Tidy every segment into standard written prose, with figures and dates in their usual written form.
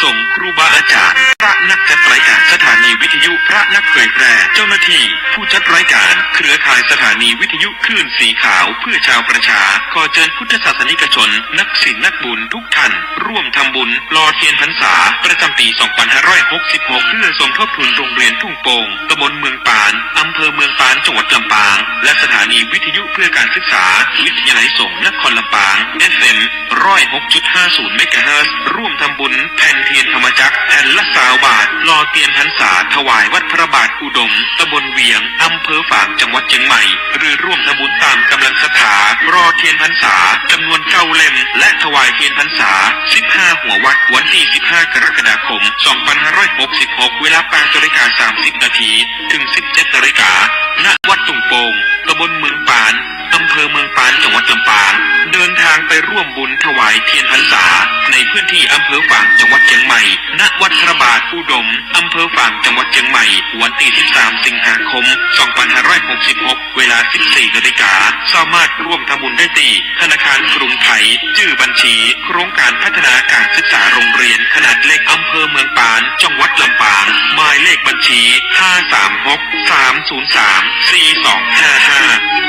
สงฆ์ครูบาอาจารย์พระนักจัดรายการสถานีวิทยุพระนักเผยแพร่เจ้าหน้าที่ผู้จัดรายการเครือข่ายสถานีวิทยุคลื่นสีขาวเพื่อชาวประชาขอเชิญพุทธศาสนิกชนนักศิลป์นักบุญทุกท่านร่วมทำบุญหล่อเทียนพรรษาประจำปี 2566 เพื่อสมทบทุนโรงเรียนทุ่งโป่งตำบลเมืองปานอำเภอเมืองปานจังหวัดลำปางและสถานีวิทยุเพื่อการศึกษาวิทยาลัยสงฆ์นครลำปาง FM 106.50 เมกะเฮิรตซ์ร่วมทำบุญแผ่นเทียนธรรมจักรแผ่นละ20 บาทหล่อเทียนพรรษาถวายวัดพระบาทอุดมตำบลเวียงอำเภอฝางจังหวัดเชียงใหม่หรือร่วมทำบุญตามกำลังศรัทธารอเทียนพรรษาจำนวน9 เล่มและถวายเทียนพรรษา15 หัววัดวันที่15 กรกฎาคม 2566 เวลา 8:30 นาทีถึง 17 นาฬิกาณวัดตุงโป่งตำบลเมืองปานอำเภอเมืองปานจังหวัดลำปางเดินทางไปร่วมบุญถวายเทียนพรรษาในพื้นที่อำเภอฝางจังหวัดเชียงใหม่ณวัดพระบาทอุดมอำเภอฝางจังหวัดเชียงใหม่วันที่13 สิงหาคม 2566 เวลา 14 นาฬิกาสามารถร่วมทำบุญได้ที่ธนาคารกรุงไทยชื่อบัญชีโครงการพัฒนาการศึกษาโรงเรียนขนาดเล็กอำเภอเมืองปานจังหวัดลำปางหมายเลขบัญชี 536-303-4255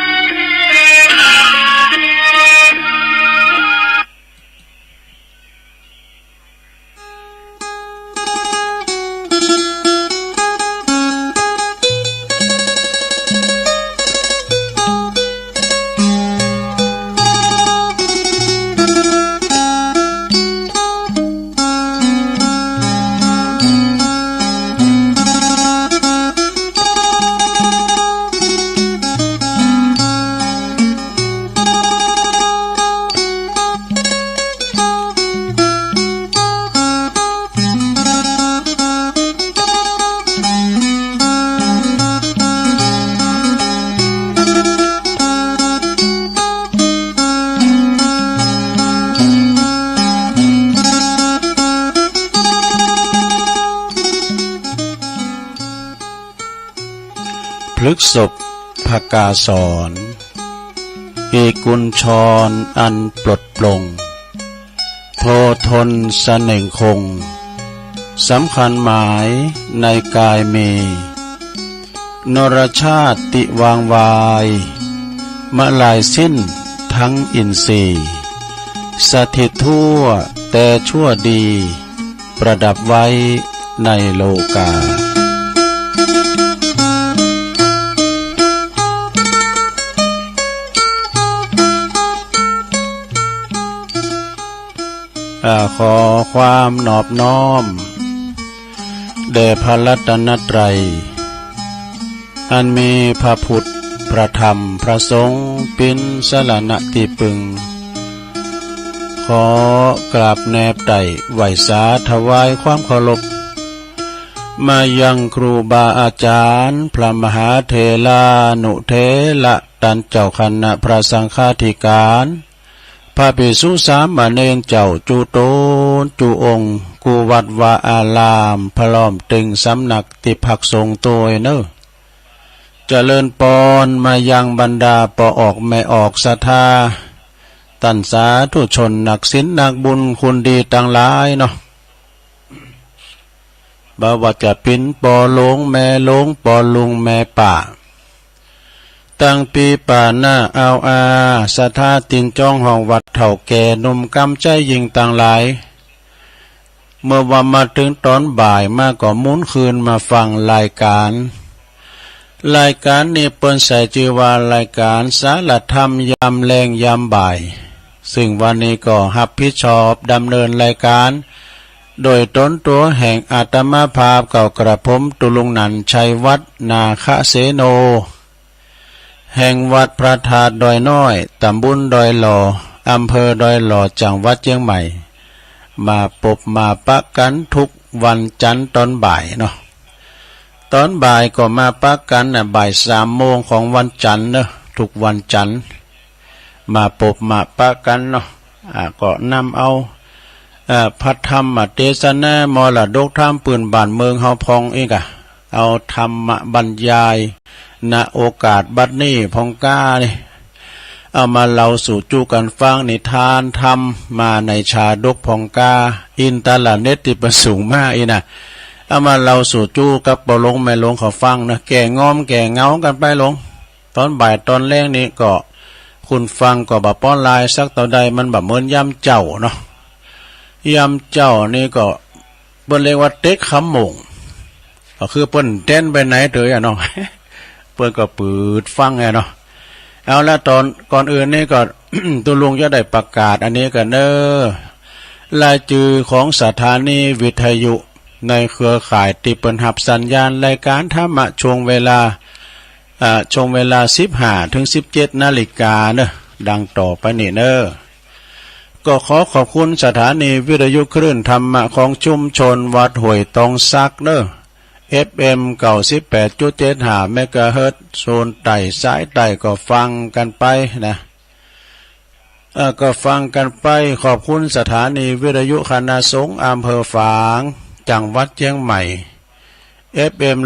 พฤกษบภกาสอนเอกุญชรอันปลดปลงโพทนเสน่งคงสำคัญหมายในกายเมนรชาติวางวายมะลายสิ้นทั้งอินทรีย์สถิตทั่วแต่ชั่วดีประดับไว้ในโลกาขอความนอบน้อมแด่พระรัตนตรัยอันมีพระพุทธพระธรรมพระสงฆ์เป็นสรณะที่พึงขอกราบแนบไต่ไหวสาถวายความเคารพมายังครูบาอาจารย์พระมหาเถรานุเถระท่านเจ้าคณะพระสังฆาธิการพระภิกษุสามเณรเจ้าจุโตนจุองค์กูวัดวาอารามพร้อมตึงสำนักติภักสงฆ์ตัวเนอเจริญปอนมายังบรรดาปอออกไม่ออกศรัทธาตันสาธุชนนักศีลนักบุญคุณดีต่างหลายเนาะบ่ว่าจะเป็นปอหลงแม่หลงปอลุงแม่ป่าตั้งปีป่าหน้าเอาสถาตินจ้องห้องวัดเถ่าแก่นมกำใจยิงต่างหลายเมื่อวันมาถึงตอนบ่ายมาก็หมุนคืนมาฟังรายการนี้เปิ้นใส่ชื่อว่ารายการสารธรรมยามแลงยามบ่ายซึ่งวันนี้ก็รับผิดชอบดำเนินรายการโดยตนตัวแห่งอาตมาภาพเก่ากระผมตุลุงนันชัยวัฒนาคเสโนแห่งวัดพระธาตุดอยน้อยตำบลดอยหล่ออำเภอดอยหล่อจังหวัดเชียงใหม่มาพบมาปะกันทุกวันจันทร์ตอนบ่ายเนาะตอนบ่ายก็มาปะกันบ่าย3 โมงของวันจันทร์เนาะทุกวันจันทร์มาพบมาปะกันเนาะก็นำเอาพระธรรมเทศนามรดกธรรมปืนบ้านเมืองเฮาพองเองเอาธรรมบรรยายณโอกาสบัดนี้พองก้านี่เอามาเล่าสู่จูกันฟังนิทานธรรมมาในชาดกพองก้า อินตาลาเน็ตที่ประสูงมากอีน่ะเอามาเราสู่จู้กับบ่ลงแม่ลงเขาฟังนะแก่งอมแก่เงากันไปลงตอนบ่ายตอนแรกนี่ก็คุณฟังก็บ่ป้อนลายสักต่อใดมันแบบเหมือนย่ำเจ้าเนาะย่ำเจ้านี่ก็เปิ้นเรียกว่าเต็กคำมงก็คือเปิ้นเต้นไปไหนเถอะเนาะ เปิ้นก็ปืดฟังไงเนาะเอาละตอนก่อนอื่นนี่ก็ ตัวลุงจะได้ประกาศอันนี้กันเนอรายชื่อของสถานีวิทยุในเครือข่ายที่เปิ้นรับสัญญาณรายการธรรมะช่วงเวลา15 ถึง 17 นาฬิกาเนอะดังต่อไปนี่เนอก็ขอบคุณสถานีวิทยุคลื่นธรรมะของชุมชนวัดห้วยตองซักเนอFM 98.75 เมกะเฮิรตซ์โซนใต้สายใต้ก็ฟังกันไปนะก็ฟังกันไปขอบคุณสถานีวิทยุคณะสงฆ์อำเภอฝางจังหวัดเชียงใหม่ FM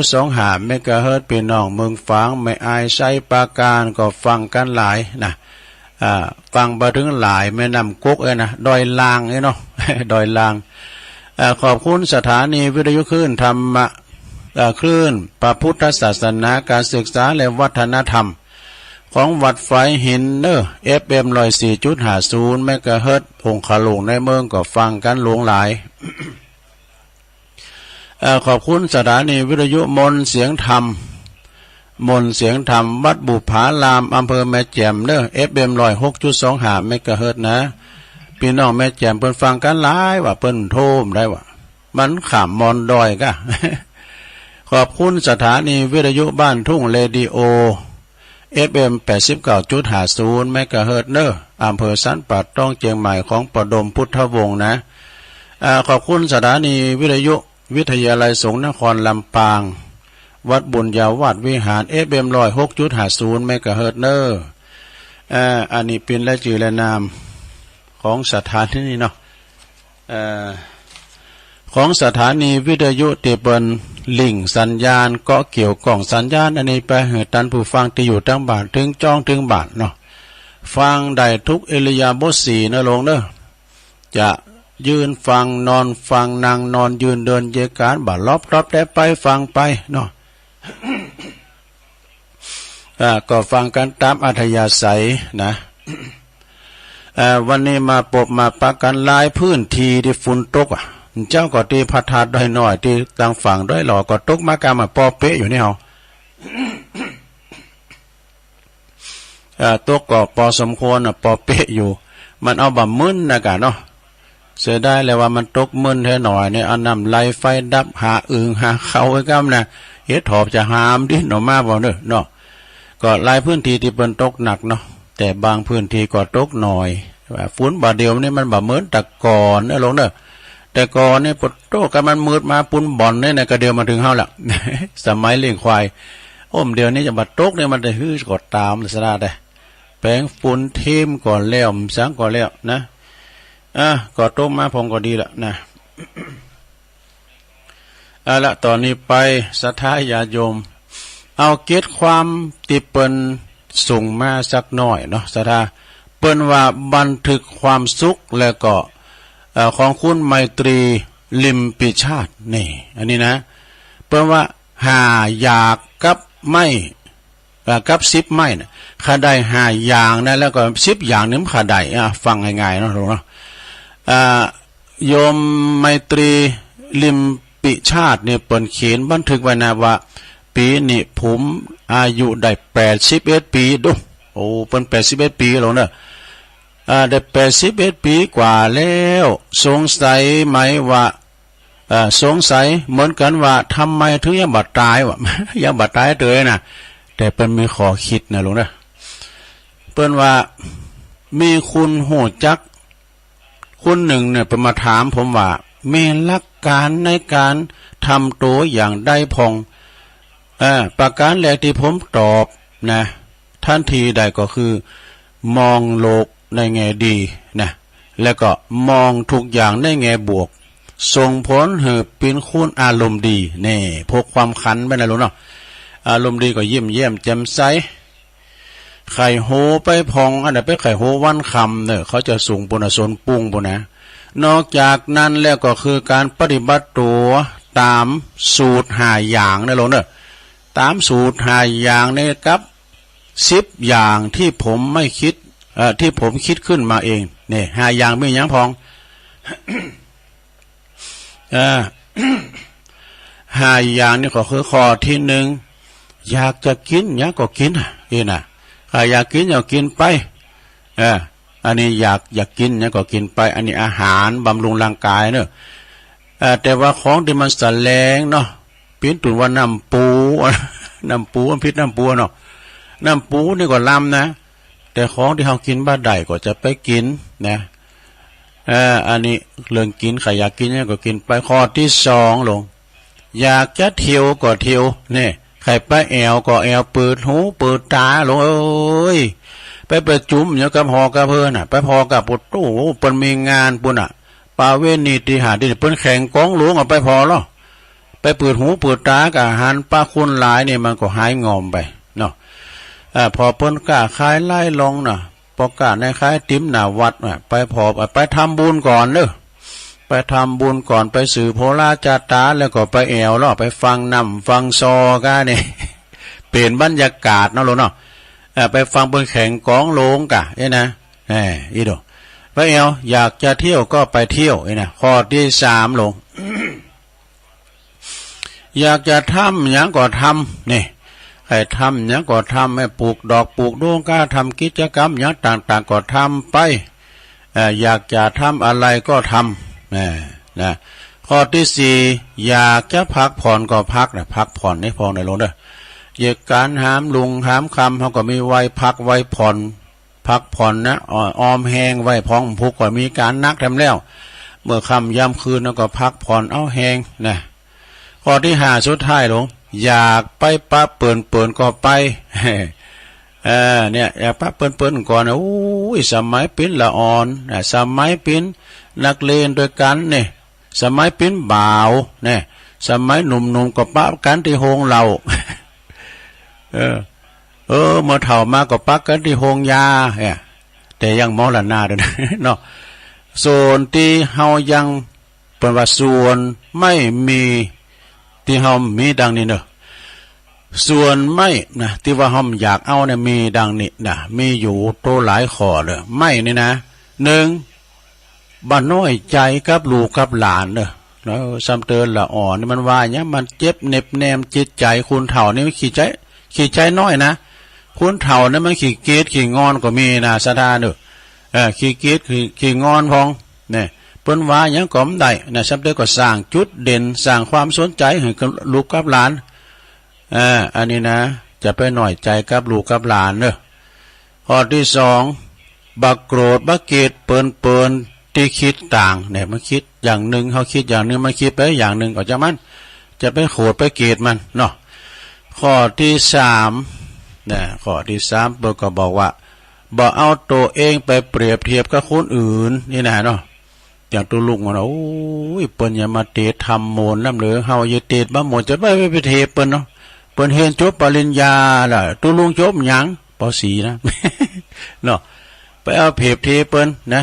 100.25 เมกะเฮิรตซ์พี่น้องเมืองฝางไม่อายไซปราการก็ฟังกันหลายนะฟังบ่ถึงหลายแม่น้ำกุกนะดอยลางเนาะ ดอยลางขอบคุณสถานีวิทยุคลื่นธรรมะคลื่นพระพุทธศาสนาการศึกษาและวัฒนธรรมของวัดไฟหินเนอ FM 104.50 เมกะเฮิรตซ์องคาหลวงในเมืองก็ฟังกันหลวงหลาย ขอบคุณสถานีวิทยุมนเสียงธรรมวัดบุผารามอำเภอแม่แจ่มเนอ FM 106.25 เมกะเฮิรตซ์นะพี่น้องแม่แจ่มเพิ่นฟังกันหลายว่าเพิ่นโทมได้ว่ามันขามมอนดอยกะ ขอบคุณสถานีวิทยุบ้านทุ่งเรดิโอ FM 89.50 เมกะเฮิรตซ์เนออำเภอสันป่าต้องเชียงใหม่ของปดมพุทธวงศ์นะขอบคุณสถานีวิทยุวิทยาลัยสงฆ์นครลำปางวัดบุญญาวาสวิหาร FM 106.50 เมกะเฮิรตซ์เนออันนี้เป็นและชื่อและนามของสถานีนี่เนาะของสถานีวิทยุที่เปิ้นลิงก์สัญญาณก็เกี่ยวกล่องสัญญาณอันนี้ไปให้ท่านผู้ฟังที่อยู่ทั้งบ้านถึงจ้องถึงบ้านเนาะฟังได้ทุกอิริยาบถ4นะลงเด้อจะยืนฟังนอนฟังนั่งนอนยืนเดินเยการบ่รอบได้ไปฟังไปเนาะ ก็ฟังกันตามอัธยาศัยนะ วันนี้มาปบมาปักกันลายพื้นที่ที่ฝุ่นตกเจ้าก็ที่พัดถาดด้อยน้อยที่ต่างฝั่งด้อยหล่อก็ตกมากามาปอเป๊ะอยู่นี่เฮา ตกก็ปอสมควรปอเป๊ะอยู่มันเอาบ่มึนนะกะเนาะเสียได้เลยว่ามันตกมึนแท้หน่อยเนี่ยเอาน้ำไล่ไฟดับหาอึ่งหาเขาไว้กำนะเฮ็ดถอบจะหามดิหน่อมาบ่เด้อเนาะก็หลายพื้นที่ที่เปิ้นตกหนักเนาะแต่บางพื้นที่ก็ตกหน่อยฝุ่นบาดเดียวนี่มันบ่เหมือนแต่ก่อนเด้อลงเด้อแต่ก่อนนี่ปดโตกันมันมืดมาปุ้นบ่อนเนี่ยก็เดียวมาถึงเฮาละ สมัยเลี้ยงควายเดี๋ยวนี้จะบัดตกเนี่ยมันได้ฮื้อกดตามลักษณะได้แปลงฝุ่นเทมก่อนแล้วสังก่อนแล้วนะก็ตกมาพงก็ดีละนะ ละตอนนี้ไปศรัทธาญาติโยมเอาเกตความติเปิ้นส่งมาสักหน่อยเนาะศรัทธาเปิ้นว่าบันทึกความสุขแล้วก็ของคุณไมตรีลิมปิชาตินี่อันนี้นะเปิ้นว่าหาอยากกับไม่กับ10ไม่นะขาได้5อย่างนะแล้วก็10อย่างนึงขาได้ฟังง่ายๆเนาะเนาะโยมไมตรีลิมปิชาติเนี่ยเปิ้นเขียนบันทึกไว้นะว่าปีนี้ผมอายุได้81ปีดูโอ้เปิ้น81ปีแล้วเนาะได้81ปีกว่าแล้วสงสัยไหมว่าสงสัยเหมือนกันว่าทำไมถึงยังบ่ตายวะ ยังบ่ตายเลยนะแต่เปิ้นมีขอคิดนะลุงเด้อเปิ้นว่ามีคุณหูจักคุณหนึ่งเนี่ยเปิ้นมาถามผมว่ามีหลักการในการทำตัวอย่างได้พองประการแรกที่ผมตอบนะทันทีได้ก็คือมองโลกในแง่ดีนะแล้วก็มองทุกอย่างในแง่บวกส่งผลให้เป็นคุณอารมณ์ดีนี่พกความขันไปนะลูกเนาะอารมณ์ดีก็ยิ้มแย้มแจ่มใสไข่โหไปพองอันนั้นไปไข่โหวันคำเนี่ยเขาจะสูงปุณสนปุ้งปุนะ นอกจากนั้นแล้วก็คือการปฏิบัติตัวตามสูตร5อย่างนะหลวงเด้อตามสูตร5อย่างนี่ครับ10อย่างที่ผมไม่คิดที่ผมคิดขึ้นมาเองนี่5อย่างมีหยังพอง 5อย่างนี่ก็คือข้อที่1อยากจะกินหยังก็กินนี่นะถ้าอยากกินอยากกินไปอันนี้อยากกินหยังก็กินไปอันนี้อาหารบำรุงร่างกายเนอะแต่ว่าของที่มันแสลงเนาะปิ้นตุนว่าน้ำปูน้ำปูพิษน้ำปูเนาะน้ำปูนี่ก็ล้ำนะแต่ของที่เขากินบ้าใดก็จะไปกินนะอันนี้เรื่องกินใครอยากกินเนี่ยก็กินไปข้อที่2ลงอยากจะเที่ยวก็เที่ยวเนี่ยใครไปแอวก็แอวเปิดหูเปิดตาลงเอ้ยไปประจุมเนี่ยกับหอกับเพื่อนน่ะไปพอกับปุตโต้เปิ้นมีงานปุ่นน่ะปาเวณีติหาดิเปิ้นแข่งกองหลวงเอาไปพอหรอไปเปิดหูเปิดตากับอาหารป้าคุณหลายเนี่ยมันก็หายงอมไปเนาะพอเปิ้นกล้าขายไล่ลงน่ะพอกล้าในขายติ๋มหน้าวัดน่ะไปพอไปทำบุญก่อนเด้อไปทำบุญก่อนไปสื่อโพราจาตาแล้วก็ไปแอวแล้วไปฟังน้ำฟังซอกันเนี่ยเปลี่ยนบรรยากาศเนาะหลวงเนาะไปฟังเปิ้นแข่งกองโลงกะนะอีโดไปแอวอยากจะเที่ยวก็ไปเที่ยวนะข้อที่3ลง อยากจะทำหยังก็ทำนี่ให้ทำหยังก็ทำให้ปลูกดอกปลูกดวงก้าทำกิจกรรมหยังต่างๆก็ทำไปอยากจะทำอะไรก็ทำนะข้อที่4อยากจะพักผ่อนก็พักนะพักผ่อนให้พอในลงเด้อเหตุการหามลุงหามคำเขาก็มีไว้พักไว้ผ่อนพักผ่อนนะออมแหงไว้พองพุกก็มีการนักทำแล้วเมื่อค่ำยามคืนแล้วก็พักผ่อนเอาแหงนะข้อที่5สุดท้ายลงอยากไปปะเปิ่นก็ไปเนี่ยอยากปะเปิ่นก่อนโอ้ยสมัยปิ้นละอ่อนสมัยปิ้นนักเลงด้วยกันเนี่ยสมัยปิ้นบ่าวเนี่ยสมัยหนุ่มๆก็ปะกันที่โฮงเราเมื่อเฒ่ามาก็ปักกันที่โฮงยาแต่ยังมอละหน้าด้วยเนาะส่วนที่เฮายังเป็นว่าส่วนไม่มีที่เฮามีดังนี้เนอะส่วนไม่นะที่ว่าเฮาอยากเอาเนี่ยมีดังนี้นะมีอยู่โตหลายข้อเลยไม่นี่นะ1บ้านน้อยใจกับลูกกับหลานเนอะแล้วซ้ำเตือนละอ่อนนี่มันว่าเนี่ยมันเจ็บเน็บแนมจิตใจคุณเฒ่านี่ขี้ใจน้อยนะคุณเฒ่านี่มันขี้เกียจขี้งอนก็มีนะสถานเนอะขี้เกียจขี้งอนพองเนี่ยเปิ้นว่าหยังก็บ่ได้นะซ้ำเตือนก็สร้างจุดเด่นสร้างความสนใจให้กับลูกกับหลานอันนี้นะจะไปหน่อยใจกับลูกกับหลานเนอะข้อที่2บักโกรธบักเกตเปิ้นที่คิดต่างเนี่ยมันคิดอย่างหนึ่งเขาคิดอย่างหนึ่งมันคิดไปอย่างหนึ่งก็จะไปโกรธไปเกตมันเนาะข้อที่3นะข้อที่3เปิ้นก็บอกว่าบ่เอาตัวเองไปเปรียบเทียบกับคนอื่นนี่นะเนาะอย่างตัวลุงมันโอ้ยเปิ้นอย่ามาเตะทำโมนน้ำเหลือเฮาอย่าเตะบ่หมดจะไปเทเปิ้นเนาะเปิ้นเรียนจบปริญญาล่ะตัวลุงจบหยังป .4 นะ เนาะไปเอาเปรียบเทียบเปิ้นนะ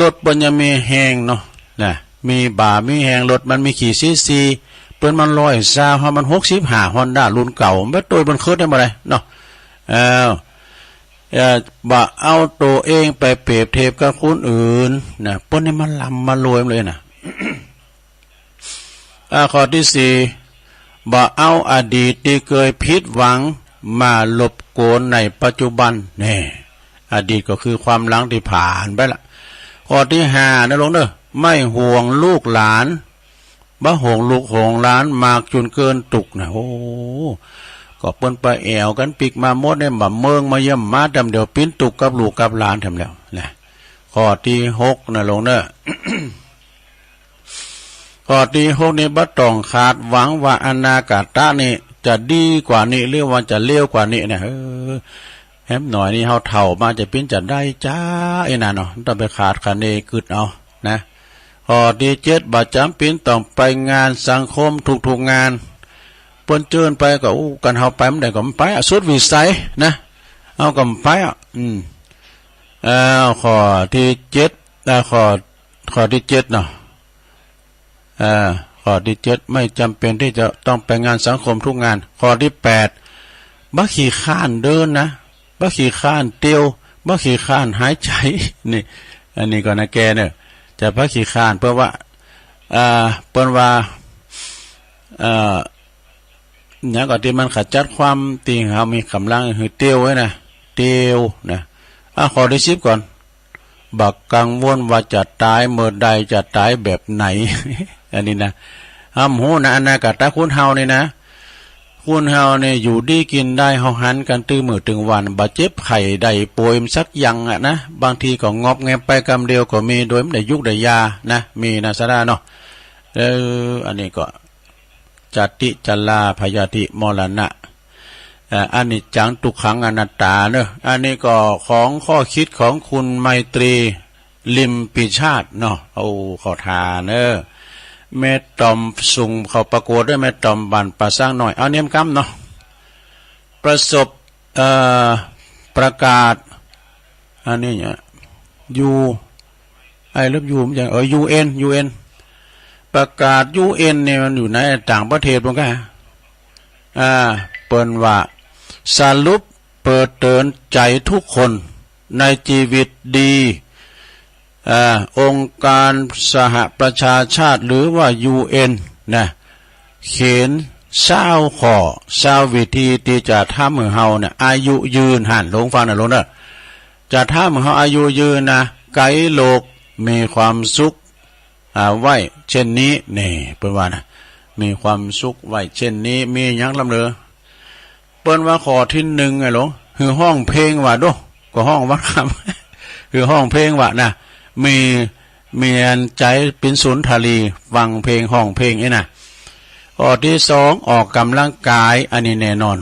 รถเปิ้นยังมีแหงเนาะนะมีบ่ามีแหงรถมันมีขี่ซีซีเปิ้นมัน120เฮามัน65 Honda รุ่นเก่าบ่ตัวมันคิดได้บ่ได้เนาะบ่เอาตัวเองไปเปรียบเทียบกับคนอื่นนะเปิ้นนี่มันลำมารวยเลยนะ ข้อที่4บ่เอาอดีตที่เคยผิดหวังมาลบโกนในปัจจุบันนี่อดีตก็คือความหลังที่ผ่านไปละข้อที่5นะลงเด้อไม่ห่วงลูกหลานบ่ห่วงลูกห่วงหลานมากจนเกินตุกนะโอ้ก็เปิ้นไปแอวกันปิกมาหมดได้บ่เมืองมาเยี่ยมมาดำเดี๋ยวปิ้นตุกกับลูกกับหลานทำแล้วนะข้อที่6นะลงเด้อ ข้อที่6นี่บ่ต้องขาดหวังว่าอนาคตนี่จะดีกว่านี้หรือว่าจะเลวกว่านี้นะแฮมหน่อยนี่เฮาเฒ่ามาจะปิ้นจะได้จ้าไอ้นั่นเนาะต้องไปขาดคะเนกึดเอานะข้อที่7บ่จำเป็นต้องไปงานสังคมทุกๆงานเปิ้นเจิญไปก็กันเฮาไปมันได้ก็ไปสุดวิสัยนะเอาก็ไปข้อที่7ข้อ ข้อที่7เนาะข้อที่7ไม่จำเป็นที่จะต้องไปงานสังคมทุกงานข้อที่8บ่ขี้ข้านเดินนะบ่ขี้ข้านเตียวบ่ขี้ข้านหายใจนี่อันนี้ก็นะแกเนี่ยจะบ่ขี้ข้านเพื่อว่าเปิ้นว่าอย่างก็ที่มันขจัดความตีเฮามีกำลังคือเตียวไว้นะเตียวนะข้อที่10ก่อนบักกังวลว่าจะตายเมื่อใดจะตายแบบไหน อันนี้นะหูนะอนาคตคุณเฮานี่นะคุณเฮาเนี่ยอยู่ดีกินได้เฮาหันกันตื้อมือตึงวันบาดเจ็บไข้ได้ป่วยสักอย่างนะบางทีก็งอบแงบไปกำเดียวก็มีโดยไม่ได้ยุกได้ยานะมีนะสะดาเนาะอันนี้ก็จัตติจัลลาพยาธิมรณะอันนี้จังทุกขังอนัตตาเนอะอันนี้ก็ของข้อคิดของคุณไมตรีลิมปิชาติเนาะขอทานเนอะแม่ตอมสุงเขาประกวดด้วยแม่ตอมบันประสร้างหน่อยเอาเนียมกำเนาะประสบประกาศอันนี้เนี่ยยูไอ้เรื่องยูมันอย่างUN ประกาศ UN เนี่ยมันอยู่ในต่างประเทศมั้งกันเปิ้นว่าสรุปเปิดเตือนใจทุกคนในชีวิตดีองค์การสหประชาชาติหรือว่า UN นะเขียน20 ข้อ20 วิธีที่จะทำให้เฮาเนี่ยอายุยืนหันลงฟังน่ะลงเด้อจะทำให้เฮาอายุยืนนะไกลโลกมีความสุขไว้เช่นนี้นี่เปิ้นว่านะมีความสุขไว้เช่นนี้มีหยังลำเลือเปิ้นว่าข้อที่1ไงหลงคือห้องเพลงว่าโดก็ห้องวัดคำคือห้องเพลงว่านะมีอันใจเป็นสุนทรีฟังเพลงห้องเพลงนี่นะข้อที่2ออกกำลังกายอันนี้แน่นอน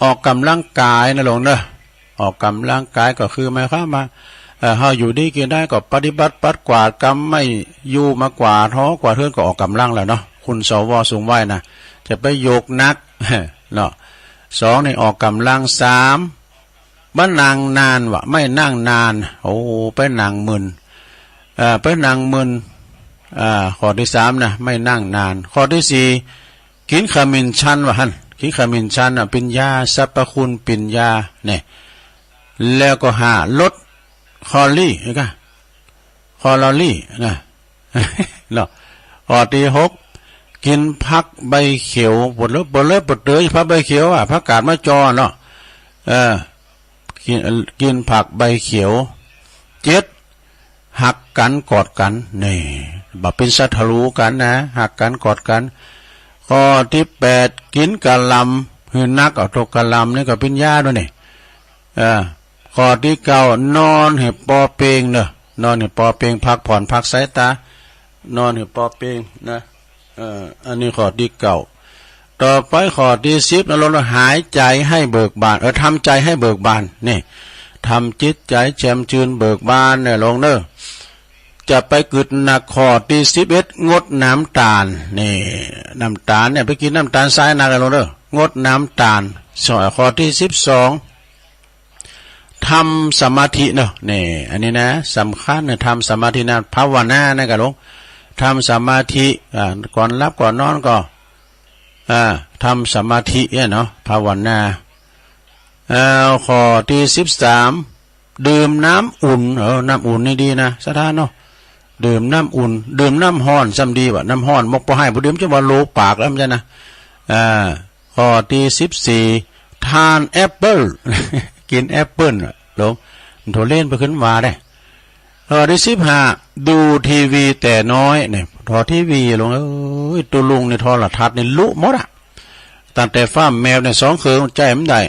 ออกกำลังกายนะหลงเด้อออกกำลังกายก็คือหมายความว่าเฮาอยู่ดีกินได้ก็ปฏิบัติปัดกวาดกรรมไม่อยู่มากว่าท้อกว่าเทือนก็ออกกำลังแล้วเนาะคุณสวสูงไว้นะจะไปโยกนักเนาะ2นี่ออกกำลัง3บ้านนั่งนานวะไม่นั่งนานไปนั่งมึนไปนั่งมึนข้อที่3นะไม่นั่งนานข้อที่4กินขมิ้นชันวะหั่นกินขมิ้นชันเป็นยาสรรพคุณเป็นยาเนี่ยแล้วก็ลดคอรี่นะคอลอรี่นะเนาะข้อที่6กินผักใบเขียวปวดเลือดปวดเตยผักใบเขียวผักกาดมะจอเนาะกินผักใบเขียว7หักกันกอดกันนี่บ่เป็นสัตว์รู้กันนะหักกันกอดกันข้อที่8กินกะหล่ำคือนักเอาตกกะหล่ำนี่ก็เป็นยาด้วยนี่ข้อที่9นอนให้ปอเปงเนอะนอนให้ปอเปงพักผ่อนพักสายตานอนให้ปอเปงนะอันนี้ข้อที่9ต่อไปข้อที่10นะเราหายใจให้เบิกบานทำใจให้เบิกบานนี่ทำจิตใจแจ่มชื่นเบิกบานเนี่ยลงเนอะจะไปกึดหนักข้อที่11งดน้ำตาลนี่น้ำตาลเนี่ยไปกินน้ำตาลทรายหนักเลยลงเนอะงดน้ำตาลข้อที่12ทำสมาธิเนาะนี่อันนี้นะสำคัญเนี่ยทำสมาธินะภาวนานะกันลงทำสมาธิก่อนรับก่อนนอนก็ทำสมาธิเนี่ยเนาะภาวนาข้อที่13ดื่มน้ำอุ่นน้ำอุ่นนี่ดีนะสถานเนาะดื่มน้ำอุ่นดื่มน้ำห้อนซ้ำดีว่ะน้ำห้อนมกบ่ให้บ่ดื่มจะว่าโลปากแล้วมันจะนะข้อที่14ทานแอปเปิ้ล กินแอปเปิ้ลลงโทรเล่นไปขึ้นมาได้ข้อที่15ดูทีวีแต่น้อยเนี่ยทอทีวีลงตัวลุงในโทรทัศน์นี่ลุหมดอ่ะตั้งแต่ฟ้าแมวเนี่ย2 คืนใจมันได้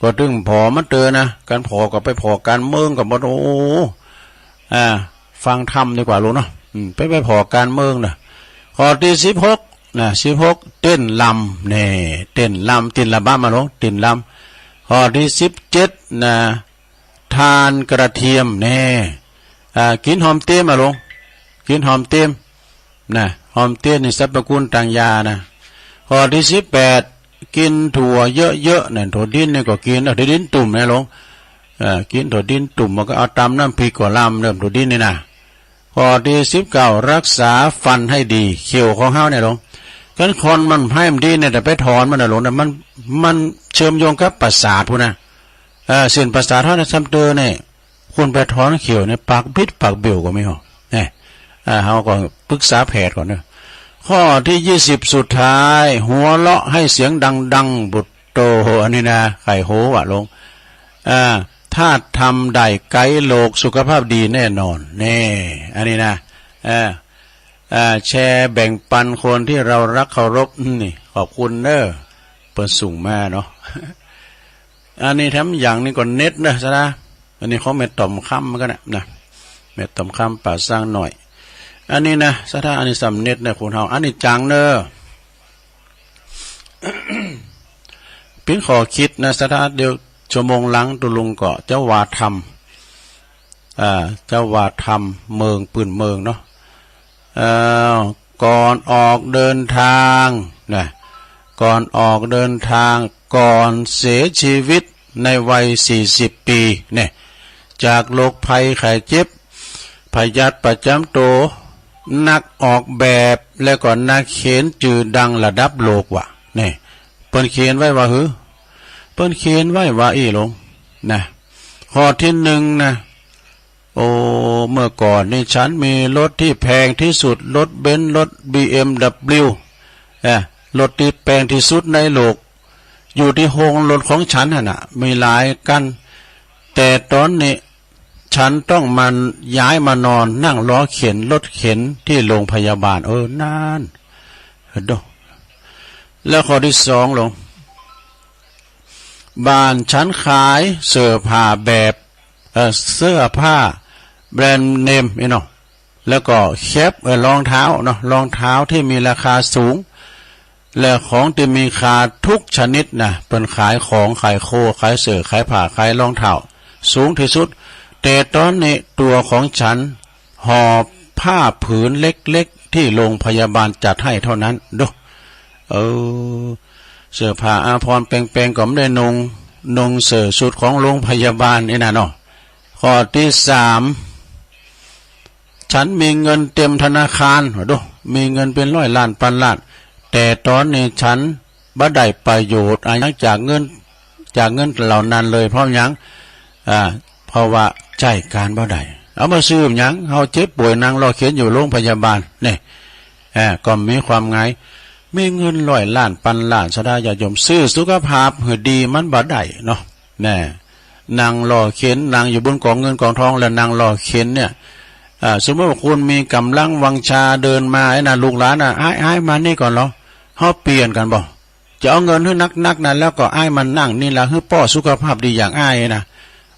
ก็ถึงพอมันเตือนนะการพอก็ไปพอการเมืองกับบ่ฟังธรรมดีกว่าลุงเนาะไปพอการเมืองนะข้อที่16นะ16เต้นลำนี่เต้นลำตินละบ้ามาลงตินลำข้อที่17นะทานกระเทียมแน่กินหอมเตี้ยมาลงกินหอมเตี้ยนะหอมเตี้ยนี่สรรพคุณต่างยานะข้อที่18กินถั่วเยอะๆเนี่ยถั่วดินเนี่ยก็กินดินตุ่มนะลง กินถั่วดินตุ่มมันก็เอาตำน้ำพริกกว่าลำเริ่มถั่วดินนี่นะข้อที่19รักษาฟันให้ดีเขียวของเฮาเนี่ยหลงกันคนมันให้มันดีเนี่ยแต่ไปถอนมันน่ะหลงแต่มันเชื่อมโยงกับประสาทพูนะเส้นประสาทเฮาเนี่ยซ้ำเตอเนี่ยคุณไปถอนเขียวเนี่ยปากพิษปากเบี้ยวก็ไม่หรอเนี่ยเฮาก็ปรึกษาแพทย์ก่อนเนอะข้อที่20สุดท้ายหัวเราะให้เสียงดังๆบุตโตอันนี้นะไข่โหว่ะลงถ้าทำได้ไกด์โลกสุขภาพดีแน่นอนแน่อันนี้นะแชร์แบ่งปันคนที่เรารักเคารพนี่ขอบคุณเนอะเปิดสูงมากเนาะอันนี้ทำอย่างนี้ก่อนเน็ตนะซะนะอันนี้เขาเม็ดต่อมค่ำมันก็นะเม็ดต่อมค่ำป่าสร้างหน่อยอันนี้นะซะถ้าอันนี้สำเน็ตนะคุณเฮาอันนี้จังเนอะ เป็นขอคิดนะซะถ้าเดี๋ยวชั่วโมงหลังตุลุงก็เจ้าวาธรรมเจ้าวาธรรมเมืองปืนเมืองเนาะก่อนออกเดินทางนะก่อนออกเดินทางก่อนเสียชีวิตในวัย40 ปีเนี่ยจากโรคภัยไข้เจ็บพยาธิประจำตัวนักออกแบบและก็นักเขียนจื่อดังระดับโลกว่ะเนี่ยเปิ้นเขียนไว้ว่าเปิ้นเขียนไว้ว่าลงนะข้อที่1นะโอ้เมื่อก่อนนี่ฉันมีรถที่แพงที่สุดรถเบนซ์รถ BMW รถที่แพงที่สุดในโลกอยู่ที่โรงรถของฉันน่ะมีหลายกันแต่ตอนนี้ฉันต้องมันย้ายมานอนนั่งล้อเข็นรถเข็นที่โรงพยาบาลนานดูแล้วข้อที่2ลงบ้านฉันขายเสื้อผ้าแบบเสื้อผ้าแบรนด์เนมเนาะแล้วก็แคปรองเท้าเนาะรองเท้าที่มีราคาสูงและของที่มีค่าทุกชนิดนะเป็นขายของขายโคขายเสื้อขายผ้าขายรองเท้าสูงที่สุดแต่ตอนนี้ตัวของฉันห่อผ้าผืนเล็กๆที่โรงพยาบาลจัดให้เท่านั้นดูเสื้อผ้าอาภรณ์แปลงๆก็ไม่ได้นงเสื้อสุดของโรงพยาบาลนี่นะเนาะข้อที่3ฉันมีเงินเต็มธนาคารดูมีเงินเป็น100 ล้านพันล้านแต่ตอนนี้ฉันบ่ได้ประโยชน์อะไรจากเงินเหล่านั้นเลยเพราะหยังเพราะว่าใจการบ่ได้เอามาซื้อหยังเฮาเจ็บป่วยนางรอเขียนอยู่โรงพยาบาลนี่ก็มีความไงมีเงิน100 ล้านพันล้านสดาญาโยมซื้อสุขภาพให้ดีมันบ่ได้เนาะแน่นางรอเขียนนางอยู่บนกองเงินกองทองแล้วนางรอเขียนเนี่ยสมมติว่าคุณมีกำลังวังชาเดินมาลูกหลานอ้ายมานี่ก่อนเหรอเฮาเปลี่ยนกันบ่จะเอาเงินให้นักๆนั้นแล้วก็อ้ายมันนั่งนี่ล่ะให้ป้อสุขภาพดีอย่างอ้ายนะ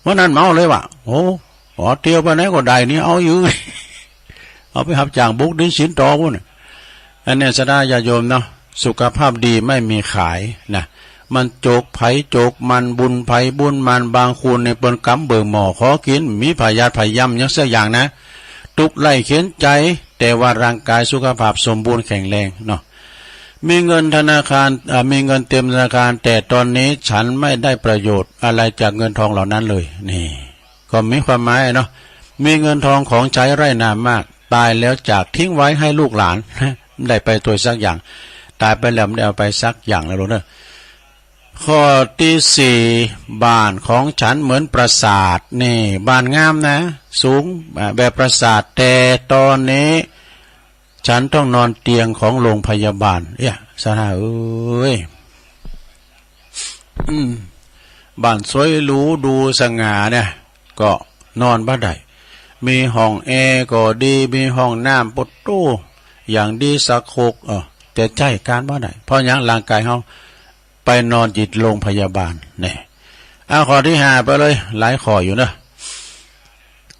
วันนั้นเมาเลยว่ะโอ้ขอเที่ยวไปไหนก็ได้นี่เอาอยู่ เอาไปหับจ้างบุกดินสินต่อพุ่นอันนี้สดาญาโยมเนาะสุขภาพดีไม่มีขายนะมันโจกไผโจกมันบุญไผบุญมันบางคูณในเปิ้นกำเบิ่งหมอขอกินมีพยาธิพยำยังเสียอย่างนะตุกไล่เขียนใจแต่ว่าร่างกายสุขภาพสมบูรณ์แข็งแรงเนาะมีเงินธนาคารมีเงินเต็มธนาคารแต่ตอนนี้ฉันไม่ได้ประโยชน์อะไรจากเงินทองเหล่านั้นเลยนี่ก็มีความหมายเนาะมีเงินทองของใช้ไร่นามากตายแล้วจากทิ้งไว้ให้ลูกหลานได้ไปตัวสักอย่างตายไปแล้วไม่ได้เอาไปสักอย่างแล้วเนอะข้อที่4บ้านของฉันเหมือนปราสาทนี่บ้านงามนะสูงแบบปราสาทแต่ตอนนี้ฉันต้องนอนเตียงของโรงพยาบาลสนาบ้านสวยหรูดูสง่าเนี่ยก็นอนบ้านใดมีห้องแอร์ก็ดีมีห้องน้ำปดตู้อย่างดีสักโคกแต่ใจการบ้านใดเพราะอย่างร่างกายเขาไปนอนจิตโรงพยาบาลเนี่ยข้อที่5ไปเลยหลายข้ออยู่นะ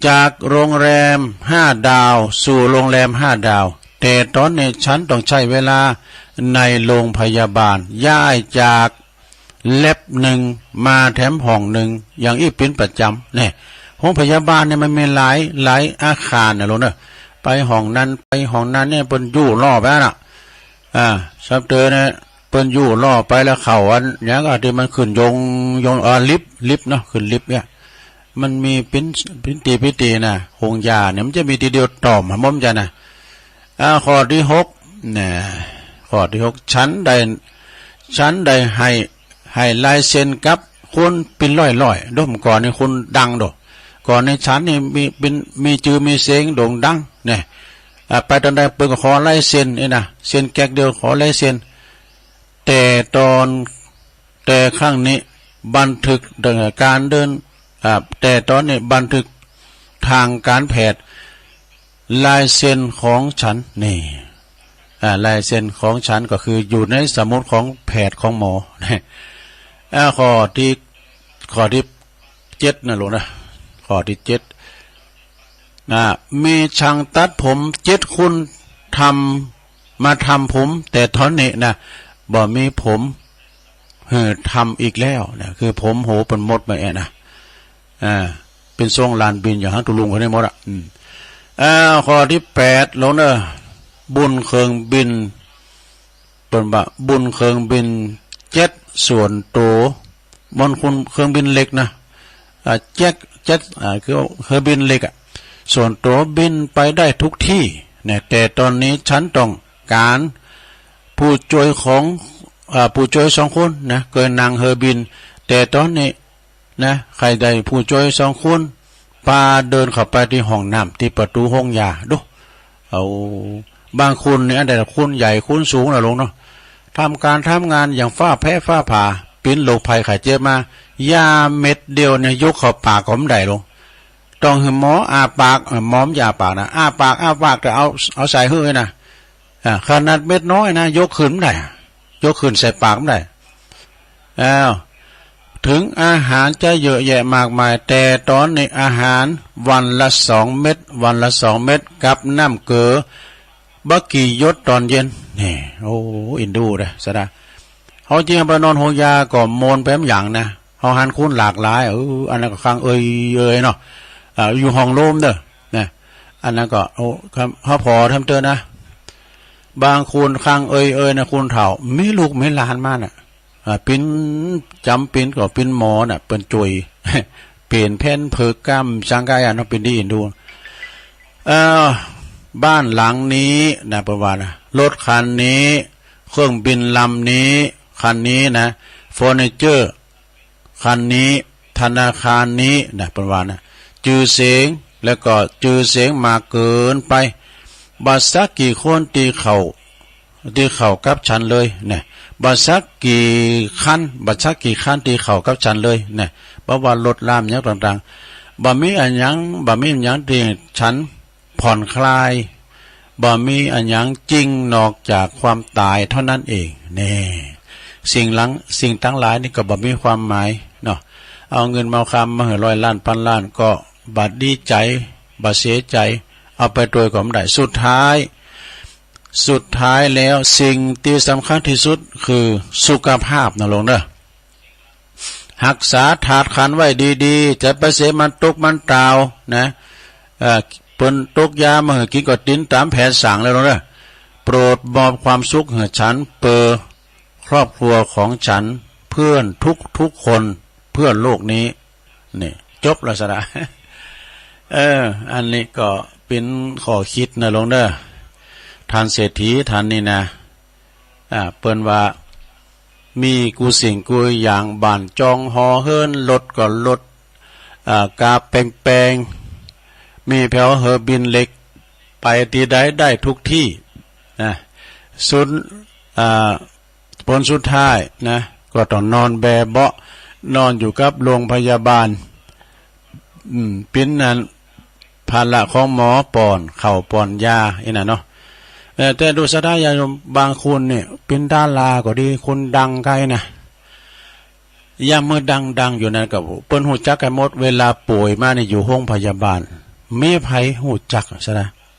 จากโรงแรม5 ดาวสู่โรงแรม5 ดาวแต่ตอนนี้ฉันต้องใช้เวลาในโรงพยาบาลย้ายจากเล็บ1มาแถมห้อง1อย่างอีเป็นประจำเนี่ยห้องพยาบาลเนี่ยมันมีหลายอาคารนะลูกเนอะไปห้องนั้นไปห้องนั้นเนี่ยเป็นยู่ล่อไปน่ะซับเตอร์เนี่ยเป็นยู่ล่อไปแล้วเข่าอันอย่างที่มันขึ้นยงลิฟต์เนาะขึ้นลิฟต์เนี่ย มันมีพิธีนะหงยาเนี่ยมันจะมีทีเดียวตอมมั่มจะนะข้อที่หกเนี่ยข้อที่หกชั้นใดให้ลายเซ็นกับคนเป็นร้อยด้มก่อนในคนดังดอกก่อนในชั้นนี่มีจือมีเสียงโด่งดังเนี่ยไปตอนใดเปิดขอลายเซ็นนี่นะเซ็นแก๊กเดียวขอลายเซ็นแต่ข้างนี้บันทึกการเดินแต่ตอนนี้บันทึกทางการแพทย์ลายเซ็นของฉันนี่ลายเซ็นของฉันก็คืออยู่ในสมุดของแพทย์ของหมอข้อที่7นะลูกนะข้อที่7มีช่างตัดผม7คนมาทำผมแต่ตอนนี้นะบ่มีผมทำอีกแล้วนะคือผมโหเป็นมดไปนะเป็นทรงลานบินอย่างฮัตุลุงคนนี้หมดข้อที่8ลงเนอะบุญเคืองบินเป็นบะบุญเคืองบิน7ส่วนโตบนคุณเครื่องบินเล็กนะเจ็ดคือเครื่องบินเล็กส่วนโตบินไปได้ทุกที่เนี่ยแต่ตอนนี้ฉันต้องการผู้ช่วย2 คนนะเกินนางเฮอบินแต่ตอนนี้นะใครใดผู้ช่วย2 คนพาเดินเข้าไปที่ห้องน้ำที่ประตูห้องยาดูเอาบางคนเนี่ยแต่ละคนใหญ่คนสูงนะลงเนาะทำงานอย่างฟ้าแพ้ฟ้าผ่าปิ้นโรคภัยไข้เจ็บมายาเม็ดเดียวเนี่ยยกเข้าปากก็ไม่ได้ลงต้องให้หมออาปากหมอมยาปากนะอาปากแต่เอาใส่หื้อนะขนาดเม็ดน้อยนะยกขึ้นไม่ได้ยกขึ้นใส่ปากไม่ได้ถึงอาหารจะเยอะแยะมากมายแต่ตอนในอาหารวันละ2 เม็ดกับน้ำเกลือบักกี่ยศตอนเย็นนี่โอ้อินดูเลยสดาเขาจริงไปนอนหัวยาก็โมนแป๊มอย่างนะเขาหันคุ้นหลากหลายอันนั้นก็ข้างเอยเนาะอยู่ห้องโลมเด้อนะอันนั้นก็โอ้เขาพอทำเตือนนะบางคนข้างเอยนะคุณเถ่าไม่ลูกไม่หลานมากน่ะปิ้นจำปิ้นก็ปิ้นหมอน่ะเป็นจุยเปลี่ยนแผ่นเผือกล้ำสังกายานเป็นดีอินดูบ้านหลังนี้นะประวัติรถคันนี้เครื่องบินลำนี้คันนี้นะเฟอร์นิเจอร์คันนี้ธนาคารนี้นะประวัตินะจื่อเสียงแล้วก็จื่อเสียงมาเกินไปบัดสักกี่คนตีเข่ากับฉันเลยเนี่ยบัดสักกี่คันตีเข่ากับฉันเลยเนี่ยเพราะว่ารถลามอย่างต่างๆบ่มีอันยังที่ฉันผ่อนคลายบ่มีอันยังจริงนอกจากความตายเท่านั้นเองนี่สิ่งทั้งหลายนี่ก็บ่มีความหมายเนาะเอาเงินมาคำมา100 ล้านพันล้านก็บัดดีใจบัดเสียใจเอาไปโดยก็ไม่ได้สุดท้ายแล้วสิ่งที่สำคัญที่สุดคือสุขภาพนะลงเด้อรักษาถาดขันไว้ดีๆจะไปเสียมันตกมันตาวนะเปิ้นตกยามากินก็ติ้นตามแผนสั่งแล้วเด้อโปรดมอบความสุขให้ฉันครอบครัวของฉันเพื่อนทุกคนเพื่อนโลกนี้นี่จบแล้วสระอันนี้ก็เป็นข้อคิดนะลงเด้อท่านเศรษฐีท่านนี่นะเปิ้นว่ามีกูสิ่งกูอย่างบ้านจองหอเฮิรนรถก็รถกาแปลงมีแผวเฮอบินเล็กไปที่ใดได้ทุกที่นะผลสุดท้ายนะก็ต้องนอนแบเบาะนอนอยู่กับโรงพยาบาลปิ้นนั้นภาระของหมอป่อนเข่าป่อนยาไอ้น่ะเนาะแต่ดูสถานญาติโยมบางคนเนี่ยเป็นดาราก็ดีคนดังไกลนะยามเมื่อดังอยู่นั่นกับเปิ้นหูจักกันหมดเวลาป่วยมาเนี่ยอยู่ห้องพยาบาลไม่ไผหูจักซะ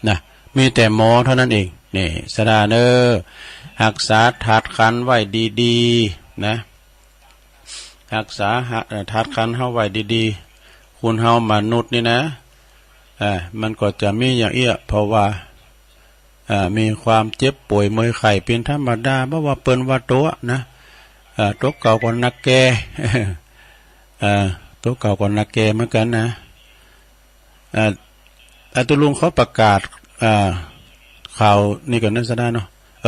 นะมีแต่หมอเท่านั้นเองนี่สดาเนอรักษาถาดขันไว้ดีๆนะรักษาถาดขันเฮาไว้ดีๆคุณเฮามนุษย์นี่นะมันก็จะมีอย่างเอี้ยเพราะว่ามีความเจ็บป่วยเมื่อยไข้เป็นธรรมดาเพราะว่าเปิ้นว่าโตนะโตเก่าก็นักแก่ ตัวเก่าก่อนนาเกเหมือนกันนะตุลุงเขาประกาศข่าวนี่ก่อนนั่นซะได้เนาะ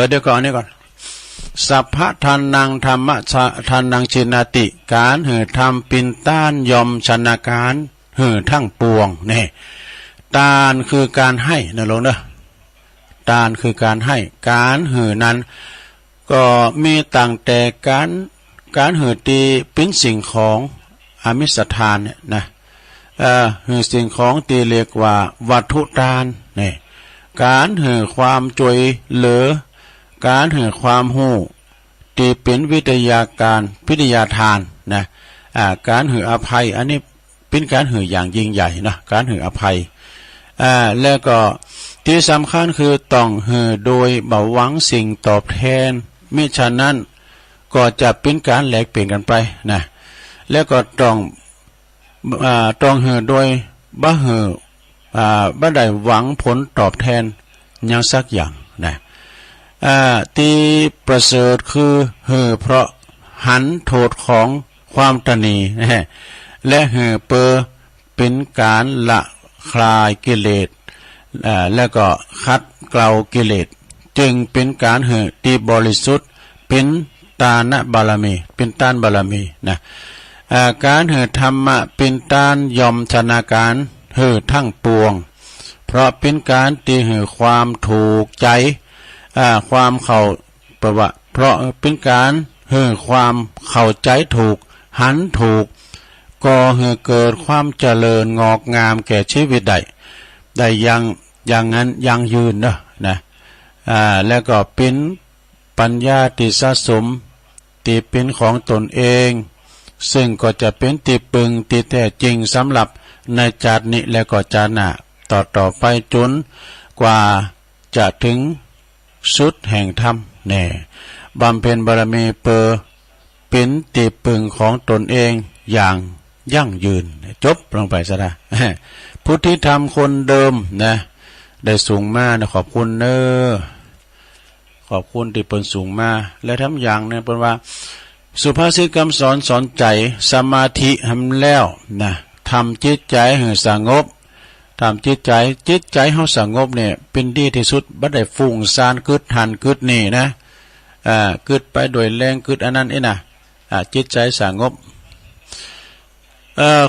เดี๋ยวก่อนนี่ก่อนสัพพะทานังธรรมะทานังชินาติการหือทำปินต้านยอมชนะการหือทั้งปวงนี่ตานคือการให้นะลงเนอะตานคือการให้การหือนั้นก็มีต่างแต่การหือตีเป็นสิ่งของอามิสทานเนี่ยนะหือสิ่งของตีเรียกว่าวัตถุทานนี่การหือความจวยเหลือการหือความหู้ตีเป็นวิทยาทานนะการหืออภัยอันนี้เป็นการหืออย่างยิ่งใหญ่นะการหืออภัยแล้วก็ที่สำคัญคือต้องหือโดยบ่หวังสิ่งตอบแทนมิฉะนั้นก็จะเป็นการแลกเปลี่ยนกันไปนะแล้วก็ต้องหือโดยบ่ได้หวังผลตอบแทนอย่างสักอย่างนะที่ประเสริฐคือเพราะหันโทษของความตนีและเป็นการละคลายกิเลสแล้วก็คัดเกลากิเลสจึงเป็นการที่บริสุทธิ์เป็นตานะบารมีเป็นต้านบารมีนะการธรรมะเป็นต้านยอมชนะการทั้งปวงเพราะเป็นการตีความถูกใจความเข้าประวัติเพราะเป็นการความเข้าใจถูกหันถูกก็เกิดความเจริญงอกงามแก่ชีวิตได้อย่างนั้นยังยืนนะแล้วก็เป็นปัญญาติสะสมติเป็นของตนเองซึ่งก็จะเป็นติปึงติแท้จริงสำหรับในชาตินี้และก็ชาติหน้าต่อไปจนกว่าจะถึงสุดแห่งธรรมแน่บำเพ็ญบารมีเป็นติปึงของตนเองอย่างยั่งยืนจบลงไปซะนะพุทธิธรรมคนเดิมนะได้สูงมานะขอบคุณขอบคุณที่เปิ้นสูงมาและทำอย่างเนี่ยเปิ้นว่าสุภาษิตคำสอนใจสมาธิทำแล้วนะทำจิตใจให้สงบทำจิตใจให้สงบเนี่ยเป็นดีที่สุดบ่ได้ฟุ้งซ่านกึดหันกึดนี่นะกึดไปโดยแรงกึดอันนั้นนะจิตใจสงบ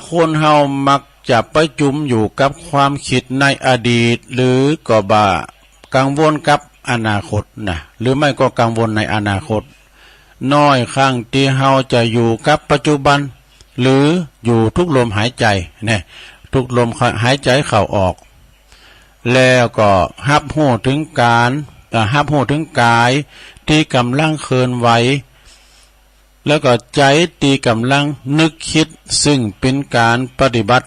คนเฮามักจะไปจุ่มอยู่กับความคิดในอดีตหรือก็บ่ากังวลกับอนาคตนะหรือไม่ก็กังวลในอนาคตน้อยครั้งที่เฮาจะอยู่กับปัจจุบันหรืออยู่ทุกลมหายใจเนี่ยทุกลมหายใจเข้าออกแล้วก็รับรู้ถึงกายที่กำลังเคลื่อนไหวแล้วก็ใจที่กำลังนึกคิดซึ่งเป็นการปฏิบัติ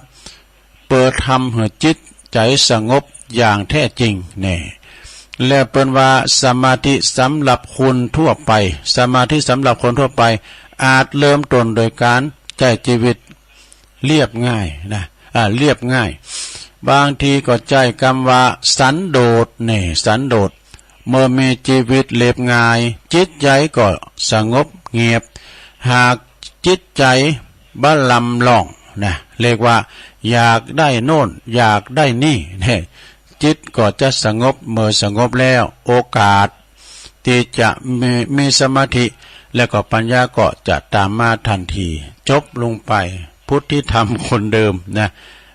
เปิดทำให้จิตใจสงบอย่างแท้จริงเนี่ยและเป็นว่าสมาธิสำหรับคนทั่วไปสมาธิสำหรับคนทั่วไปอาจเริ่มต้นโดยการใช้ชีวิตเรียบง่ายนะเรียบง่ายบางทีก็ใจคำว่าสันโดษเนี่ยสันโดษเมื่อมีชีวิตเรียบง่ายจิตใจก็สงบเงียบหากจิตใจบ้าลำล่องนะเรียกว่าอยากได้โน่นอยากได้นี่เนี่ยจิตก็จะสงบเมื่อสงบแล้วโอกาสที่จะมีสมาธิและก็ปัญญาก็จะตามมาทันทีจบลงไปพุทธิธรรมคนเดิมนะ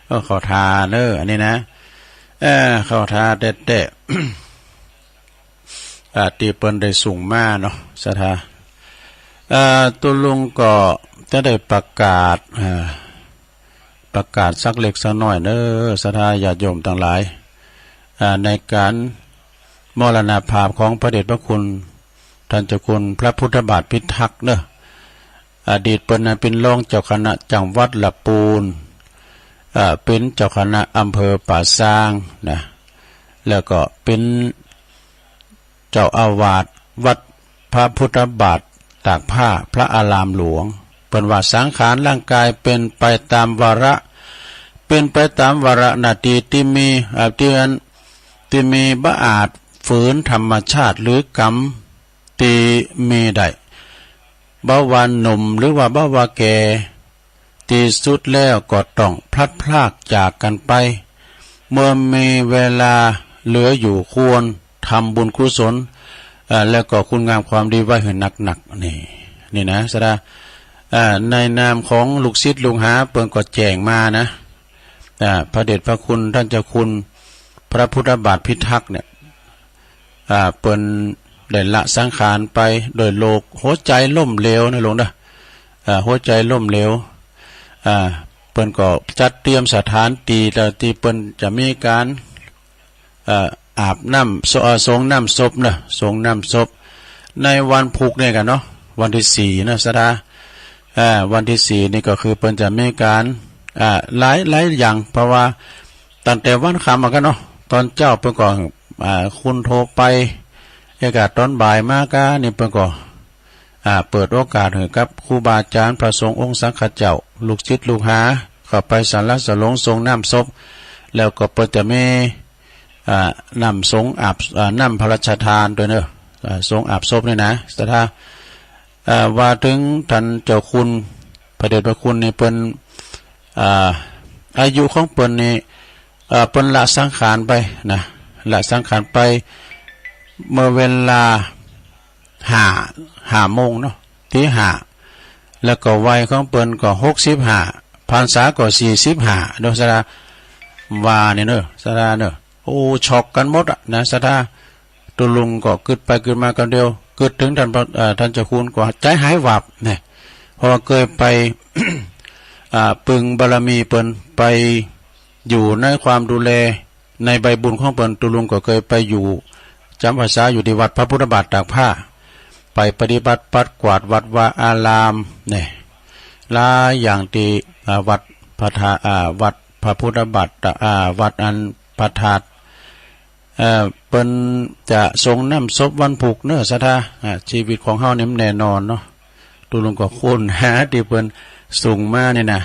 ก็ขอทานอันนี้นะขอทานเด็ดตีเปิ้นได้สูงมากเนาะสถาตัวลุงก็จะได้ประกาศสักเล็กสักน้อยสถาญาติโยมทั้งหลายในการมรณภาพของพระเดชพระคุณท่านเจ้าคุณพระพุทธบาทพิทักษ์อดีตเป็นรองเจ้าคณะจังหวัดละปูนเป็นเจ้าคณะอำเภอป่าซางนะแล้วก็เป็นเจ้าอาวาสวัดพระพุทธบาทตากผ้าพระอารามหลวงเป็นว่าสังขารร่างกายเป็นไปตามวาระนาทีที่มีบ่อาจฝืนธรรมชาติหรือกรรมที่มีได้บ่ว่าหนุ่มหรือว่าบ่ว่าแก่ ที่สุดแล้วก็ต้องพลัดพรากจากกันไปเมื่อมีเวลาเหลืออยู่ควรทำบุญกุศลแล้วก็คุณงามความดีไว้ให้หนักๆนี่นะสดาในนามของลูกศิษย์ลุงหาเปิ่นก็แจ้งมานะพระเดชพระคุณท่านเจ้าคุณพระพุทธบาทพิทักษ์เนี่ยเปิ่นได้ละสังขารไปโดยโลกหัวใจล่มเหลวนะหลวงนะหัวใจล่มเหลวเปิ่นก็จัดเตรียมสถานแล้วที่เปิ่นจะมีการอาบน้ำสงน้ำศพนะสงน้ำศพในวันพุกเนี่ยกันเนาะวันที่4นะสดาวันที่4นี่ก็คือเปิ่นจะมีการหลายอย่างเพราะว่าตั้งแต่วันค่ำกันเนาะตอนเจ้าเปิ่นก็คุณโทรไปอากาศตอนบ่ายมากนี่เปิ่นก็เปิดโอกาสให้กับครูบาอาจารย์พระสงฆ์องค์สังฆเจ้าลูกศิษย์ลูกหาเข้าไปสรรสลงทรงน้ำศพแล้วก็เปิ่นจะมีน้ำสงอาบน้ำพระราชทานด้วยเนอะสงอาบศพนี่นะสถาว่าถึงท่านเจ้าคุณพระเดชพระคุณนี่เปิ้นอายุของเปิ้นนี่เปิ้นละสังขารไปนะละสังขารไปเมื่อเวลา5 โมงเนาะที่5แล้วก็วัยของเปิ้นก็65พรรษาก็45โดยสถาว่านี่เนอะสถาเนอะโอ้ช็อกกันหมดนะสถาตุลุงก็กึดไปกึดมากันเดียวกึดถึงท่านเจ้าคุณก็ใจหายวับเนี่ยเพราะว่าเคยไป ปึงบารมีเปิ้นไปอยู่ในความดูแลในใบบุญของเปิ้นตุลุงก็เคยไปอยู่จำพรรษาอยู่ที่วัดพระพุทธบาทตากผ้าไปปฏิบัติปัดกวาดวัดวาอารามเนี่ยหลายอย่างที่วัดวัดพระพุทธบาทวัดอันประทาดเปิ้นจะทรงน้ำศพวันผูกเนื้อสะทาชีวิตของเฮาเนี่ยแน่นอนเนาะตุลุงก็ค้นหาที่เปิ้นส่งมาเนี่ยนะ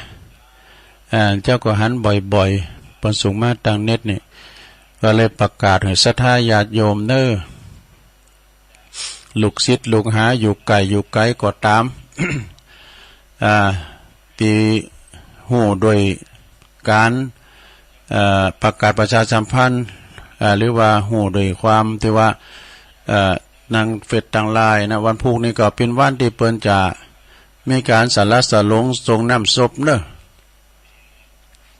เจ้าก็หันบ่อยๆเปิ้นส่งมาทางเน็ตนี่ก็เลยประกาศให้ศรัทธาญาติโยมเน้อลูกศิษย์ลูกหาอยู่ไกลก็ตาม ที่หู้โดยการประกาศประชาสัมพันธ์หรือว่าหู้โดยความที่ว่านางเฟซต่างลายนะวันพุกนี้ก็เป็นวันที่เปิ้นจะมีการสรรสลงทรงน้ำศพเน้อ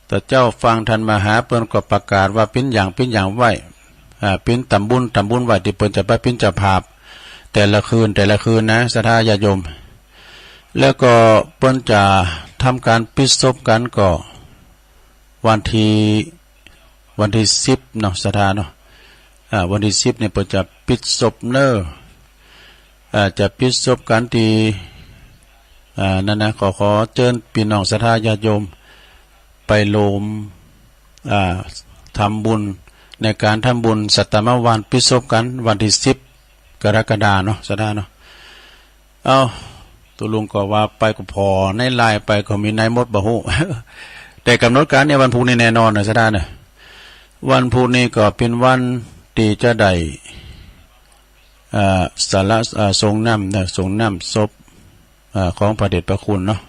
แต่เจ้าฟังท่านมหาเปิ้นก็ประกาศว่าเป็นอย่างไว้เป็นตำบุญไว้ที่เปิ้นจะไปเป็นเจ้าภาพแต่ละคืนนะศรัทธาญาติโยมแล้วก็เปิ้นจะทำการปิดศพกันก็วันที่10เนาะศรัทธาเนาะวันที่10เนี่ยเปิ้นจะปิดศพเน้อจะปิดศพกันที่นั่นนะขอเชิญพี่น้องศรัทธาญาติโยมไปโลมทำบุญในการทำบุญสัตตมวันปิดศพกันวันที่10 กรกฎาคมเนาะศรัทธาเนาะเอาตุลุงก็ว่าไปก็พอในไลน์ไปก็มีนายมดบ่ฮู้ แต่กำหนดการเนี่ยวันพุธนี้แน่นอนนะศรัทธาเนี่ยวันพุธนี้ก็เป็นวันที่จะได้สาระทรงน้ำนะทรงน้ำศพของพระเดชพระคุณเนาะ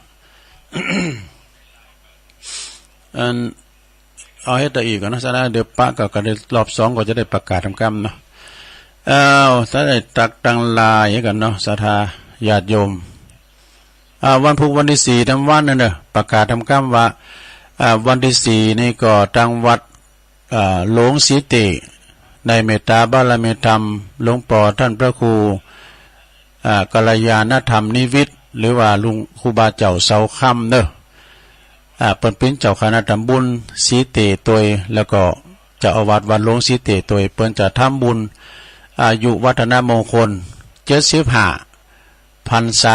เอาให้ตะอีกก่อนนะศรัทธาเดี๋ยวปะก็ได้รอบ2ก็จะได้ประกาศทำกรรมเนาะถ้าได้ตักตังลายกันเนาะศรัทธาญาติโยมวันพุธวันที่4ทั้งวันนั่นเด้อประกาศทำกรรมว่าวันที่4นี่ก็ทางวัดหลวงศรีเตในเมตตาบารมีธรรมหลวงปู่ท่านพระครูกัลยาณธรรมนิวิตหรือว่าลุงครูบาเจ้าเสาค่ำเด้อเปิ้นเป็นเจ้าคณะทำบุญศรีเตตวยแล้วก็เจ้าอาวาสวัดหลวงศรีเตตวยเปิ้นจะทำบุญอายุวัฒนมงคล75 พรรษา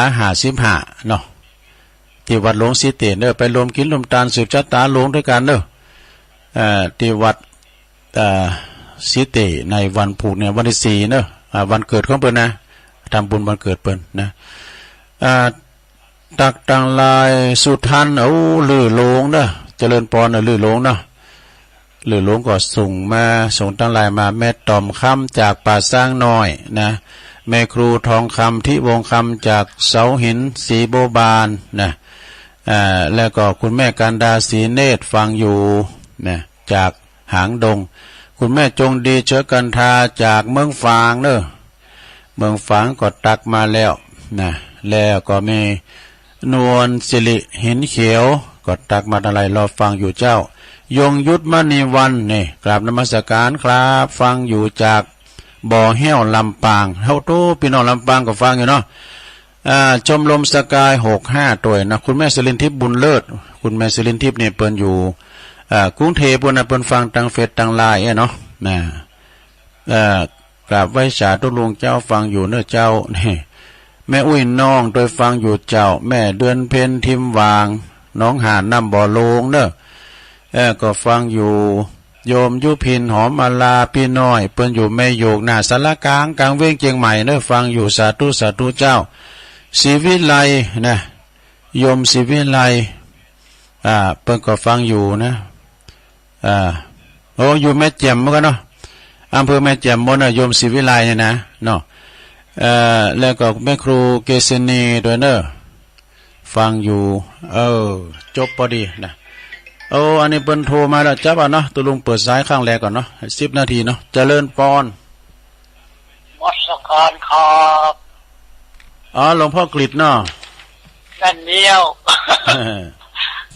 55เนาะที่วัดหลวงศรีเตเด้อไปรวมกินรวมทานสืบชะตาหลวงด้วยกันเด้อที่วัดศรีเตในวันพุธเนี่ยวันที่4เนาะวันเกิดของเปิ้นนะทำบุญวันเกิดเปิ้นนะตักตังลายสุทันลือหลงเด้อเจริญพรลือหลงเนาะลือหลงก็ส่งตั้งลายมาแม่ตอมค่ำจากป่าสร้างน้อยนะแม่ครูทองคำที่วงคำจากเสาหินสีโบบานนะ แล้วก็คุณแม่การดาศรีเนตรฟังอยู่เนี่ยจากหางดงคุณแม่จงดีเชื้อกันทาจากเมืองฝางเนอะเมืองฝางก็ตักมาแล้วนะแล้วก็มีนวลสิริหินเขียวก็ตักมาอะไรรอฟังอยู่เจ้ายงยุทธมณีวันนี่กราบนมัสการครับฟังอยู่จากบ่อแห้วลำปางเฮาโตพี่น้องลำปางก็ฟังอยู่เนาะชมรมสกาย65ตัวนะคุณแม่สิรินทิพย์บุญเลิศคุณแม่สิรินทิพย์เนี่ยเปิ้นอยู่กรุงเทพฯปุ่นน่ะเปิ้นฟังทางเฟซทางไลน์เนาะนะกราบไหว้สาธุลุงเจ้าฟังอยู่เน้อเจ้านี่แม่อุ้ยน้องโดยฟังอยู่เจ้าแม่เดือนเพ็ญทิมวางน้องหาดน้ำบ่อโลงเน้อก็ฟังอยู่โยมยุพินหอมมาลาพี่น้อยเปิ้นอยู่แม่โยกหน้าสารกลางเวียงเชียงใหม่เน้อฟังอยู่สาธุสาธุเจ้าศรีวิไลนะโยมศรีวิไลเปิ้นก็ฟังอยู่นะโอ้อยู่แม่แจ่มเหมือนกันเนาะอำเภอแม่แจ่มมนโยมศรีวิไลเนี่ยนะเนาะแล้วก็แม่ครูเกษณีด้วยเนอะฟังอยู่จบพอดีนะอันนี้เปิ้นโทรมาแล้วจับเนาะตัวลุงเปิดสายข้างแรกก่อนเนาะ10 นาทีเนาะเจริญพรวัชการครับหลวงพ่อกฤษเนาะกันเดียว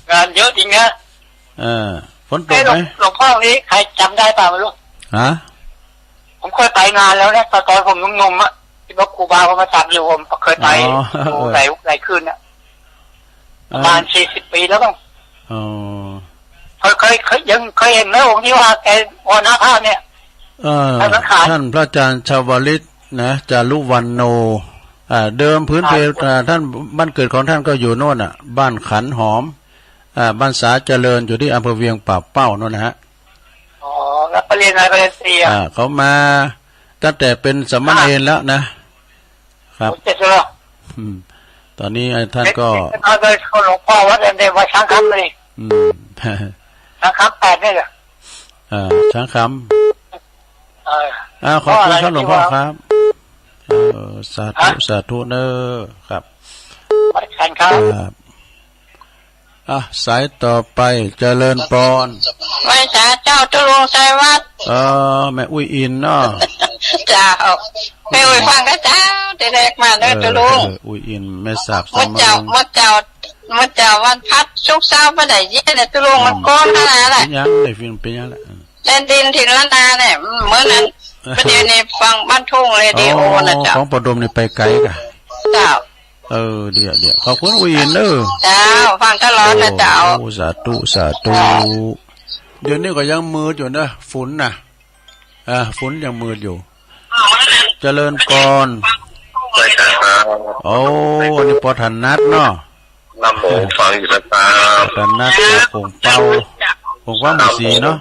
งานเยอะจริงนะฝนตกไหมหลวงพ่อนี้ใครจำได้ป่ะไม่รู้ผมเคยไปงานแล้วนะตอนผมนุ่มๆอ่ะที่พระครูบาเขามาจับอยู่ผมเคยไปดูหลายคืนอ่ะประมาณ40 ปีแล้วต้องเคยยังเคยเห็นไหมองค์ที่ว่าแกมรณภาพเนี่ยท่านพระอาจารย์ชาวลิตนะจารุวรรณโนเดิมพื้นเพท่านบ้านเกิดของท่านก็อยู่โน่นบ้านขันหอมบ้านสาเจริญอยู่ที่อำเภอเวียงป่าเป้าโน่นนะฮะแล้วไปเรียนอะไรไปเรียนตีเขามาตั้งแต่เป็นสมณเณรแล้วนะครับตอนนี้ท่านก็เอาเลยหลวงพ่อวัดเดวัดช้างคำเลยช้างคำ8นี่แหละช้างคำขอบคุณครับหลวงพ่อครับสาธุสาธุเนอครับวัดช้างคำสายต่อไปเจริญปอนไว้สาเจ้าตุลุงไสวัดแม่อุ้ยอินเนาะเจ้าแม่อุ้ยฟังก็เจ้าแต่แรกมาเด้อตุลุงอุ้ยอินแม่สาบมัดเจ้าวันพัดสุกเช้าบ่ได้เย็นตุลุงมันก้อนขนาดน่ะยังได้ฟิล์มเป็นยังล่ะแดนดินถิ่นล้านนาเนี่ยเมื่อนั้นประเดี๋ยวนี้ฟังบ้านทุ่งเรดิโอนะเจ้าของประดมนี่ไปไกลกะเจ้าเดี๋ยวขอบคุณอุ้ยอินเจ้าฟังตลอดนะเจ้าสาธุสาธุเดี๋ยวนี้ก็ยังมืดอยู่นะฝนน่ะฝนยังมืดอยู่เจริญกรอันนี้ปอทันนัดเนาะน้ำหมูฟังอยู่นะครับทันนัดผงเป้าหมู่สีเนาะ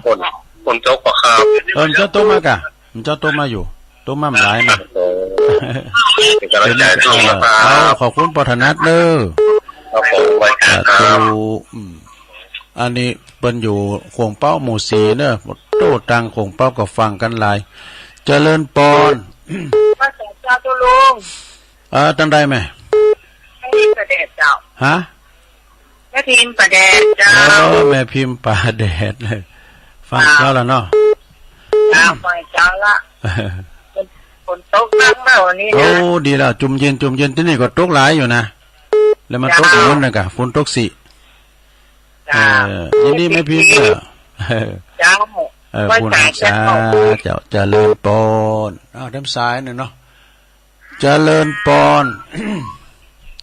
คนโจ๊กปะครับเจ้าโตมากะเจ้าโตมาอยู่โตมาหลายนะขอบคุณปอทันนัดเด้ออันนี้เป็นอยู่ขวงเป้าหมู่สีเนอะโตตังขวงเป้าก็ฟังกันหลายเจริญปอนพระเจ้าตุลุงตั้งได้ไหมแม่พิมพ์ประแดดเจ้าแม่พิมพ์ประแดดเจ้าแม่พิมพ์ประแดดเลยฟังเจ้าแล้วเนาะฟังเจ้าละฝนตกหนักมากวันนี้นะดีแล้วจุ่มเย็นที่นี่ก็ตกหลายอยู่นะแล้วมันตกอยู่นะกะฝนตกสิยินดีไม่พิมพ์เจ้าคุณสาเจ้าเจริญปอนด้านซ้ายหนึ่งเนาะเจริญปอน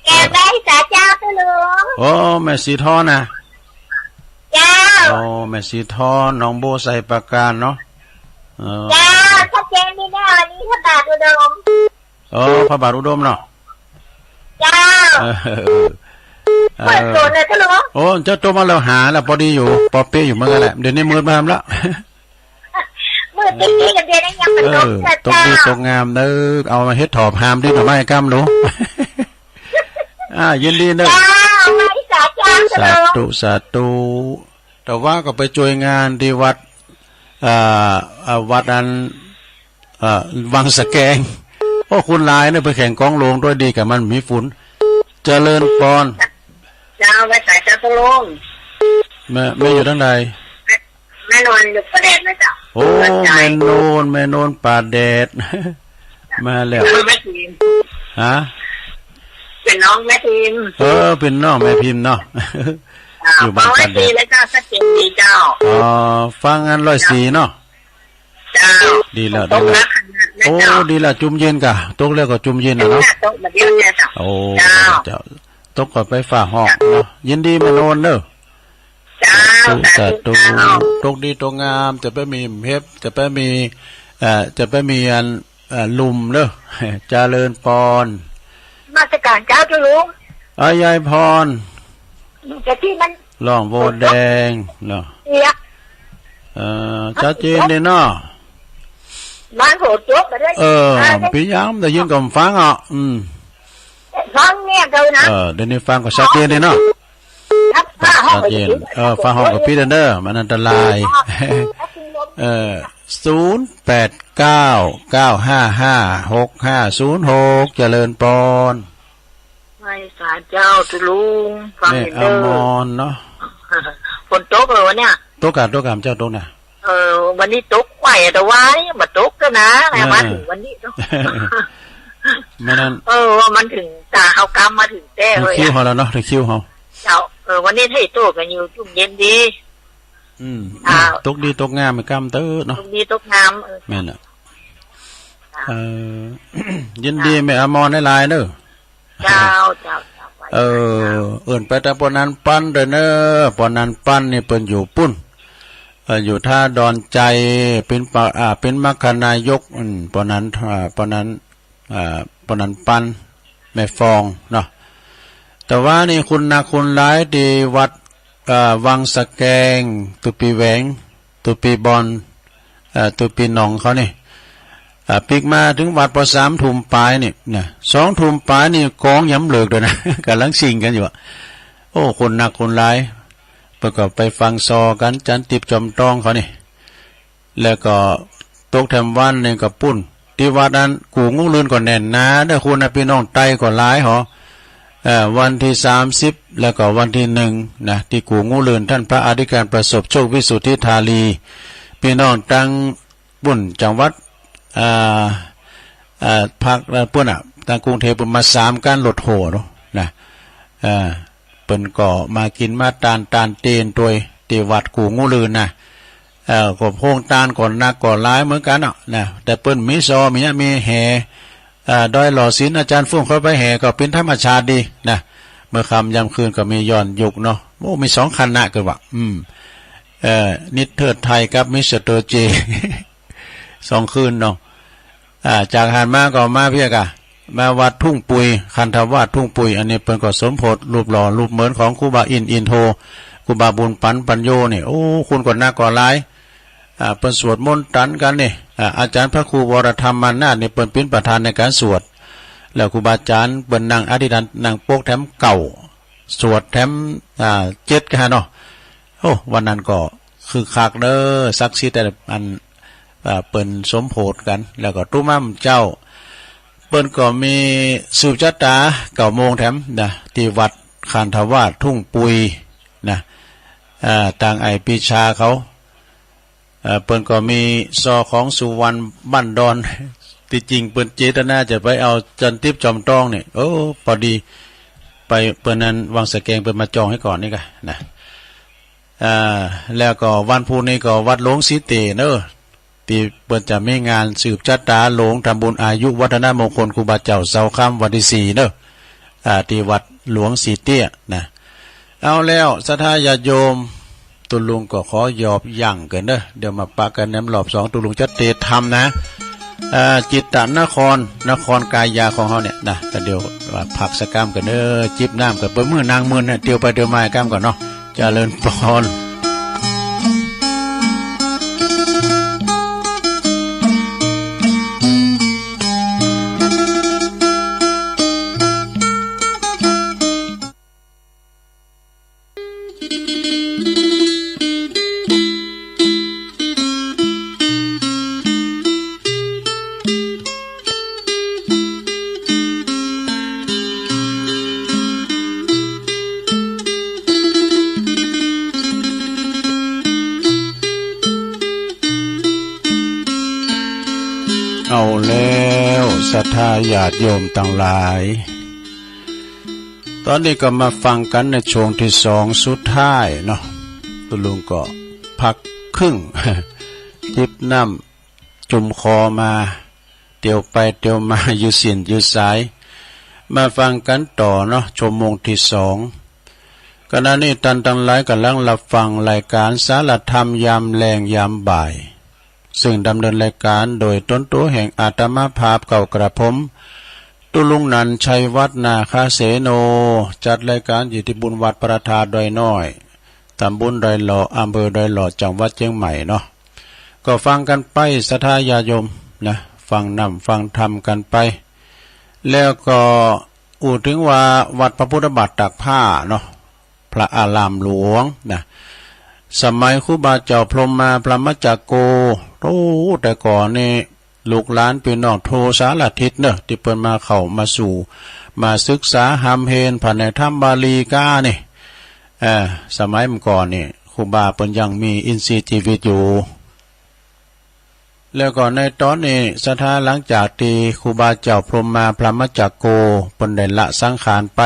แกได้สาเจ้าตุลุงแม่สีทอนะเจ้าแม่สีทอน้องโบใส่ประการเนาะเจ้าชัดเจนนี่แน่วันนี้พระบาทอุดมพระบาทอุดมเนาะเจ้าเปิดโซนเลยตุลุงเจ้าตัวมาเราหาแล้วพอดีอยู่ปอเปี้ยอยู่เมื่อไงแหละเดี๋ยวนี้มืดมาทำแล้วมืดจริงๆกับเดือนนี้ยังเป็นลมตกดีตกงามเด้อเอามาเฮ็ดถอบหามดิหน่อไม้กำรู้ยินดีเด้อสาธุแต่ว่าก็ไปช่วยงานที่วัดวัดนั้นวังสะแกงคุณลายเนี่ยไปแข่งกองโลงด้วยดีกับมันมีฝุ่นเจริญปอน เจ้าไปใส่เจ้าตุลุงแม่อยู่ทางใดแม่นอนอยู่ประเด็นนะจ๊ะโอ้แม่โนนป่าแดดมาแล้วแม่ทีมฮะเป็นน้องแม่ทีมเป็นน้องแม่พิมพ์เนาะอยู่บ้านป่าแดดแล้วเจ้าสักทีเจ้าฟังงาน104เนาะเจ้าดีแล้วโอ้ดีแล้วจุ่มเย็นกะตกแล้วก็จุ่มเย็นนะเนาะโอ้เจ้าตกก็ไปฝ่าห้องเนาะยินดีแม่โนนเด้อแต่ตกดีตกงามจะไปมีเฮ็บจะไปมีจะไปมีอันลุมเด้อเจริญพรมาสการเจ้าตุลุงยายพรจะที่มันล่องโบแดงเนาะชัดเจนเลยเนาะบ้านโหดจบไปได้พี่ย้ำแต่ยินกับฟังอ่ะฟังเนี่ยเจ้านะเดี๋ยวนี้ฟังก็ชัดเจนเลยเนาะชัดเจนฟังห้องกับพี่เดนเดอร์มันอันตราย0899555656เจริญปอนไม่สาเจ้าตุลุงฟังเด้ออมรเนาะฝนตกเลยวันเนี้ยตกกามเจ้าตกนะวันนี้ตกไหวแต่ว่านี่มาตกก็นะแต่มาถึงวันนี้เนาะไม่นั่นว่ามันถึงตาเขากำมาถึงแต้เลยคิวเขาแล้วเนาะถึงคิวเขาเจ้าวันนี้ให้ตกกันอยู่จุ่มเย็นดีตกดีตกงามไม่กำเต้อเนาะตกดีตกงามแม่นยินดีแม่อมรได้ลายเด้อเจ้าเอื่นไปแต่ปนนั้นปั้นเด้อเนอปนนั้นปั้นนี่เปิ้นอยู่ปุ้นอยู่ท่าดอนใจเป็นมรรคนายกปนนั้นปั้นแม่ฟองเนาะแต่ว่านี่คุณร้ายดีวัดวังสะแกงตุปีแหวงตุปีบอลตุปีหนองเขานี่ปีกมาถึงวัดพอ3 ทุ่มปลายนี่นะ2 ทุ่มปลายนี่กองย้ำเลิกเลยนะกำลังชิงกันอยู่โอ้คนร้ายประกอบไปฟังซอกันจันติบจอมตองเขานี่แล้วก็ตกแถมวันนี่กับปุ้นที่วัดนั้นกูงูลื่นก่อนแน่นนะได้คุณพี่น้องไตก่อนร้ายหรอวันที่30แล้วก็วันที่1นะที่กูงูลื่นท่านพระอธิการประสบโชควิสุทธิธาลีพี่น้องตั้งบุญจังหวัดภาคปุ่นทางกรุงเทพฯมา3การลดโหเนาะนะเปิ้นก็มากินมาตานเตียนโดยที่วัดกูงูลื่นนะก็โพงตานก่อนนักก่อนร้ายเหมือนกันเนาะนะแต่เปิ้นมีแห่ดอยหล่อศิลป์อาจารย์ฟุ้งเข้าไปแห่ก็เป็นธรรมชาติดีนะเมื่อค่ำยามคืนก็มีย้อนยุกเนาะโอ้มี2คณะเกิดว่านิเทิดไทยกับมิสเตอร์เจ 2 คืนเนาะจากหานมาก็มาเพียกมาวัดทุ่งปุยคันธวาสทุ่งปุยอันนี้เพิ่นก็สมโพธิรูปหล่อรูปเหมือนของครูบาอินโทครูบาบุญปัญโยนี่โอ้คุณก่อนหน้าก่อนหลายเปิ้นสวดมนต์ตันกันนี่อาจารย์พระครูวรธรรมมานาถนี่เปิ้นเป็นประธานในการสวดแล้วครูบาอาจารย์เปิ้นนั่งอธิษฐานนั่งโปกแถมเก่าสวดแถม7กันเนาะโอ้วันนั้นก็คือคักเด้อศักดิ์สิทธิ์แต่อันเปิ้นสมโพธิกันแล้วก็ตุ้มั่มเจ้าเปิ้นก็มีสืบชะตา9 โมงแถมนะที่วัดคันธวาสทุ่งปุยนะต่างไอปีชาเขาเปิ้นก็มีซอของสุวรรณบ้านดอนที่จริงเปิ้นเจตนาจะไปเอาจันทิพย์จอมตองนี่โอ้พอดีไปเปิ้นนั้นวังสะแกงเปิ้นมาจองให้ก่อนนี่กะนะแล้วก็วันพุธนี้ก็วัดหลวงศรีเตเนอะที่เปิ้นจะมีงานสืบชะตาหลวงทำบุญอายุวัฒนมงคลครูบาเจ้าเสาค่ำวันที่4เนอะที่วัดหลวงศรีเตี้ยนะเอาแล้วศรัทธาญาติโยมตุลุงก็ขอยอบยั่งกันเด้อเดี๋ยวมาปะกันน้ำหลอบ2ตุลุงจะเตธรรมนะจิตตนครกายาของเฮาเนี่ยนะก็เดี๋ยวผักสกรรมกันเด้อจิบน้ำกับเปิ้นมื้อนางมื้อน่ะเตียวไปเตียวมากรรมก่อนเนาะเจริญพร เอาแล้วศรัทธาญาติโยมต่างหลายตอนนี้ก็มาฟังกันในช่วงที่2สุดท้ายเนาะตุลุงก็พักครึ่ง จิบน้ำจุ่มคอมาเตียวไปเตียวมาอยู่สินอยู่สายมาฟังกันต่อเนาะชั่วโมงที่2ขณะนี้ท่านทั้งหลายกำลังรับฟังรายการสารธรรมยามแลงยามบ่ายซึ่งดำเนินรายการโดยต้นตัวแห่งอาตมาภาพเก่ากระผมตุลุงนันชัยวัฒนาคาเสโนจัดรายการอยู่ที่บุญวัดประทาดอยน้อยตำบลดอยหล่ออำเภอดอยหล่อจังหวัดเชียงใหม่เนาะก็ฟังกันไปศรัทธาญาติโยมนะฟังนำฟังธรรมกันไปแล้วก็อูถึงว่าวัดพระพุทธบาทตากผ้าเนาะพระอารามหลวงนะสมัยครูบาเจ้าพรหมมาพระมัจจโกโอ้แต่ก่อนนี่ลูกหลานพี่น้องโทสารทิศเนอะที่เปิ้นมาเข้ามาสู่มาศึกษาหำเพนผ่านในธรรมบาลีกานี่สมัยเมื่อก่อนนี่ครูบาเปิ้นยังมีอินทรีย์ชีวิตอยู่แล้วก็ในตอนนี้ศรัทธาหลังจากที่ครูบาเจ้าพรหมมาพระมัจจโกเปิ้นได้ละสังขารไป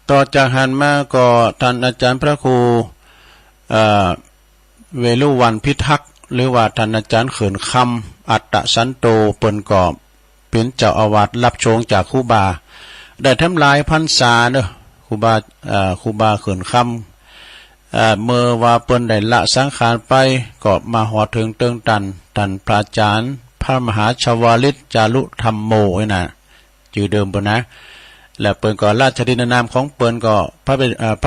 ต่อจากหันมาก็ท่านอาจารย์พระครูเวลุวันพิทักษ์หรือว่าท่านอาจารย์เขินคำอัตตสันโตเปิ้นก็เป็นเจ้าอาวาสรับชงจากครูบาได้ทำลายพรรษาเด้อครูบาเขินคำเมื่อว่าเปิ้นได้ละสังขารไปก็มาหอถึงเติงตันพระอาจารย์พระมหาชวาลิตจารุธรรมโมน่ะชื่อเดิมเปิ้นนะและเปิ้นก็ราชดินานามของเปิ้นก็พร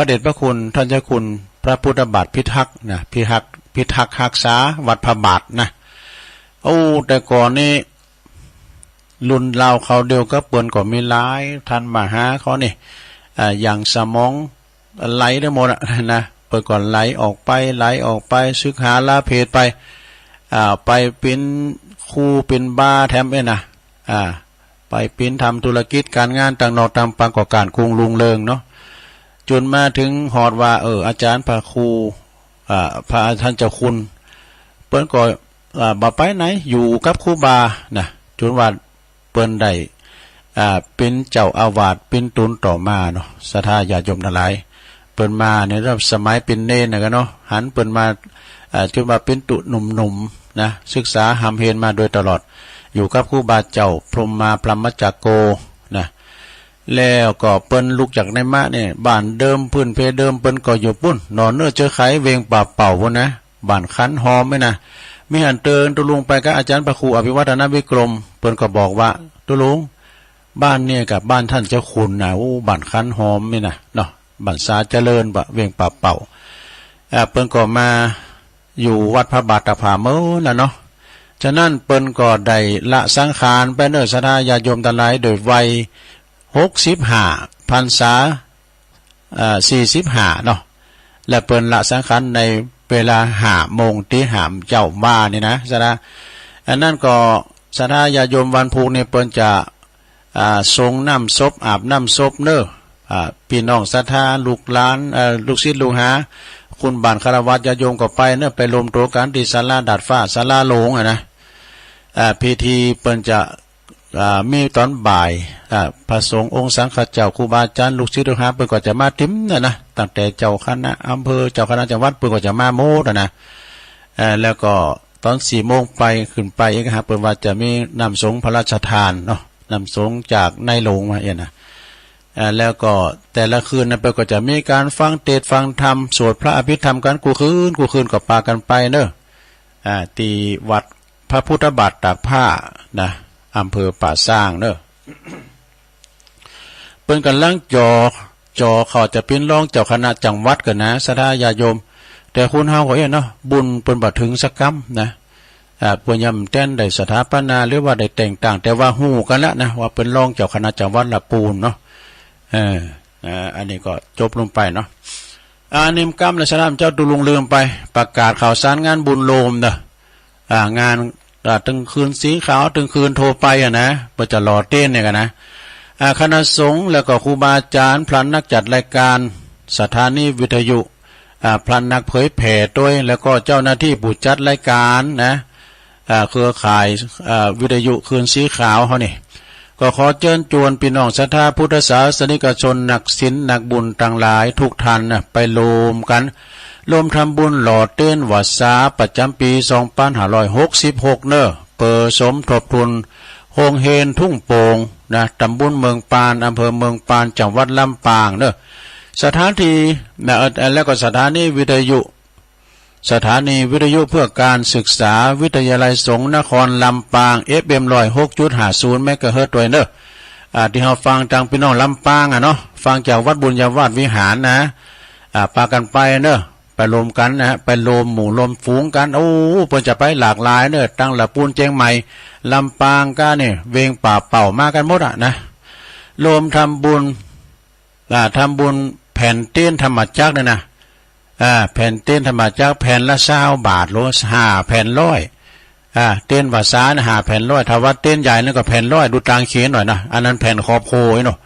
ะเดชพระคุณท่านเจ้าคุณพระพุทธบาทพิทักษ์นะพิทักษ์รักษาวัดพระบาทนะโอ้แต่ก่อนนี้รุ่นเราเขาเดียวก็เปิ้นก็มีหลายท่านมาหาเขานี่อย่างสมองไหลได้หมดนะเปิ้นก็ไหลออกไปศึกษาลาเพศไปไปเป็นครูเป็นบ้าแถมเอ้นะไปเป็นทำธุรกิจการงานต่างนอกต่างปังก่อการกรุงลุงเริงเนาะจนมาถึงหอดว่าอาจารย์พระครูพระท่านเจ้าคุณเปิ้นก็บ่ไปไหนอยู่กับครูบานะจนว่าเปิ้นได้เป็นเจ้าอาวาสเป็นตุนต่อมาเนาะศรัทธาญาติโยมทั้งหลายเปิ้นมาในระดับสมัยเป็นเนรนะกันเนาะหันเปิ้นมาจนมาเป็นตุหนุ่มๆนะศึกษาหำเฮนมาโดยตลอดอยู่กับครูบาเจ้าพรหมมาพระมัจจโกนะแล้วก็เปิ้นลุกจากในมะเนี่ยบ้านเดิมพื้นเพเดิมเปิ้นก็อยู่ปุ้นนอนเนื้อเจอไขเวงป่าเป่าพุ่นนะบ้านคันหอมไหมนะมีหันเตือนตุลุงไปกับอาจารย์พระครูอภิวัฒนวิกรมเปิ้นก็บอกว่าตุลุงบ้านเนี่ยกับบ้านท่านเจ้าคุณนะบ้านคันหอมไหมนะเนาะบ้านสาเจริญเวงป่าเป่าเปิ้นก็มาอยู่วัดพระบาทตะผาเมื่อนะเนาะฉะนั้นเปิ้นก็ได้ละสังขารไปเนื้อศรัทธาญาติโยมทั้งหลายโดยวัย65พรรษา45เนาะและเปิ้นละสังขารในเวลา5 โมงที่หามเจ้าบ้านี่นะศรัทธาอันนั้นก็ศรัทธาญาติโยมวันพุธนี่เปิ้นจะทรงน้ำศพอาบน้ำศพเน้อพี่น้องศรัทธาลูกหลานลูกศิษย์ลูกหาคุณบ้านคารวะญาติโยมก็ไปเน้อไปรวมตัวกันที่ศาลาดาดฟ้าศาลาโลงนะพิธีเปิ้นจะมีตอนบ่ายพระสงฆ์องค์สังฆเจ้าครูบาอาจารย์ลูกศิษย์ลูกหาเปิ้นก็จะมาติ้มนะตั้งแต่เจ้าคณะอำเภอเจ้าคณะจังหวัดเปิ้นก็จะมาโมดนะแล้วก็ตอน4 โมงไปขึ้นไปเองครับเปิ้นว่าจะมีน้ำสงฆ์พระราชทานเนาะน้ำสงฆ์จากในโรงมานะแล้วก็แต่ละคืนนะเปิ้นก็จะมีการฟังเทศน์ฟังธรรมสวดพระอภิธรรมกันกูคืนก็ปากันไปเด้อที่วัดพระพุทธบาทตากผ้านะอำเภอป่าสร้างเนอะเปิ้นกันลังจอเขาจะเป็นรองเจ้าคณะจังหวัดกันนะศรัทธาญาติโยมแต่คุณเฮาก็เนาะบุญเปิ้นบ่ถึงสักกำนะเปิ้นยำแต้นได้สถาปนาหรือว่าได้แต่งต่างแต่ว่าฮู้กันแล้วนะว่าเป็นรองเจ้าคณะจังหวัดละปูนเนาะอันนี้ก็จบลงไปเนาะนิมกรรมและสนามเจ้าตุลุงลืมไปประกาศข่าวสารงานบุญโลมเด้องานตึงคืนสีขาวตึงคืนโทรไปนะเพื่อจะรอเต้นเนี่ยกันนะคณะสงฆ์แล้วก็ครูบาอาจารย์พลันนักจัดรายการสถานีวิทยุพลันนักเผยแผ่ด้วยแล้วก็เจ้าหน้าที่ผู้จัดรายการนะ เครือข่ายวิทยุคืนสีขาวเขานี่ก็ขอเชิญชวนพี่น้องศรัทธาพุทธศาสนิกชนนักศีลนักบุญต่างหลายทุกท่านนะไปรวมกันรวมทำบุญหล่อเต้นวัดสาประจำปี2566เนอะเปิดสมทบทุนโฮงเฮนทุ่งโป่งนะตำบลเมืองปานอำเภอเมืองปานจังหวัดลำปางเนอะสถานที่นะแล้วก็สถานีวิทยุเพื่อการศึกษาวิทยาลัยสงฆ์นครลำปาง FM 106.50 เมกะเฮิรตซ์ด้วยเนอะที่เราฟังทางพี่น้องลำปางเนาะฟังจากวัดบุญญาวาสวิหารนะพากันไปเนอะไปรวมกันนะไปรวมหมู่รวมฝูงกันโอ้เพิ่นจะไปหลากหลายเนอะตั้งละปูนเจียงใหม่ลำปางก็เนี่ยเวงป่าเป่ามากันหมดนะรวมทำบุญแผ่นเตี้ยนธรรมจักรเนี่ยนะแผ่นเต้นธรรมจักรแผ่นละ20 บาทโล5 แผ่น100เต้นภาษานะ5 แผ่น100ถ้าว่าเต้นใหญ่นั่นก็แผ่น100ดูตางเขียนหน่อยนะอันนั้นแผ่นขอบโพยเนาะ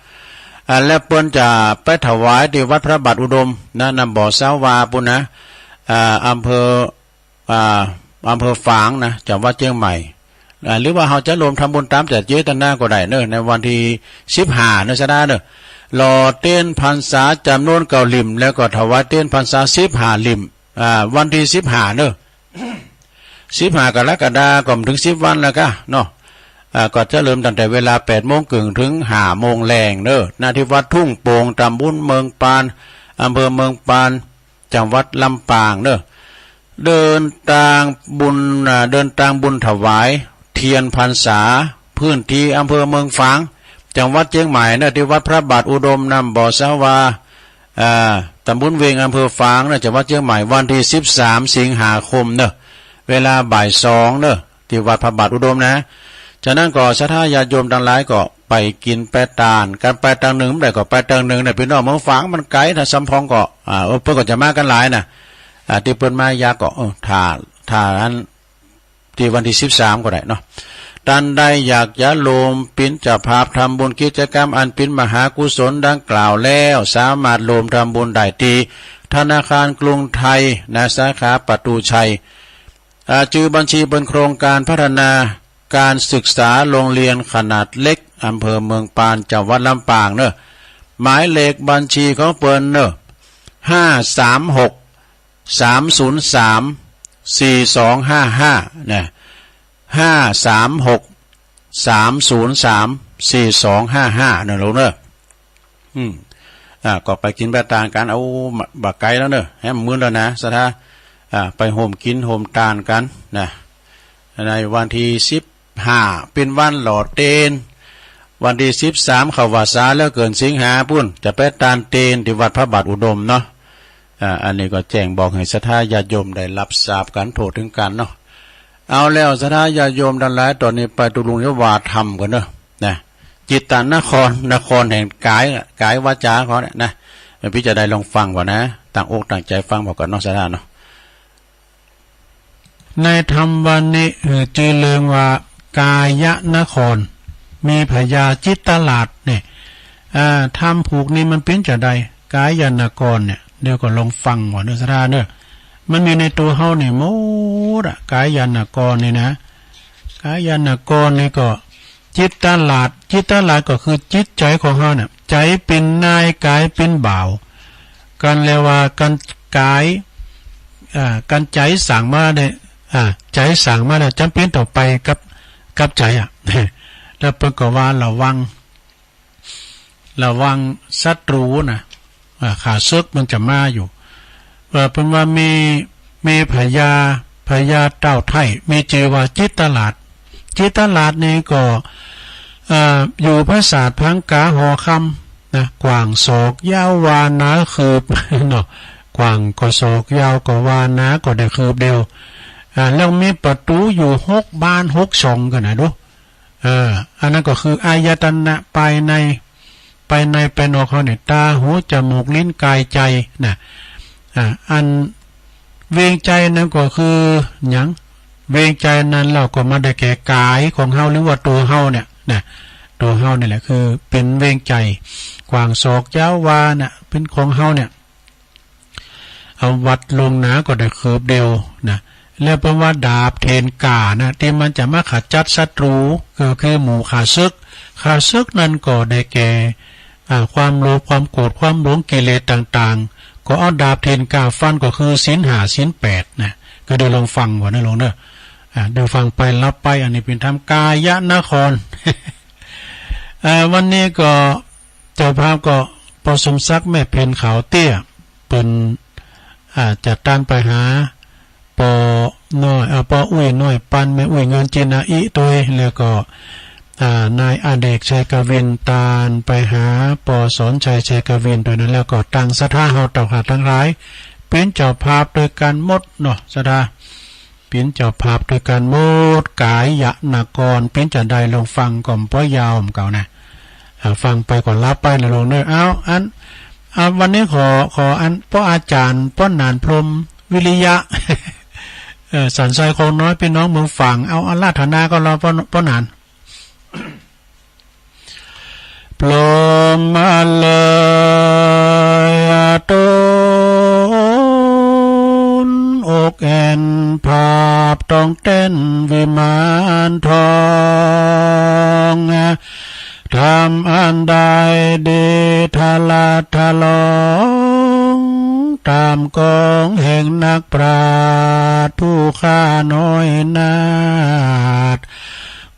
แล้วเปิ้นจะไปถวายที่วัดพระบาทอุดมนะนำบ่อสาวาปุ่นนะอำเภอฝางนะจังหวัดเชียงใหม่หรือว่าเราจะรวมทำบุญตามจัดเจตนาก็ได้เนอะในวันที่15เนอะซะเนอะหล่อเต้นพรรษาจำนวน9 ลิ่มแล้วก็ถวายเต้นพรรษา15 ลิ่มวันที่15เนอะ15 กรกฎาคมถึง10 วันแล้วก็เนาะก็จะเริ่มตั้งแต่เวลา 8 โมงครึ่งถึง 5 โมงแรงเนอะณที่วัดทุ่งโป่งตำบลเมืองปานอำเภอเมืองปานจังหวัดลำปางเนอะเดินทางบุญถวายเทียนพรรษาพื้นที่อำเภอเมืองฝางจังหวัดเชียงใหม่เนอะที่วัดพระบาทอุดมนำบ่อสาวาตำบลเวงอำเภอฝางเนอะจังหวัดเชียงใหม่วันที่13 สิงหาคมเนอะเวลาบ่าย 2เนอะที่วัดพระบาทอุดมนะฉะนั้นก็ศรัทธาญาติโยมทั้งหลายก็ไปกินไปทานกันไปทางหนึ่งได้ก็ไปทางหนึ่งเนี่ยพี่น้องเมืองฝางมันไกลถ้าสำพองก็เพิ่นก็จะมากันหลายนะที่เพิ่นมายาก็ถ้าอันที่วันที่13ก็ได้เนาะท่านใดอยากจะรวมปิ่นจะภาพทำบุญกิจกรรมอันเป็นมหากุศลดังกล่าวแล้วสามารถรวมทำบุญได้ที่ธนาคารกรุงไทยนะสาขาประตูชัยชื่อบัญชีบนโครงการพัฒนาการศึกษาโรงเรียนขนาดเล็กอำเภอเมืองปานจังหวัดลำปางเนอะหมายเลขบัญชีของเปิ้นเนอะ536-303-4255นะ536-303-4255นะลูกเนอะก็ไปกินไปทานกันเอาบักไก่แล้วเนอะแฮมมื้อแล้วนะสถาไปโฮมกินโฮมทานกันนะในวันที่15เป็นวันหล่อเตนวันที่13เข้าพรรษาแล้วเกินสิงหาพุ่นจะไปทานเตนที่วัดพระบาทอุดมเนาะอันนี้ก็แจ้งบอกให้ศรัทธาญาติโยมได้รับทราบกันโทษถึงกันเนาะเอาแล้วศรัทธาญาติโยมทั้งหลายตอนนี้ไปตุลุงยวาธรรมกันเนาะนะจิตตนครแห่งกายวาจาเขาเนี่ยนะพี่จะได้ลองฟังก่อนนะตั้งอกตั้งใจฟังบอกกันเนาะศรัทธาเนาะในธรรมวันนี้จือเลืองว่ากายนครมีพญาจิตตลาดเนี่ยธรรมผูกนี่มันเป็นจะใดกายนครเนี่ยเดี๋ยวก็ลองฟังก่อนเด้อศรัทธาเด้อมันมีในตัวเฮานี่หมดกายนครนี่นะกายนครนี่ก็จิตตลาดก็คือจิตใจของเฮาเนี่ยใจเป็นนายกายเป็นบ่าวกันแล้วว่ากันกายกันใจสั่งมาได้ใจสั่งมาแล้วจำเป็นต่อไปกับใจแล้วเพิ่นก็ว่าระวังศัตรูนะขาซึกมันจะมาอยู่เพิ่นว่ามีพญาเต้าไทยมีชื่อว่าจิตตลาดนี่ก็อยู่ภาษาพังกาหอคำนะกว้างศอกยาววานาคืบเนาะกว้างก็ศอกยาวก็วานาก็ได้คืบเดียวแล้วมีประตูอยู่6 บาน6 ช่องกันนะดูอันนั้นก็คืออายตนะภายในภายนอกเขาเนี่ยตาหูจมูกลิ้นกายใจนะอันเวงใจนั้นก็คือหยังเวงใจนั้นเราก็มาได้แก่กายของเฮาหรือว่าตัวเฮาเนี่ยนะตัวเฮานี่แหละคือเป็นเวงใจกว้างศอกยาววาน่ะเป็นของเฮาเนี่ยเอาวัดลงหนาก็ได้คืบเดียวนะ แล้วเป็นว่าดาบเทนกานะที่มันจะมาขจัดศัตรูก็คือหมู่ขาศึกนั้นก็ได้แก่ความโลภความโกรธความหลงกิเลสต่างๆก็เอาดาบเทนกาฟันก็คือศีล 5 ศีล 8นะก็เดี๋ยวลองฟังก่อนนะลงเด้อเดี๋ยวฟังไปรับไปอันนี้เป็นธรรมกายนคร วันนี้ก็เจ้าภาพก็ปสมศักดิ์แม่เพนขาวเตี้ยเป็นจัดการไปหาปอน้อยปออุ้ยน้อยปันแม่อุ้ยเงินจินาอิตัวแล้วก็นายอเดกชัยกวินตาลไปหาปอสอนชัยชัยกวินตัวนั้นแล้วก็ตั้งศรัทธาเฮาเต่าหาทั้งหลายเป็นเจ้าภาพโดยการหมดเนาะศรัทธาเป็นเจ้าภาพโดยการหมดกายยะนกรเป็นจะได้ลงฟังก่อมป้อยาวเก่านะฟังไปก่อนรับไปนะลงเด้อเอาอันวันนี้ขออันป้ออาจารย์ป้อนานพรหมวิริยะ สันทรายคงน้อยพี่น้องเมืองฝั่งเอาอาราธนาก็รอป้อนาน ปลมมาเลยต้นอกแอนภาพต้องเต้นวิมานทองทำอันใดดีทะลาทะลองตามกองแห่งนักปราชญ์ผู้ข้าน้อยนาฏ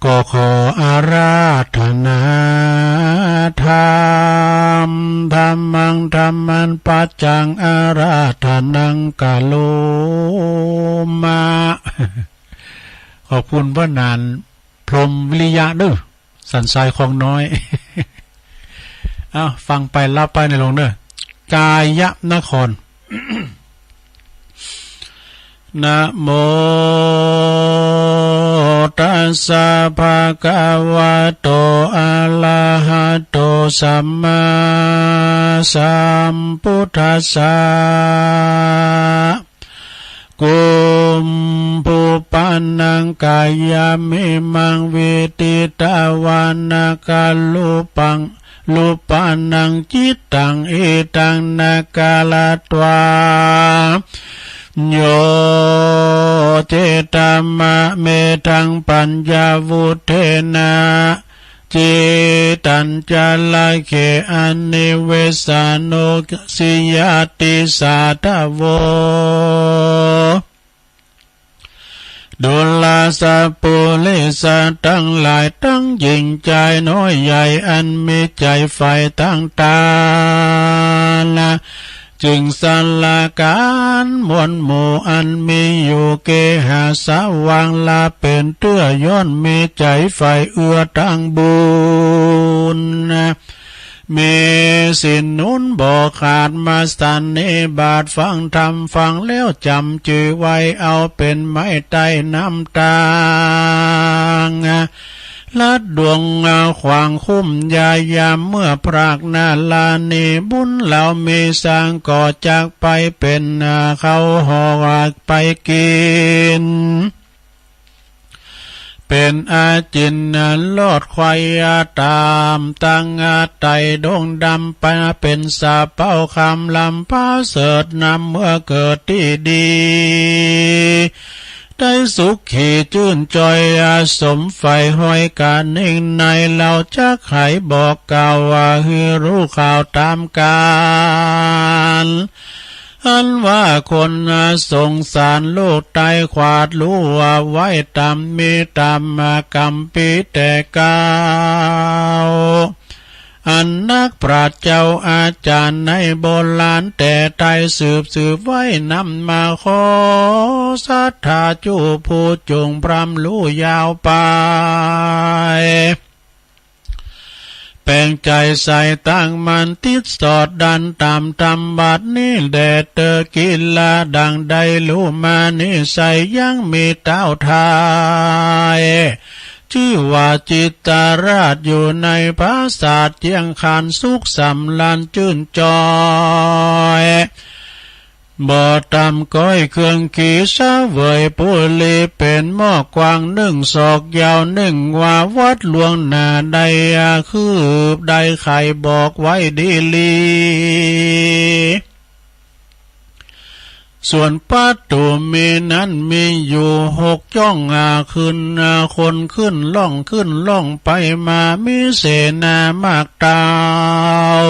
ก็ขออาราธนาธรรมธรรมังธรรมันปัจจังอาราธนังกะโลมา ขอบคุณพระนานพรหมวิริยะเด้อสันทรายของน้อย ฟังไปรับไปในลงเด้อกายนคร นะโมตัสสะภะคะวะโตอะระหะโตสัมมาสัมพุทธัสสะกุมภูปันนังกายามิมังวิติตาวานาคาลุปันนังจิตตังเอตังนากาลตวาโยเจตามะเมตังปัญญาวุเทนะจิตัญจลเขอนิเวสานุสิยติสาทโวดุลาสะปุลิสะทั้งหลายทั้งหญิงใจน้อยใหญ่อันมีใจใฝ่ตั้งตาละจึงสลาการมวลหมู่อันมีอยู่เกหาสาวังลาเป็นเตื้อย่อนมีใจใฝ่เอื้อตั้งบุญมีสินนุนบ่ขาดมาสันนิบาตฟังธรรมฟังแล้วจำจือไว้เอาเป็นไม้ใต้น้ำตาลัดดวงขวางคุ้มยายามเมื่อพรากนาลานีบุญเหล่ามีสร้างก่อจากไปเป็นเขาหอกไปกินเป็นอาจินลอดควายตามตั้งไตดงดำไปเป็นสาเป้าคำลำพาเสดนำเมื่อเกิดที่ดีได้สุขขีชื่นจอยสมไฟห้อยการนิ่งในเราจะไขบอกกล่าวว่าให้รู้ข่าวตามกาลอันว่าคนสงสารโลกตายขวาดรู้ว่าไว้ตามมีตามกรรมปีแต่กาวอันนักปราชญ์เจ้าอาจารย์ในโบราณแต่ไตสืบไว้นำมาขอศรัทธาจูผู้จงพรำรู้ยาวไปแปลงใจใส่ตั้งมันติดสอดดันตามตำบัดนี้แดดเตอกินลาดังใดรู้มานิสัยยังมีเต้าทายชื่อว่าจิตตราชอยู่ในปราสาทเจียงคานสุขสำลานชื่นจอยบ่อตำก้อยเครื่องขี่สะเวยปุลีเป็นหม้อกวางนึ่งศอกยาวนึ่งว่าวัดหลวงนาใดคืบใดไข่บอกไว้ดีลี ส่วนประตูมีนั้นมีอยู่6จ้องขึ้นคนขึ้นล่องไปมามีเสนามากตาว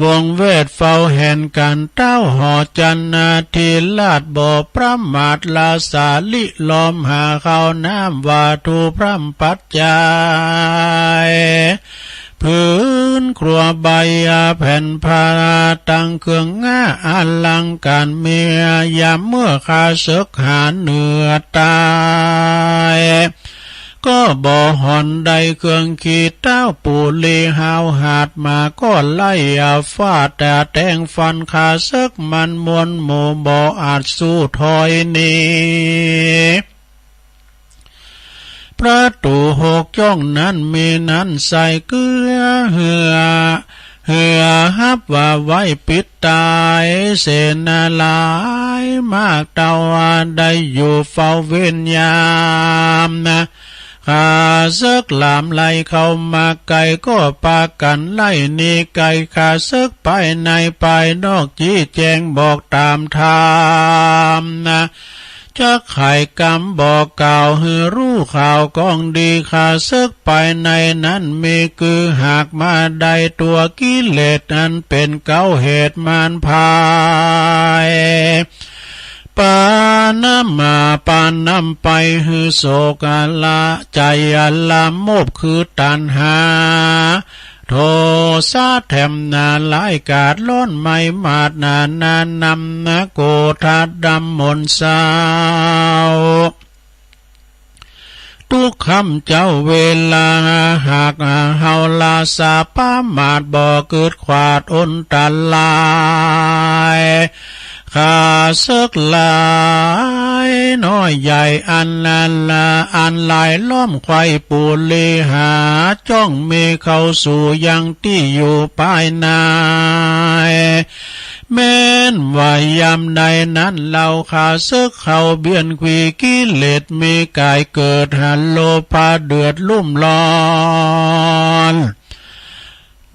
วงเวทเฝ้าแห่นกันเต้าหอจันนาทีลาดบ่อประมาทลาสาลิลอมหาเข้าน้ำวาทูพร่ำปัจจัยพื้นครัวใบแผ่นผ้าตั้งเครื่องง่าอลังการเมียยามเมื่อข้าศึกหาเหนือตายก็บ่อหอนใดเครื่องขีดเต้าปูลีหาวหาดมาก็ไล่ฟาดแต่แตงฟันขาศึกมันมวนหมู่บ่อาจสู้ถอยนี้ประตู6จ้องนั้นมีนั้นใส่เกลือเหือฮับว่าไว้ปิดตายเสนาหลายมากเตาได้อยู่เฝ้าเวียนยามข้าศึกลามไล่เข้ามาไกลก็ปากันไล่หนีไกลข้าศึกไปในไปนอกจี้แจงบอกตามธรรมจะไข่กำบอกกล่าวให้รู้ข่าวกองดีข้าศึกไปในนั้นมีคือหากมาได้ตัวกิเลสนั้นเป็นเก้าเหตุมารพายปานมาปานนำไปฮือโศกาละใจลามบคือตัณหาโทสะแถมนาหลายกาดล้นไม่มาดนานำโกธาดำมนสาวทุกคำเจ้าเวลาหากเฮาลาสาปามาดบ่เกิดขวาดอนตาลายข้าศึกหลายน้อยใหญ่อันหลายล้อมไข่ปูลีหาจ้องมีเข้าสู่ยังที่อยู่ภายในแม้นว่ายามใดนั้นเราข้าศึกเข้าเบียนขวีกิเลสมีกายเกิดหันโลภะเดือดลุ่มร้อน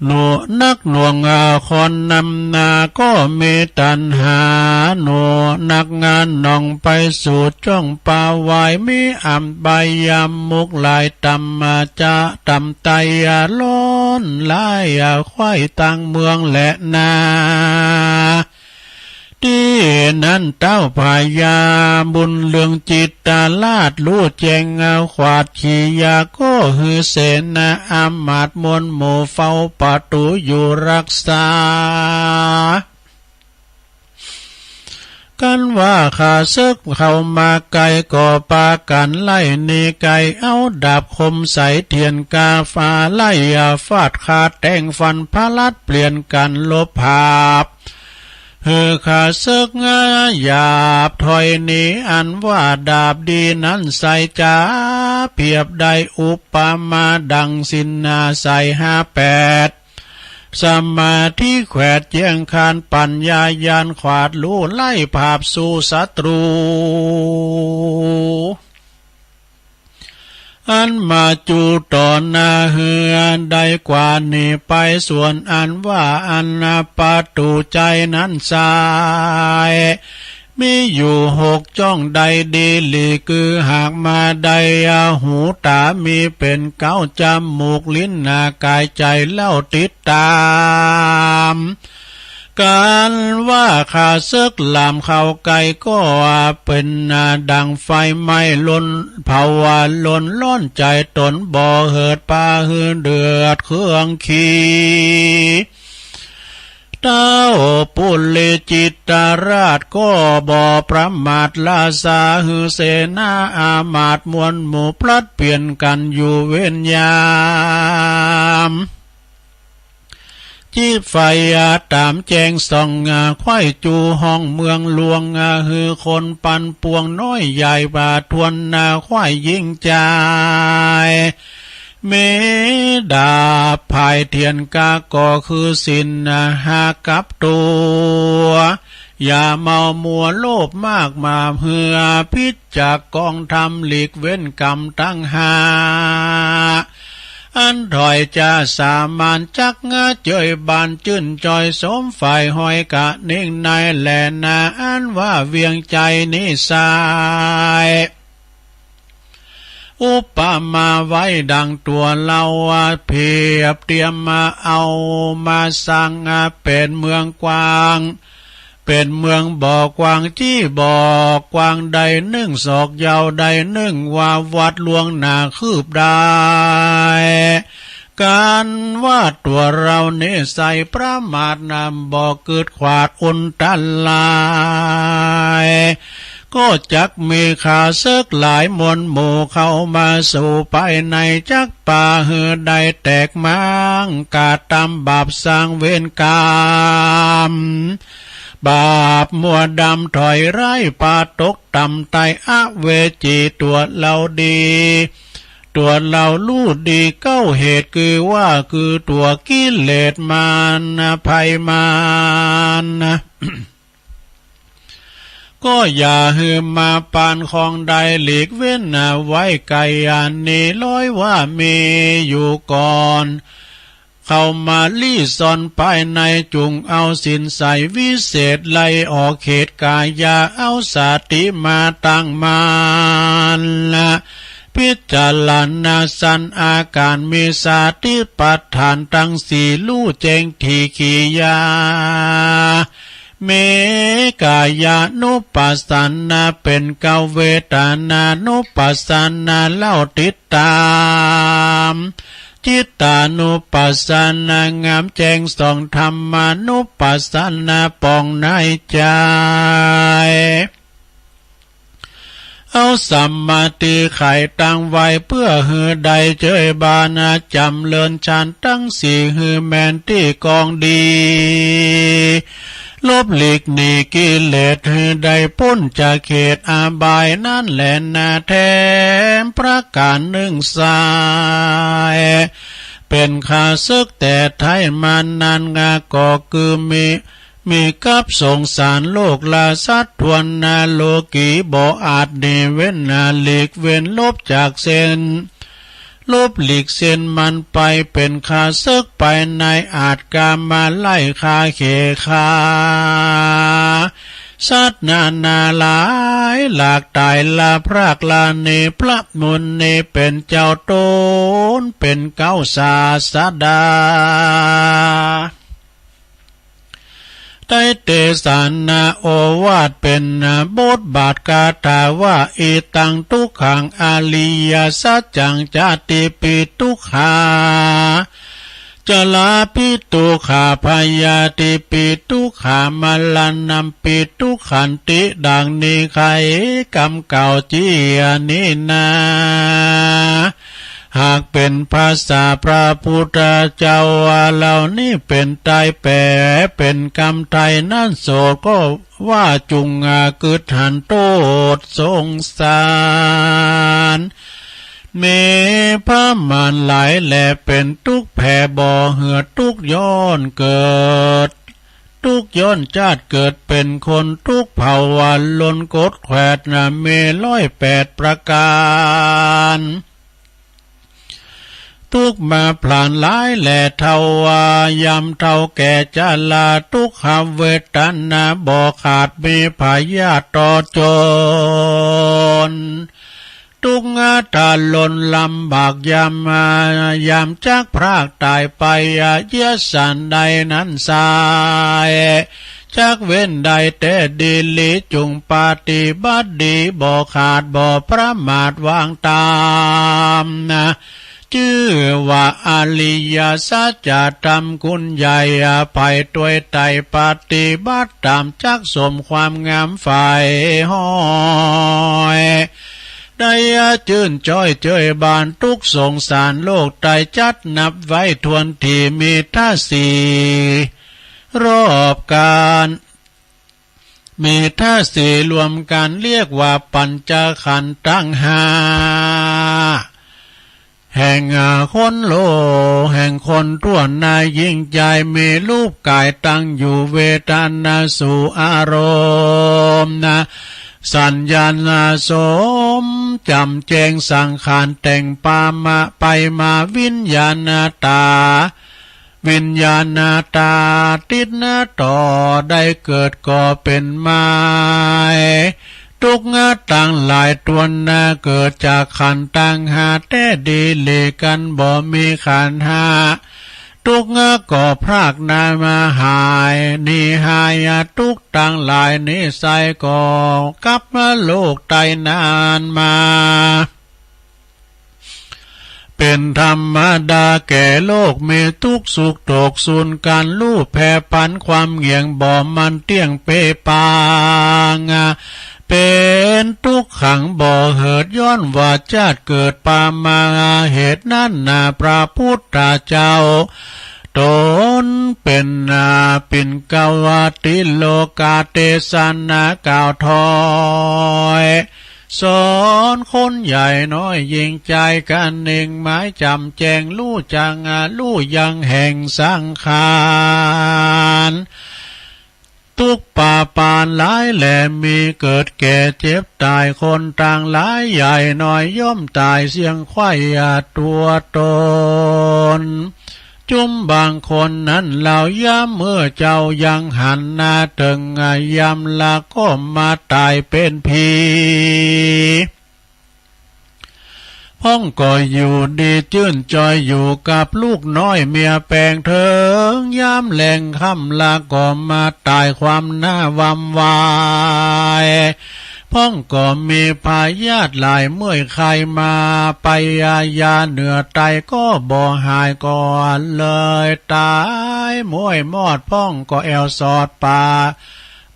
หนูนักหน่วงคนนำนาก็มีตัณหาหนูนักงานนองไปสู่จ้องป่าไว้มีอัมใบยามมุกลายตำมาจะตำไตล้นลายควายตั้งเมืองและนาที่นั้นเต้าพายาบุญเลืองจิตตาลาดลู่แจงขวาดขียาก็ฮือเสนาอามาตมนหมู่เฝ้าประตูอยู่รักษากันว่าข้าศึกเข้ามาไกลก่อปากันไล่นีไกเอาดาบคมใสเทียนกาฟ้าไล่ฟาดขาดแต่งฟันพลัดเปลี่ยนกันลบภาพข้าศึกหยาบถอยหนีอันว่าดาบดีนั้นใส่จ้าเพียบได้อุปมาดังสินนาใส่58สมาธิแขวดเจียงคานปัญญายานขวาดลู่ไล่ภาพสู่ศัตรูอันมาจูต่อนาเหือได้กว่านี้ไปส่วนอันว่าอันประตูใจนั้นสายมีอยู่6จ้องใดดีหลีคือหากมาได้หูตามีเป็นเก้าจมูกลิ้นหน้ากายใจเล่าติดตามการว่าข้าศึกลามเข้าไกลก็เป็นดังไฟไหม้ล้นเผาล้นร้อนใจตนบ่เหิดปาหือเดือดเครื่องขีเต้าปุเลจิตาราชก็บ่ประมาทลาสาหือเสนาอามาตมวลหมู่พลัดเปลี่ยนกันอยู่เว้นยามจีบไฟตามแจงส่องควายจูห้องเมืองหลวงฮือคนปันปวงน้อยใหญ่บาทวนควายยิ่งใจเมดาภายเทียนกาก็คือสินหากับตัวอย่าเมามัวโลภมากมาเหือพิษจากกองทำหลีกเว้นกรรมตั้งหา อันถอยจะสามานจักงาเจยบานจื่นจอยสมฝ่ายหอยกะนิ่งในแหลนาอันว่าเวียงใจนิสายอุปมาไว้ดังตัวเราเพียบเตรียมมาเอามาสร้างเป็นเมืองกว้างเป็นเมืองบ่อกว้างที่บ่อกว้างใดนึ่งศอกยาวใดนึ่งว่าวัดหลวงหนาคืบได้การว่าตัวเราเนใส่ประมาทนำบ่เกิดขวาดอุนตันลายก็จักมีขาเซึกหลายมวลหมู่เข้ามาสู่ไปในจักป่าเหือใดแตกมังกาตำบาปสร้างเวรกรรมบาปมัวดำถอยไร้ปาตกต่ำไตอเวจีตัวเราดีตัวเราลู่ดีเก้าเหตุคือตัวกิเลสมารภัยมารก็อย่าหืมมาปานของใดหลีกเว้นไว้ไกลอันนี้ร้อยว่ามีอยู่ก่อนเข้ามาลี่ซอนไปในจุงเอาสินใสวิเศษไล่ออกเขตกายาเอาสติมาตั้งมานละพิจารณาสันอาการมีสติปัฏฐานตั้งสี่ลู่เจงทีขียาเมกายานุปัสสนาเป็นเกาเวทนานุปัสสนาเล่าติดตามจิตตานุปัสสนางามแจ้งส่องธรรมานุปัสสนาปองในใจเอาสัมมาติไข่ตั้งไว้เพื่อหือใดเจยบานาจำเลินชันตั้งสี่หือแมนที่กองดีลบหลีกหนีกิเลสหือใดพ้นจากเขตอาบายนั่นแหละนาแถมประการหนึ่งสายเป็นข้าศึกแต่ไทยมานานงาก็คือมีกับสงสารโลกลาสัตว์ทวนนาโลกีบ่อาจเนเว้นนาหลีกเว้นลบจากเส้นลบหลีกเส้นมันไปเป็นข้าศึกไปในอาจกามาไล่คาเขคาสัตว์นาหลายหลากตายลาพรากลาเนพระมุนเนเป็นเจ้าโตนเป็นเก้าศาสดาได้เตสานาโอวาทเป็นบทบาทกาถาว่าอิตังทุกขังอาลิยสัจจังจติปิทุกขาจลาปิตุขาพยาติปิทุกขามาลันนำปิทุกขันติดังนี้ใครกำเก่าจียนี้นาหากเป็นภาษาพระพุทธเจ้าเหล่านี้เป็นตายแปรเป็นกรรมไทยนั่นโสก็ว่าจุงเกิดหันโทษสงสารเมพระมารหลายแหล่เป็นทุกแผ่บ่อเหือทุกย้อนเกิดทุกย้อนชาติเกิดเป็นคนทุกเผ่าวันล้นกดแขวดเม108ประการทุกมาพลานหลายแหล่เท่าวายำเท่าแก่จาลาทุกขเวทนาบ่ขาดมีพยาต่อจนทุกงาตาลนลำบากยำจักพรากตายไปเยสันใดนั้นสายจักเว้นใดแต่ดีลิจุงปฏิบัติดีบ่ขาดบ่ประมาทวางตามชื่อว่าอริยสัจธรรมคุณใหญ่ไปด้วยไตปฏิบัติตามจักสมความงามฝ่ายห้อยได้จื่นจ้อยเจยบานทุกสงสารโลกไตจัดนับไว้ทวนที่มีท่าสี่รอบการมีท่าสี่รวมกันเรียกว่าปัญจขันธ์ตั้งห้าแห่งคนโลแห่งคนทั่วหน้ายิ่งใจมีรูปกายตั้งอยู่เวทนาสู่อารมณ์สัญญาณสม จำแจงสังขารแต่งปามาไปมาวิญญาณตาวิญญาณตาติดนาต่อได้เกิดก่อเป็นไม้ทุกงาต่างหลายตัวนาเกิดจากขันต่างหาแต่ดีเลกันบ่มีขันหาทุกงาก่อพรากนามาหายนี่หายทุกต่างหลายนิสัยก่อกลับมาโลกไตนานมาเป็นธรรมดาแก่โลกมีทุกสุขโศกสูญการลู่แผ่ปันความเงี่ยงบ่มันเตี้ยงเปปางเป็นทุกขังบ่เหิดย้อนว่าชาติเกิดปามาเหตุนั้นนาพระพุทธเจ้าตนเป็นปิ่นกาวติโลกาเตสนากาวทอยสอนคนใหญ่น้อยยิงใจกันเองหมายจำแจงลู่จังลู่ยังแห่งสังขารทุกป่าปานหลายแหล่มีเกิดแก่เจ็บตายคนต่างหลายใหญ่น้อยย่อมตายเสียงควายตัวตนจุมบางคนนั้นเหล่าย้ำเมื่อเจ้ายังหันหน้าตึงยำละก็มาตายเป็นผีพ้องก็อยู่ดีจื่นจอยอยู่กับลูกน้อยเมียแปลงเถิงย้ำแหลงค่ำละก็มาตายความหน้าวำวายพ้องก็มีพายาทหลายเมื่อยใครมาไปยาเหนือไตก็บ่หายก่อนเลยตายมวยมอดพ้องก็แอวสอดป่า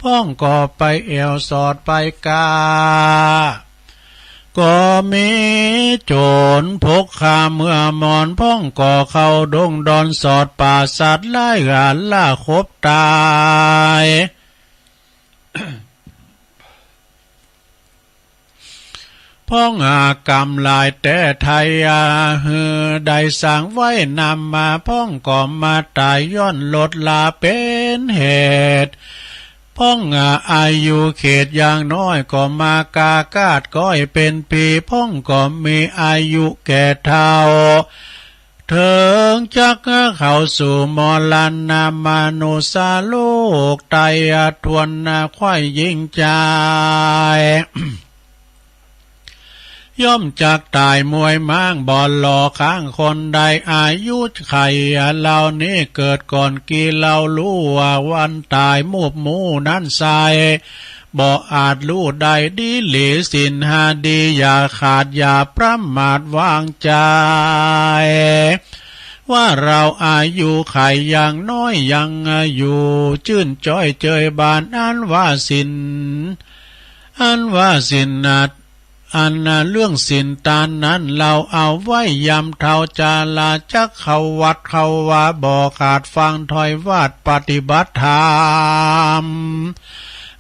พ้องก็ไปแอวสอดไปกาก็มีโจรพกขามเมื่อมอนพ้องก็เข้าดงดอนสอดป่าสัตว์ไล่หานล่าคบตายพ้องกรรมลายแต่ไทยได้สั่งไว้นำมาพ้องก็มาตายย้อนลดลาเป็นเหตุพ้องอายุเขตอย่างน้อยก็มากากาดก้อยเป็นปีพ้องก็มีอายุแก่เท่าเถิงจักเข้าสู่มรณะมนุษย์โลกไตทวนควายยิ่งใจย่อมจากตายมวยม้างบอลหล่อข้างคนใดอายุไขเหล่านี้เกิดก่อนกี่เรารู้ว่าวันตายมูบมูนั้นใสบ่อาจรู้ใดดีหลีสินหาดีอย่าขาดอย่าประมาทวางใจว่าเราอายุไขอย่างน้อยยังอยู่ชื่นจ้อยเจยบานอันว่าสินอันเรื่องสินตานนั้นเราเอาไว้ยำเท่าจาลาจักเข้าวัดเข้าวาบ่ขาดฟังถอยวาดปฏิบัติธรรม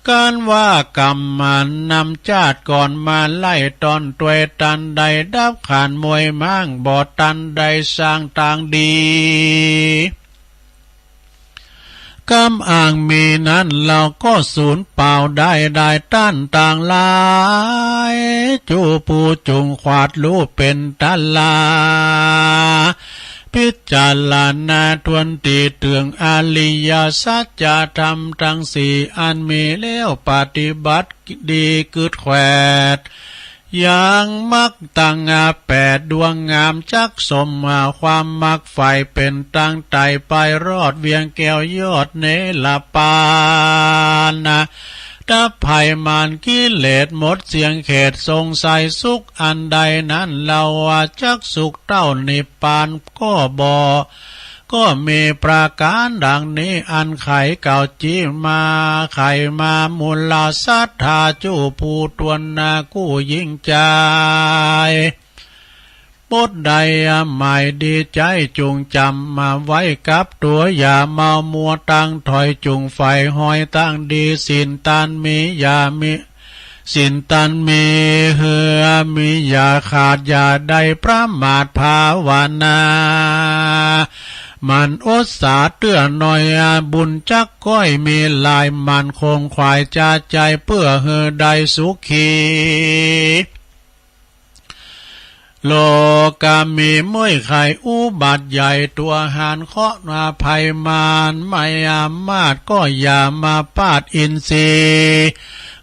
การว่ากรรมมันนำชาติก่อนมาไล่ตอนตวยตันใดดับขานมวยมั่งบ่ตันใดสร้างต่างดีกรรมอ่างมีนั้นเราก็สูญเปล่าได้ต้านต่างลายจูปูจุงขวาดรู้เป็นตันลาพิจารณาทวนตีเตืองอริยสัจจะธรรมทั้งสี่อันมีแล้วปฏิบัติดีกึดแขวดอย่างมักตั้งแปดดวงงามจักสมความมักไฟเป็นตั้งไตไปรอดเวียงแก้วยอดเนลปานถ้าภัยมานกิเลสหมดเสียงเขตทรงใสสุขอันใดนั้นเราจักสุขเต้านิพพานก็มีประการดังนี้อันไขเก่าจีมาไขมามูลศรัทธาจูผู้ตวนนากู้ยิ่งใจบทใดหมายดีใจจุงจำมาไว้กับตัวอย่าเมามัวตั้งถอยจุงไฟหอยตั้งดีสินตันมีอย่ามีสินตันมีเหือมีอย่าขาดอย่าได้ประมาทภาวนามันอุตสาเตื้อหน่อยบุญจักก้อยมีลายมันคงควายจาใจเพื่อเฮือใดสุขี โลกามีม้วยไข่อุบัติใหญ่ตัวหานเคาะมาภัยมารไม่อามาตก็อย่ามาปาดอินทรีย์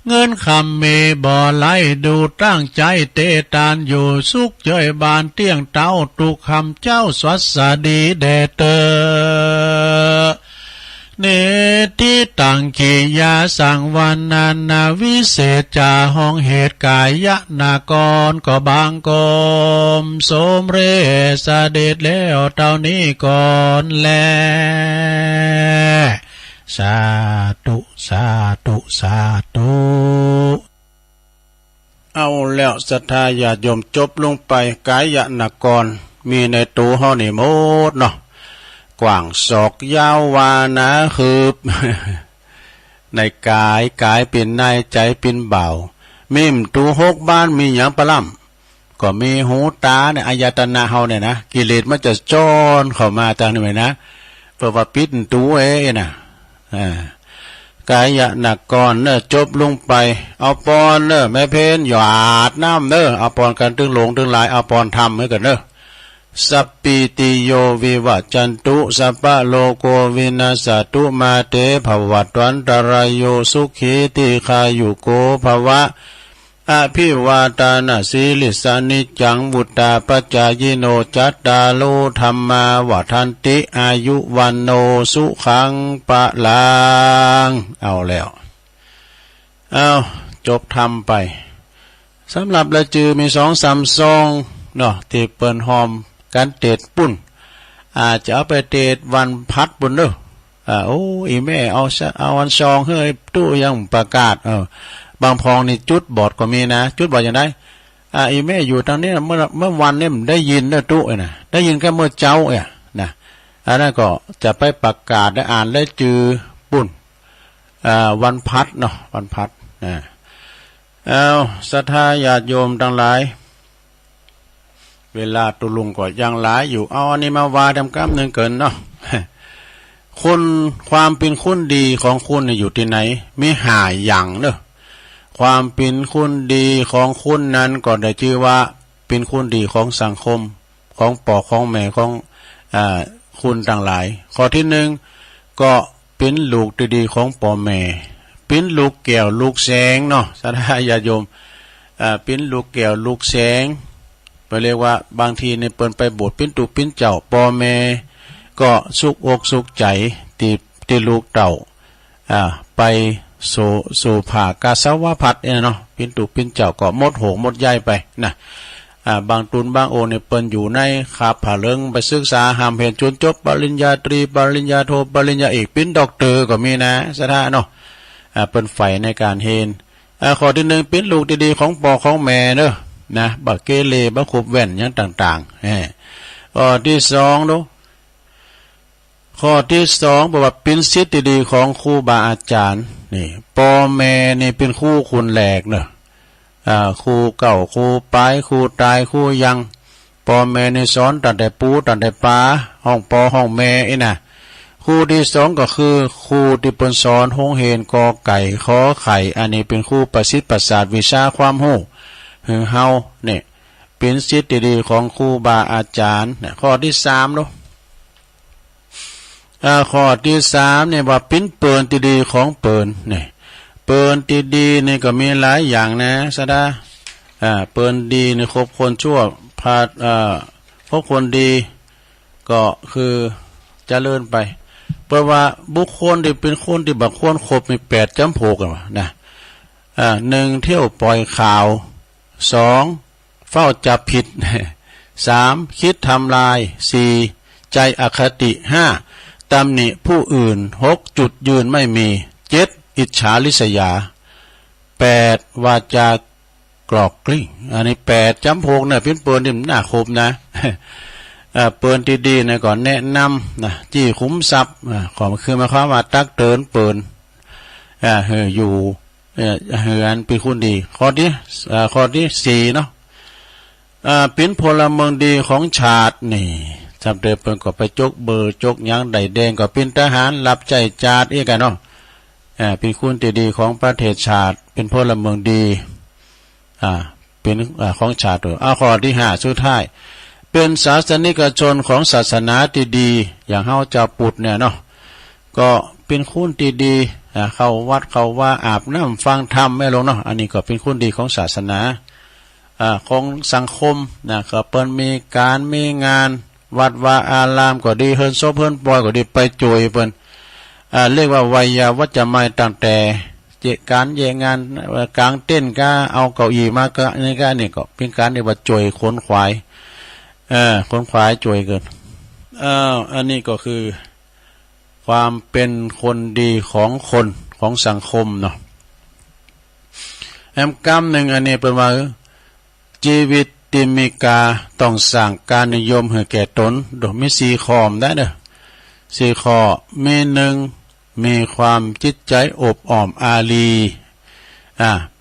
เงินคำมีบ่อไหลดูตั้งใจเตตานอยู่สุขเจยบานเตี้ยงเต้าตุกคำเจ้าสวัสดีแดเตอเนติตังขียาสังวันนานาวิเศษจาห้องเหตุกายะนากรก็บางกรมสมเรสเด็จแล้วเท่านี้ก่อนแลสาธุสาธุสาธุเอาแล้วศรัทธาญาติโยมจบลงไปกายะนากรมีในตัวเฮานี่หมดเนาะกว้างศอกยาววานะคืบ ในกายเป็นนายใจเป็นเบามิมตูหกบ้านมีอย่างปะล่ำก็มีหูตาเนี่ยอายตนะเฮาเนี่ยนะกิเลสมันจะจ้อนเข้ามาทางนี้ไหมนะเพราะว่าปิดตูน่ะกายะนักก่อนเนอะจบลงไปเอาปอนเนอะแม่เพนหยาดน้ำเนอะเอาปอนกันตึงหลงตึงหลายเอาปอนทำให้กันเนอะสัพปิติโยวิวัจจันตุสัพพะโลโกวินาศตุมาเตภวัตวันตรายโยสุขีติขายุโกภวะอภิวาตานาสีลิสานิจังบุตตาปัจจายโนจัตตาโลธรรมาวัฏันติอายุวันโนสุขังปะลังเอาแล้วเอาจบทำไปสำหรับละจือมี2-3 ซองเนาะที่เปิ้นหอมการเตดปุ่นอาจจะเอาไปเตดวันพัดบุญเด้อโอ้อีแม่เอาวันซองเฮ้ยตู้ยังประกาศบางพองนี่จุดบอดก็มีนะจุดบอดอย่างไรอีแม่อยู่ตรงนี้เมื่อวันนี้มันได้ยินนะตู้นะได้ยินแค่เมื่อเจ้านะอันนั้นก็จะไปประกาศได้อ่านได้จือปุ่นวันพัดเนาะวันพัดเอาศรัทธาญาติโยมทั้งหลายเวลาตุลุงก็ยังหลายอยู่เอาอันนี้มาวาดำกำหนึ่งเกินเนาะคุณความเป็นคุณดีของคุณอยู่ที่ไหนมีหาอย่างเนอะความเป็นคุณดีของคุณนั้นก็ได้ชื่อว่าเป็นคุณดีของสังคมของพ่อของแม่ของคุณต่างหลายข้อที่หนึ่งก็เป็นลูกดีๆของพ่อแม่เป็นลูกแก้วลูกแสงเนาะสัทธาญาติโยมเป็นลูกแก้วลูกแสงไปเรียกว่าบางทีในเปิ้นไปโบสถ์เป็นตุเป็นเจ้าพ่อแม่ก็สุกอกสุขใจตีลูกเต่าไปสู่ผ่ากาสาวพัดเนาะเป็นตุเป็นเจ้าก็หมดโหหมดใหญ่ไปนะบางตุนบางโอเนี่ยเปิ้นอยู่ในขาบผ่าเลิงไปศึกษาหามเพนจนจบปริญญาตรีปริญญาโทปริญญาเอกเป็นด็อกเตอร์ก็มีนะสถาเนาะเปิ้นใฝ่ในการเฮนข้อที่หนึ่งเป็นลูกดีๆของพ่อของแม่เนาะนะบักเกเลบักขบแว่นอย่างต่างๆข้อที่สองดูข้อที่สองบอกว่าเป็นศิษย์ดีๆของครูบาอาจารย์นี่พ่อแม่นี่เป็นคู่คุณแหลกเนาะครูเก่าครูปลายครูตายครูยังพ่อแม่นี่สอนตั้งแต่ปูตั้งแต่ปลาห้องปอห้องแม่น่ะครูที่สองก็คือครูที่เป็นสอนห้องเฮนกอไก่ขอไข่อันนี้เป็นครูประสิทธิ์ประสาทวิชาความรู้เฮาเนี่ยเป็นศิษย์ดีๆของครูบาอาจารย์ข้อที่สามเนาะข้อที่สามเนี่ยว่าเป็นเปิ่นดีๆของเปิ่นเนี่ยเปิ่นดีๆนี่ก็มีหลายอย่างนะสดาเปิ่นดีในครบคนชั่วพาครบคนดีก็คือเจริญไปเพราะว่าบุคคลที่เป็นคนที่บักควรครบมี8 จำพวกนะ1เที่ยวปล่อยข่าว2เฝ้าจับผิด3คิดทำลาย4ใจอคติ5ตำหนิผู้อื่น6จุดยืนไม่มี7อิจฉาริษยา8วาจากรอกกลิ้งอันนี้8 จำพวกเนี่ยเป็นเปิ่นที่น่าครบนะเปิ่นดีๆนะก่อนแนะนำนะจี้คุ้มทรัพย์ขอคือมาความว่าตักเตือนเปิ่นอยู่อันเป็นคนดีข้อที่4เนาะเป็นพลเมืองดีของชาตินี่จำเดิมเปิ่นก็ไปจกเบอร์จกยังใดแดงก็เป็นทหารรับใจจาดอีกกันเนาะเป็นคนดีของประเทศชาติเป็นพลเมืองดี เป็นของชาติข้อที่5สุดท้ายเป็นศาสนิกชนของศาสนาที่ดีอย่างเฮาเจ้าปุถเนี่ยเนาะก็เป็นคุณที่ดีเข้าวัดเข้าว่าอาบน้ำฟังธรรมไม่ลงเนาะอันนี้ก็เป็นคุณดีของศาสนาของสังคมนะก็เปิ้นมีการมีงานวัดว่าอารามก็ดีเฮิรนซบเฮิรนปอยก็ดีไปจุยเปิ้นเรียกว่าวัยวัจจะไม่ตั้งแต่การแย่งานกลางเต้นก็เอาเก้าอี้มาก็นี่ก็เป็นการเรียกว่าจุยขนขวายขนขวายจุยเกินอันนี้ก็คือความเป็นคนดีของคนของสังคมเนาะกรรมหนึ่งอันนี้เป็นว่าชีวิตติมีกาต้องสร้างการนิยมให้แก่ตนโดยมี4 ข้อได้เด้อ4 ข้อมี1มีความจิตใจอบอ้อมอารี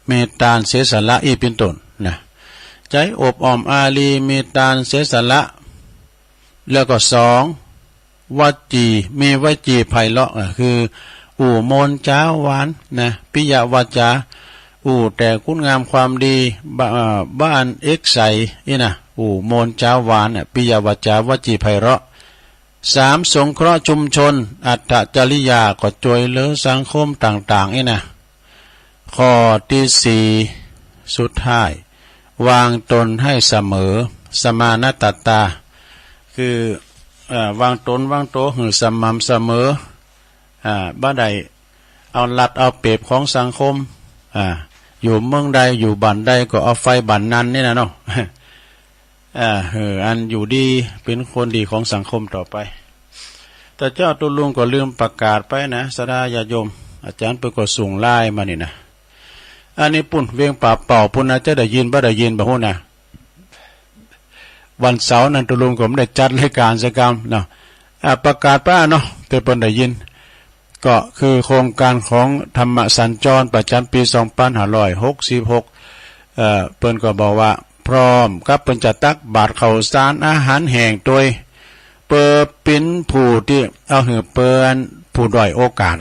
เมตตาเสียสละอีเป็นต้นนะใจอบอ้อมอารีมีตาเสียสละแล้วก็2วจีมีวจีไพเราะคือมนจ้าหวานนะปิยวาจาแต่คุณงามความดีบ้านเอกใสนี่นะมนจ้าหวานปิยวาจาวจีไพเราะ3สงเคราะห์ชุมชนอัตตจริยาก็ช่วยเหลือสังคมต่างๆนี่นะข้อที่4สุดท้ายวางตนให้เสมอสมานตตาคือวางตนวางโตหือสม่ำเสมอบ่ได้เอาลัดเอาเปรียบของสังคมอยู่เมืองใดอยู่บ้านใดก็เอาไฟบ้านนั้นนี่นะเนาะอันอยู่ดีเป็นคนดีของสังคมต่อไปแต่เจ้าตุลุงก็ลืมประกาศไปนะสดาญาโยมอาจารย์ไปก็ส่งไลน์มานี่นะอันนี้ปุ่นเวียงป่าเป่าปุ่นนะจะได้ยินบ่ได้ยินบ่ฮู้นะวันเสาร์นั้นตุลุงก็ไม่ได้จัดรายการกิจกรรมเนาะประกาศป้าเนาะแต่เพิ่นได้ยินก็คือโครงการของธรรมสัญจรประจำปี2566เพิ่นก็บอกว่าพร้อมกับเพิ่นจะตักบาตรข้าวสารอาหารแห้งโดยเปิดเป็นผู้ที่เอาหือเปิ้นผู้ด้อยโอกาส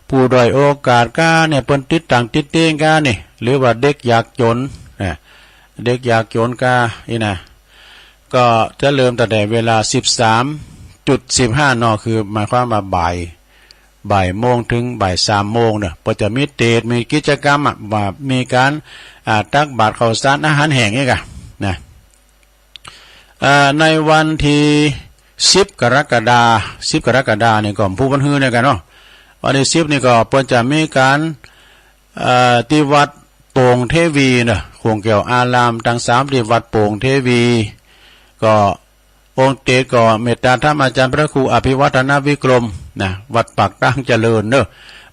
ผู้ด้อยโอกาสก็เนี่ยเปิ้นติดต่างติดเต้งก็นี่หรือว่าเด็กยากจนเด็กยากจนก็นี่นะก็จะเริ่มตั้งแต่เวลา 13.15 น.คือหมายความว่าบ่ายโมงถึงบ่าย3 โมงเนี่ยก็จะมีเตจมีกิจกรรมว่ามีการตักบาตรข้าวสารอาหารแห้งนี่กะนะในวันที่10 กรกฎาคมนี่ก็ผู้บันฮือเนี่ยกันเนาะวันที่10นี่ก็เพิ่นจะมีการที่วัดโป่งเทวีเนี่ยโคงเกี่ยวอารามทั้ง3ที่วัดโป่งเทวีก็องค์เตก็เมตตาธรรมอาจารย์พระครูอภิวัฒนวิกรมนะวัดปากตั้งเจริญเนอะ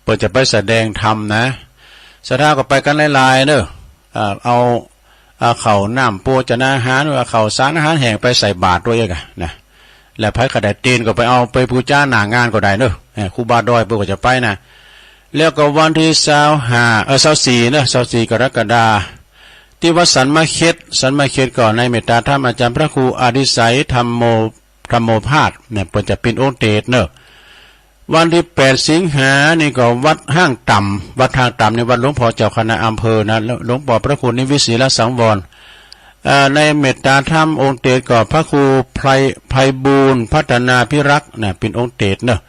เปิดจะไปแสดงธรรมนะสถาก็ไปกันหลายๆเนอะเอาข้าวน้ำโภชนาอาหารหรือข้าวสารอาหารแห้งไปใส่บาตรด้วยกันนะและไผกระไดตีนก็ไปเอาไปบูชาหน้างานก็ได้เนอะครูบาดอยเปิดก็จะไปนะแล้วก็วันที่24เนอะ24 กรกฎาคมที่วัดสันมาเข็ดก่อนในเมตตาธรรมอาจารย์พระครูอดิไสยธรรมโมภาสเนี่ยเปิดจะเป็นองค์เตศเนอะวันที่8 สิงหานี่ก็วัดห้างต่ำในวัดหลวงพ่อเจ้าคณะอำเภอนะหลวงพ่อพระครูนิวิศิลสังวรในเมตตาธรรมองค์เตศก็พระครูไพบูลย์พัฒนาพิรักษ์นะเป็นองค์เตศเนอะ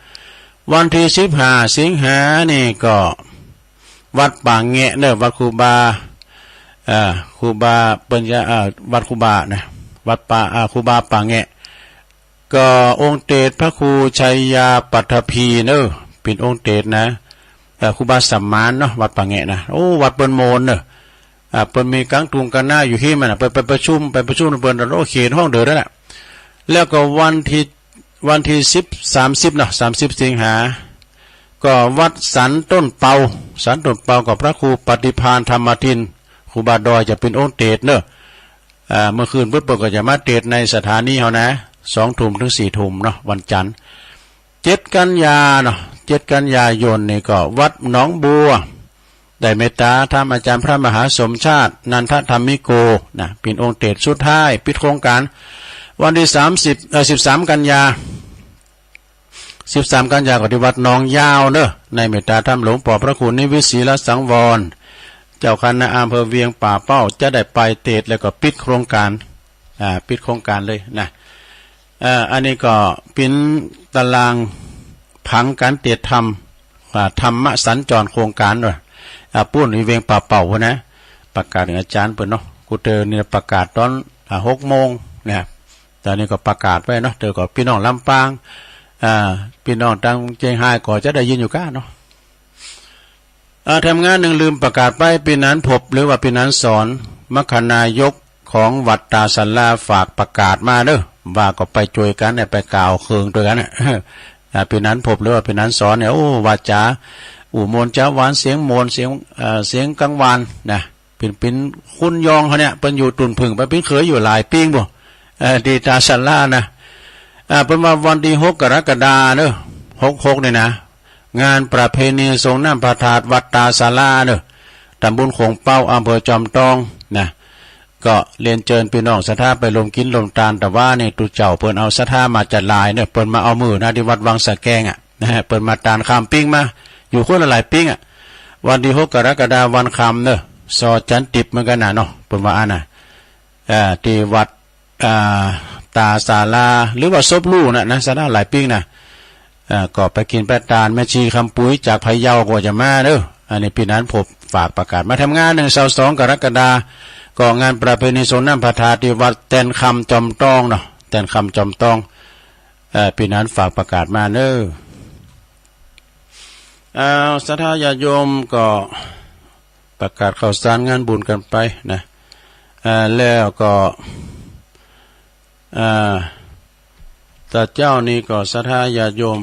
วันที่15 สิงหานี่ก็วัดป่าแงะเนอะวัดครูบาปัญญาวัดครูบานะวัดป่าครูบาป่าแงะก็องค์เตศพระครูชัยยาปัทภีเนอะเป็นองค์เตศนะครูบาสัมมานเนาะวัดป่าแงะนะวัดเปิ้นโมนเนอะเปิ้นมีกังตุงกันหน้าอยู่ที่มันไปประชุมเปิ้นเขตห้องเดินนั่นแหละแล้วก็วันที่30เนาะ30 สิงหาก็วัดสันต้นเปากับพระครูปฏิภาณธรรมทินครูบาดอยจะเป็นองค์เตศเนอะเมื่อคืนปุ๊บก็จะมาเตศในสถานีเฮานะ2 ทุ่มถึง4 ทุ่มเนาะวันจันทร์7 กันยาเนาะ7 กันยายนนี่ก็วัดหนองบัวได้เมตตาธรรมอาจารย์พระมหาสมชาตินันทธรรมิโกนะเป็นองค์เตศสุดท้ายปิดโครงการวันที่13 กันยาก็ที่วัดหนองยาวเนอะในเมตตาธรรมหลวงพ่อพระครูนิวิศิลสังวร เจ้าคณะอำเภอเวียงป่าเป้าจะได้ไปเตดแล้วก็ปิดโครงการปิดโครงการเลยนะอันนี้ก็เป็นตารางผังการเตรียมทำธรรมสัญจรโครงการด้วยปุ้นเวียงป่าเป้านะประกาศถึงอาจารย์เปิดเนาะกูเจอเนี่ยประกาศตอน6 โมงเนี่ยตอนนี้ก็ประกาศไว้เนาะเจอกับพี่น้องลำปางพี่น้องทางเชียงรายก็จะได้ยินอยู่ก้าเนาะทำงานหนึ่งลืมประกาศไปปีนั้นพบหรือว่าปีนั้นสอนมคณายกของวัดตาสันลาฝากประกาศมาเด้อว่าก็ไปช่วยกันเนี่ยไปกล่าวเคืองด้วยกันเนี่ยปีนั้นพบหรือว่าปีนั้นสอนเนี่ยโอ้วาจาอู่มนจ้าหวานเสียงมนเสียงกังวานนะเป็นคุณยองเขาเนี่ยเป็นอยู่ตุนพึ่งไปเป็นเคยอยู่หลายปีบ่ดีตาสันลานะเป็นว่าวันที่6 กรกฎาคมเนอะ66เนี่ยนะงานประเพณีสงน้ำพระธาตุวัดตาศาลาเนอะตำบลโขงเป้าอำเภอจอมทองนะก็เรียนเชิญพี่น้องศรัทธาไปลงกินลงตาลแต่ว่านี่ตุเจ้าเปิ้นเอาศรัทธามาจัดลายเนี่ยเปิ้นมาเอามือนะที่วัดวังสะแกงนะฮะเปิ้นมาตาลคำปิ้งมาอยู่คนละหลายปิ้งวันที่6 กรกฎาคมวันคำเนอะซอจันติบเหมือนกันนะเนาะเปิ้นว่าน่ะที่วัดตาศาลาหรือว่าซบลู่นะศรัทธาหลายปิ้งนะก็ไปกินไปตาลแม่ชีคำปุ้ยจากพะเยาก็จะมาเด้ออันนี้ปีนั้นผมฝากประกาศมาทำงาน2 กรกฎาคมก็งานประเพณีสงน้ำพระธาตุที่วัดแตนคำจอมตองเนาะแตนคำจอมตองปีนั้นฝากประกาศมาเด้อศรัทธาญาติโยมก็ประกาศข่าวสารงานบุญกันไปนะแล้วก็แต่เจ้านี่ก็ศรัทธาญาติโยม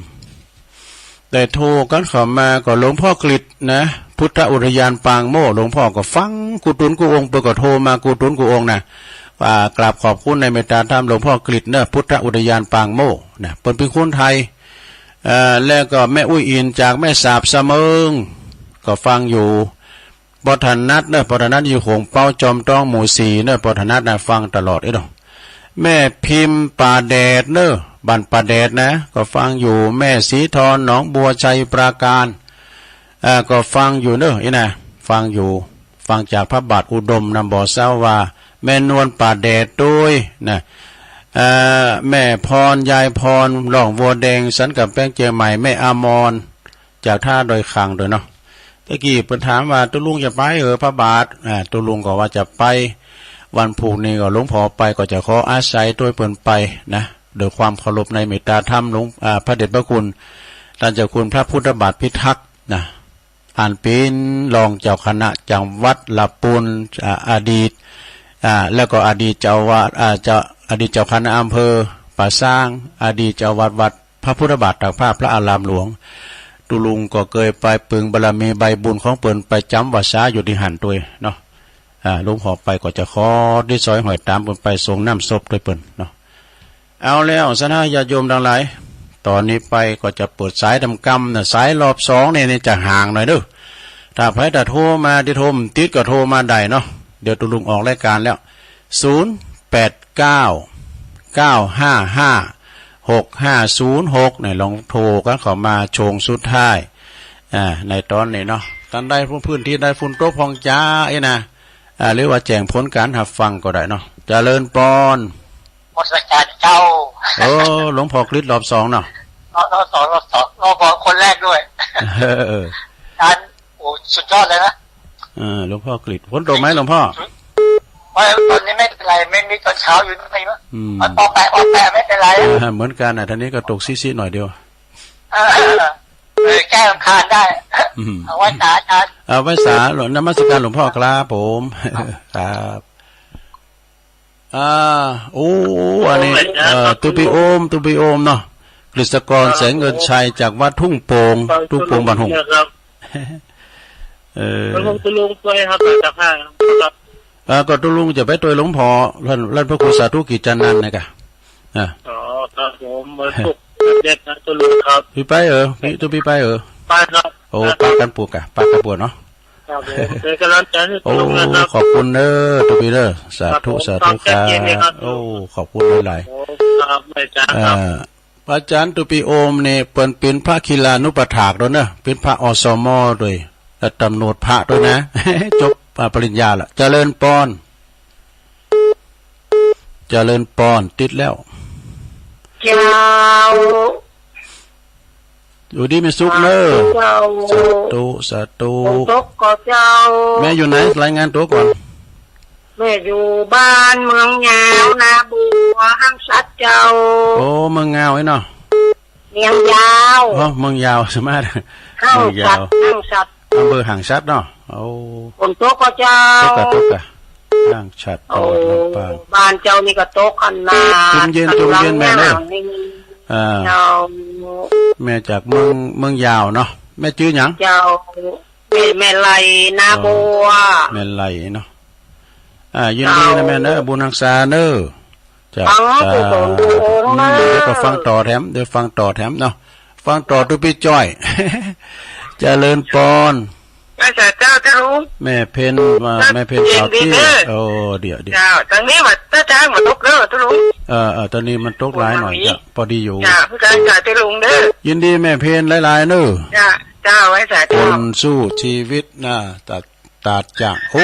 ได้โทรกันเข้ามาก็หลวงพ่อกฤษนะพุทธอุทยานปางโม่หลวงพ่อก็ฟังกุตุนกุองค์เปิดก็โทรมากุตุนกุองค์นะว่ากราบขอบคุณในเมตตาธรรมหลวงพ่อกฤษเนอะพุทธอุทยานปางโม่นะเป็นคนไทยแล้วก็แม่อุ้ยอินจากแม่สาบเสมิงก็ฟังอยู่ปฐนัทเนอะปฐนัทอยู่โขงเป้าจอมต้องหมู่4เนอะปฐนัทนะฟังตลอดเนาะแม่พิมพ์ป่าแดดเนอะบ้านป่าแดดนะก็ฟังอยู่แม่สีทรหนองบัวชัยปราการก็ฟังอยู่เนอะนะฟังอยู่ฟังจากพระบาทอุดมนำบ่อเศร้าว่าแม่นวลป่าแดดด้วยนะแม่พรยายพรหล่องวัวแดงสันกับแป้งเจียใหม่แม่อามรจากท่าโดยคังโดยเนาะตะกี้เพิ่นถามว่าตุลุงจะไปพระบาทตุลุงก็ว่าจะไปวันผูกนี้ก็หลวงพ่อไปก็จะขออาศัยด้วยเพิ่นไปนะโดยความเคารพในเมตตาธรรมหลวงพระเดชพระคุณท่านเจ้าคุณพระพุทธบาทพิทักษ์นะอ่านเป็นรองเจ้าคณะจังหวัดลำพูนอดีตแล้วก็อดีตเจ้าวาดอดีตเจ้าคณะอำเภอป่าสร้างอดีตเจ้าวัดพระพุทธบาทตากผ้าพระอารามหลวงตุลุงก็เคยไปปึงบารมีใบบุญของเปิ่นไปจำวัดช้าอยู่ที่หันตัวเนาะหลวงพ่อไปก็จะขอได้ซอยหอยตามเปิ่นไปส่งน้ำศพด้วยเปิ่นเนาะเอาแล้วศรัทธาญาติโยมทั้งหลายตอนนี้ไปก็จะเปิดสายดำกำนะสายรอบ2เนี่ยจะห่างหน่อยเด้อถ้าใครจะโทรมาที่โทรติดก็โทรมาได้เนาะเดี๋ยวตุลุงออกรายการแล้ว089-955-6506เนี่ยลองโทรกันเข้ามาโชงสุดท้ายในตอนนี้เนาะตอนได้พื้นที่ได้ฝุ่นโต๊ะพองจ้านะหรือว่าแจ้งผลการหับฟังก็ได้เนาะเจริญปอนหมดการเจ้าหลวงพ่อกฤษรอบ2เนาะรอบคนแรกด้วยการโอ้สุดยอดเลยนะหลวงพ่อกฤษฝนตกไหมหลวงพ่อตอนนี้ไม่เป็นไรไม่มีตอนเช้าอยู่นี่มั้งออกแปะไม่เป็นไรเหมือนกันท่านี้ก็ตกซีๆหน่อยเดียวแก้รำคาญได้เอาไว้สาอาจารย์เอาไว้สาหลวงนมัสการหลวงพ่อครับผมครับโอ้อันนี้ตุปิโอมเนาะกฤษกรแสงเงินชัยจากวัดทุ่งโป่งบ้านหงตุลุงไปครับจากห้าครับก็ตุลุงจะไปตัวหลวงพ่อท่านพระครูสาธุกิจจันนันท์นะกะอ๋อครับผมมาสุกเด็ดนะตุลุงครับพี่ไปพี่ตุพี่ไปไปครับโอ้ปากันปลูกอะปากันปวดเนาะเป็นกำลังใจให้ตุลุงนะครับขอบคุณเด้อตุพี่เด้อสาธุครับโอ้ขอบคุณหลายพระอาจารย์ตุปีโอมเนี่ยเป็นพระคีลานุปถากด้วยเนอะเป็นพระอสมด้วยและตำรวจพระด้วยนะจบ ปริญญาละเจริญปอนเจริญปอนติดแล้วเจ้าอยู่ดีไม่สุกเนอสาธุสาธุตกก็เจ้าแม่อยู่ไหนรายงานตัวก่อนแม่อยู่บ้านเมืองยาวนาบัวห้างสัตว์เจ้าโอ้เมืองงาวไอ้เนาะเมืองยาวเมืองยาวสมาร์ทห้างสัตว์ห้างสัตว์อำเภอห่างชัดเนาะโอ้คนโต๊ะก็เจ้าโต๊ะห่างชัดจังหวัดลำปางบ้านเจ้านี่ก็โต๊ะอันนาจุ่มเย็นแม่เนาะแม่จากเมืองยาวเนาะแม่ชื่อหยังเจ้าแม่ไหลนาบัวแม่ไหลเนาะยินดีนะแม่เนอะบุญรักษาเนอะจากเดี๋ยวก็ฟังต่อแถมเดี๋ยวฟังต่อแถมเนาะฟังต่อตุพี่จ้อยเจริญปอนแม่เจ้าจะรู้แม่เพนแม่เพนสาวที่โอ้เดี๋ยวเจ้าตอนนี้มันจ้างมันตกเด้อจะรู้ตอนนี้มันตกหลายหน่อยจ้ะพอดีอยู่จ้าพี่การจ่ายไปลุงเด้อยินดีแม่เพนหลายๆเนอะเจ้าไว้สาธุคนสู้ชีวิตนะตัดจากโอ้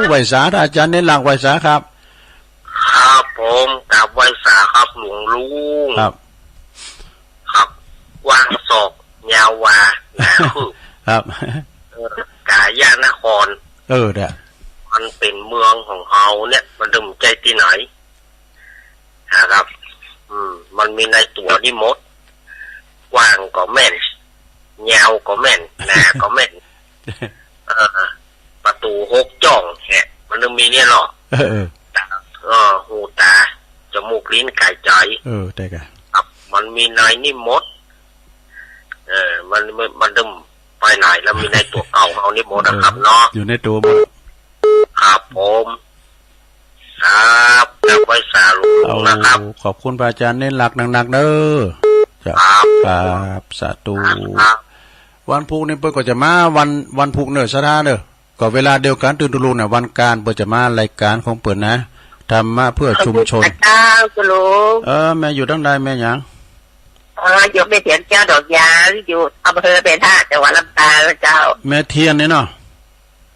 ไวสาอาจารย์เน้นหลักไวสาครับครับผมกับไวสาครับหลวงลุงครับว่างศอกยาววาครับกายานครเด้อมันเป็นเมืองของเฮาเนี่ยมันดึงใจที่ไหนนะครับมันมีในตัวนี่มดกว้างก็แม่นยาวก็แม่นหนาก็แม่นประตู6จ่องแหะมันต้องมีเนี่ยหรอหูตาจมูกลิ้นกายใจได้กันมันมีในนี่มดมันดึงไปไหนแล้วมีในตัวเก่าเขานี่หมดนะครับเนาะอยู่ในตัวหมดครับผมครับแล้วไว้สารุนะครับขอบคุณพระอาจารย์เน้นหลักหนักๆเด้อครับสาธุวันพุธนี่เปิ้ลก็จะมาวันพุธเนอะสถานเนอะก็เวลาเดียวกันตื่นตุลูเนี่ยวันการเปิ้ลจะมารายการของเปิ้ลนะทำมาเพื่อชุมชนแม่อยู่ตั้งใดแม่ยังอยู่แม่เทียนเจ้าดอกยาอยู่อำเภอเป็นท่าจังหวัดลำปางเจ้าแม่เทียนเนี่ยเนาะ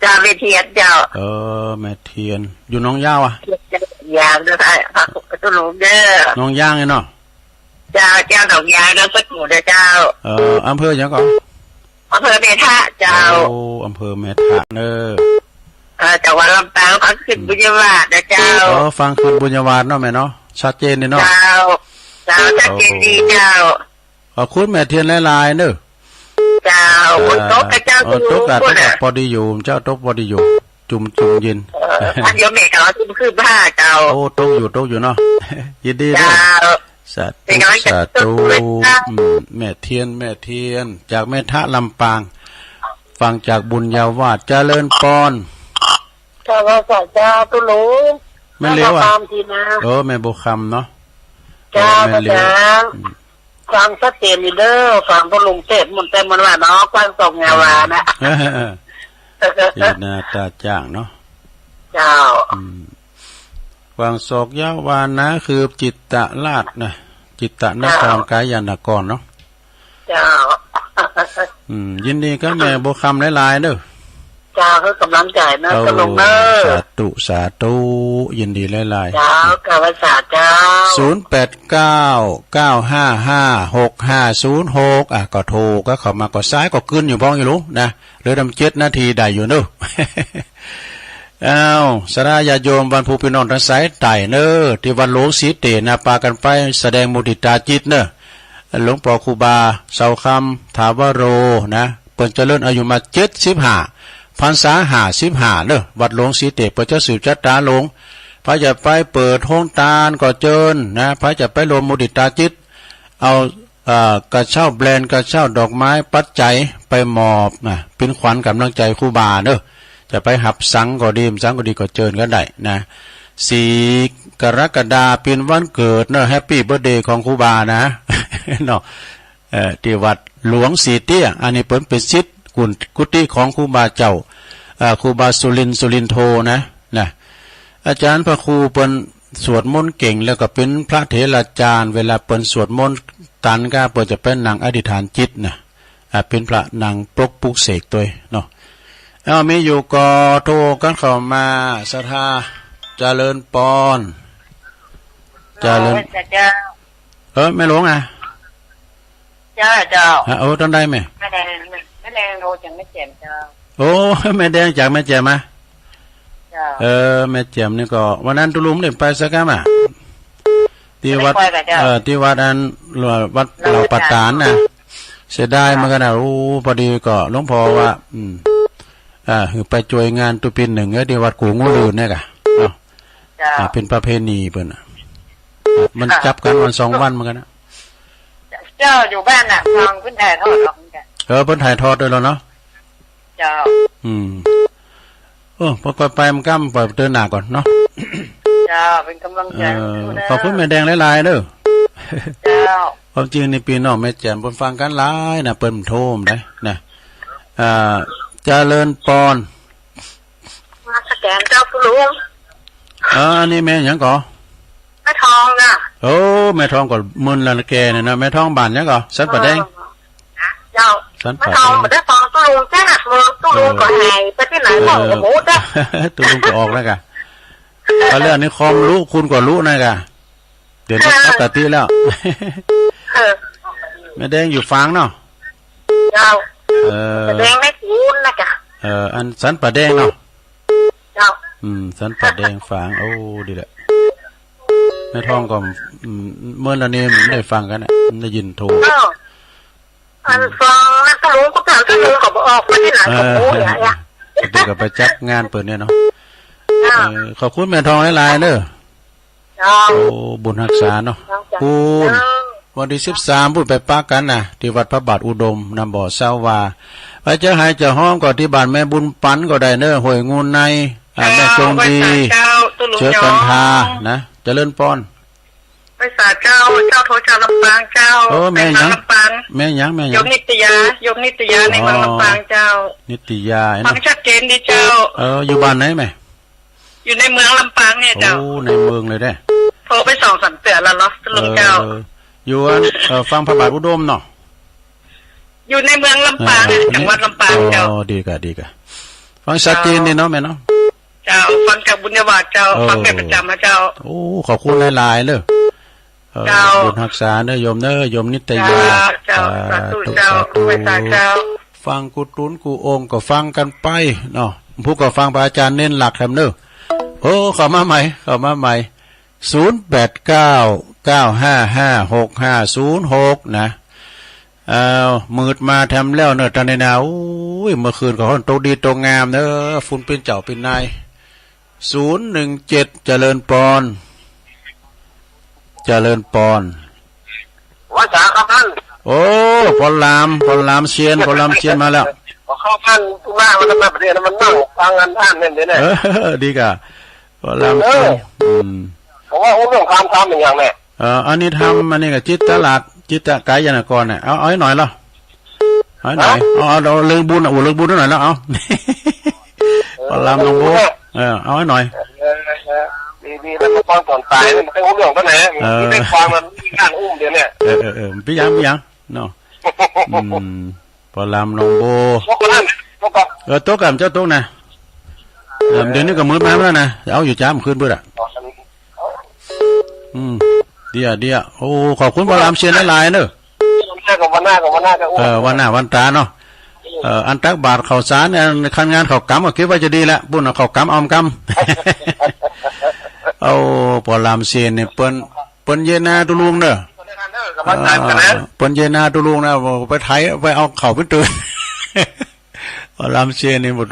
เจ้าแม่เทียนเจ้าแม่เทียนอยู่น้องย่าวอ่ะยางเด้อพระตุลุงเด้อน้องย่างเนี่ยเนาะเจ้าดอกยาแล้วก็หมู่เด้อเจ้าอำเภอยังก่อนอำเภอเมท่าเจ้าอำเภอเมท่าเนอจังหวัดลำปางฟังขึ้นบุญยวาสนะเจ้าฟังขึ้นบุญยวาสเนาะแม่เนาะชัดเจนเลยเนาะเจ้าชัดเจนดีเจ้าขอบคุณแม่เทียนหลายๆเนอะเจ้าคนโต๊ะกับเจ้าตุ๊กพอดีอยู่เจ้าตุ๊กพอดีอยู่จุ่มเย็นอันเดียวแม่ก็จุ่มขึ้นผ้าเจ้าโอ้ตุ๊กอยู่เนาะยินดีด้วยสาธุแม่เทียนจากแม่ทะลำปางฟังจากบุญยาวาสเจริญปอนข้าพเจ้าตุลุงแม่เลี้ยวอ่ะแม่โบคำเนาะเจ้าพระเจ้าฟังชัดเจนเด้อฟังตุลุงเทศมันแต่มันว่าเนาะกว้างส่งงาวานะยีนาตาจ้างเนาะเจ้าฟังศอกยาวานะคือจิตตะลาดนะจิตตะนครกายานกรเนาะเจ้ายินดีก็แม่โบคำหลายๆเด้อเจ้าคือกำลังใจนะกำลังเนอสาธุยินดีหลายๆเจ้ากาศาเจ้า0895556506ก็โทรก็เข้ามาก็ซ้ายก็ขึ้นอยู่บ้องอยู่รู้นะเหลือ7 นาทีได้อยู่เนอะสราญาโยมวันภูพินนท์ทั้งสายไต่เนอที่วันหลวงศรีเตนะปากันไปแสดงมุทิตาจิตเนอหลวงปู่ครูบาเสาคำถาวโรนะเปิ่นเจริญอายุมา75พรรษา55เนอวัดหลวงศรีเตเปิ่นจะสืบจัตตาหลวงพระจะไปเปิดห้องตาลก็เจิญนะพระจะไปรวมมุทิตาจิตเอากระเช้าแบรนด์กระเช้าดอกไม้ปัจจัยไปมอบนะเป็นขวัญกำลังใจครูบาเนอจะไปหับสังก็ดีสังก็ดีก็เจิญก็ได้นะ4 กรกฎาคมเป็นวันเกิดเนอะแฮปปี้เบิร์ธเดย์ของครูบานะเนาะที่วัดหลวงศรีเตี้ยอันนี้เป็นศิษย์กุฏิของครูบาเจ้าครูบาสุรินโทนะอาจารย์พระครูเป็นสวดมนต์เก่งแล้วก็เป็นพระเถราจารย์เวลาเป็นสวดมนต์ตันก็เปิดจะเป็นนางอธิษฐานจิตนะเป็นพระนางปลุกเสกตัวเนาะ เอามีอยู่ก็โทรกันเข้ามาศรัทธาเจริญปอนเจริญไม่หลวงอ่ะเจ้าโอ้ต้นได้ไหมแม่แดงโทรจังไม่เจ็บเจ้าโอ้แม่แดงจากแม่แจ่มมาแม่แจ่มนี่ก็วันนั้นตุลุมได้ไปสักกันอ่ะที่วัดที่วัดอันวัดเหล่าปัตตานน่ะเสียดายมันกันนะพอดีก็หลวงพ่อว่าคือไปช่วยงานตุปินหนึ่งที่วัดกูงูลืนเนี่ยกะเป็นประเพณีเปิ้นมันจับกันวัน2 วันเหมือนกันนะเจ้าอยู่บ้านน่ะฟังเพิ่นถ่ายทอดหรอกเพิ่นถ่ายทอดด้วยแล้วเนาะเจ้าพอก่อนไปมันก้ำปล่อยเตือนหน้าก่อนเนาะเจ้าเป็นกำลังใจขอบคุณแม่แดงหลายๆเด้อเจ้าความจริงในปีนอกแม่แจ่มเพิ่นฟังกันหลายนะเปิ้นโทมได้นะเจริญปอนมาสแกนเจ้าผู้ลุงอันนี้แม่หยังก่อแม่ทองน่ะโอ้แม่ทองก็มึนละแกเนี่ยนะแม่ทองบ้านหยังก่อสันปะแดงเจ้าแม่ทองบ่ได้ฟังตู้ลุงจ้ามือตู้ลุงก็หายไปที่ไหนบอกกับหมูจ้ะตู้ลุงก็ออกแล้วกะเอาเรื่องนี้ความรู้คุณก็รู้นะกะเดี๋ยวนี้ปกติแล้วแม่แดงอยู่ฟังเนาะเจ้าแดงไม่คุ้นนะกะอันสันปะแดงเนาะเจ้าสันปะแดงฟังโอ้ดีแหละแม่ทองก็เมื่อละเนี่ยได้ฟังกันนะได้ยินโทรอันฟังนักตะลุงก็ถามตะลุงก็ออกไปที่ไหนกับหมูอย่างเงี้ยเด็กก็ไปจัดงานเปิดเนี่ยเนาะขอบคุณแม่ทองหลายๆเด้อโอ้บุญรักษาเนาะคุณวันที่13พูดไปปากันนะที่วัดพระบาทอุดมนำบ่อเศร้าวาไปเจอหายเจอห้องก็ที่บ้านแม่บุญปันก็ได้เด้อห้วยงูในแม่จงดีเชื้อกันทานะเจริญปอนไปศาลเจ้าโทรจากลำปางเจ้าแม่ยังแม่ยังยมนิตยในเมืองลำปางเจ้านิตยาฟังชัดเจนดีเจ้าอยู่บ้านไหนแม่อยู่ในเมืองลำปางเนี่ยเจ้าในเมืองเลยได้โทรไป2-3เตือนแล้วเนาะลุงเจ้าอยู่ฟังพระบาทอุดมเนาะอยู่ในเมืองลำปางจังหวัดลำปางเจ้าดีกะฟังชัดเจนดีเนาะแม่เนาะเจ้าฟังจากบุญญาบาทเจ้าฟังแบบประจำนะเจ้าโอ้ขอบคุณหลายๆเลยบุญรักษาเด้อโยมเด้อโยมนิตยาเจ้าสาธุเจ้าไปสาเจ้าฟังกูตุนกูองก็ฟังกันไปเนาะผู้ก็ฟังพระอาจารย์เน้นหลักครับเด้อเข้ามาใหม่0899556506นะมืดมาทำแล้วเนอะตอนนี้นะเมื่อคืนก็โตดีโตงามเนอะฝุ่นเป็นเจ้าเป็นนาย017เจริญปอนว่าจ๋าครับท่านพอลามเชียนมาแล้วเข้าพันตุลามันมาประเดี๋ยวมันนั่งฟังกันท่านเนี่ยดีกะพอลามเชียนเพราะว่าเรื่องความทำอย่างแม่อันนี้ทำอันนี้กับจิตกายนกรเนี่ยเอาให้หน่อยละเอาหน่อยเอาเรื่องบุญเรื่องบุญหน่อยแล้วเอาพอลามลงบุญเอาให้หน่อยดีแล้วก็ฟังก่อนตายมันเป็นเรื่องก็ไหนไม่ฟังมันมีการอุ้มเดี๋ยวเนี่ยพี่ยังเนาะพอลามลงบุญโต๊ะกับเจ้าโต๊ะนะเดี๋ยวนี้ก็มืดมาแล้วนะเอาอยู่จ้ามคืนเบื่อเดียโอ้ขอบคุณพอลามเชียนหลายเนอะวันหน้าวันตาเนาะอันตักบาทข่าวสารเนี่ยคันงานข่าวกำก็คิดว่าจะดีละบุญข่าวกำออมกำเอาพอลามเชียนเนี่ยเปิ้นเยนาตุลุงเนอะเปิ้นเยนาตุลุงนะไปไทยไปเอาเข่าไปตื่นพอลามเชียนเนี่ยหมด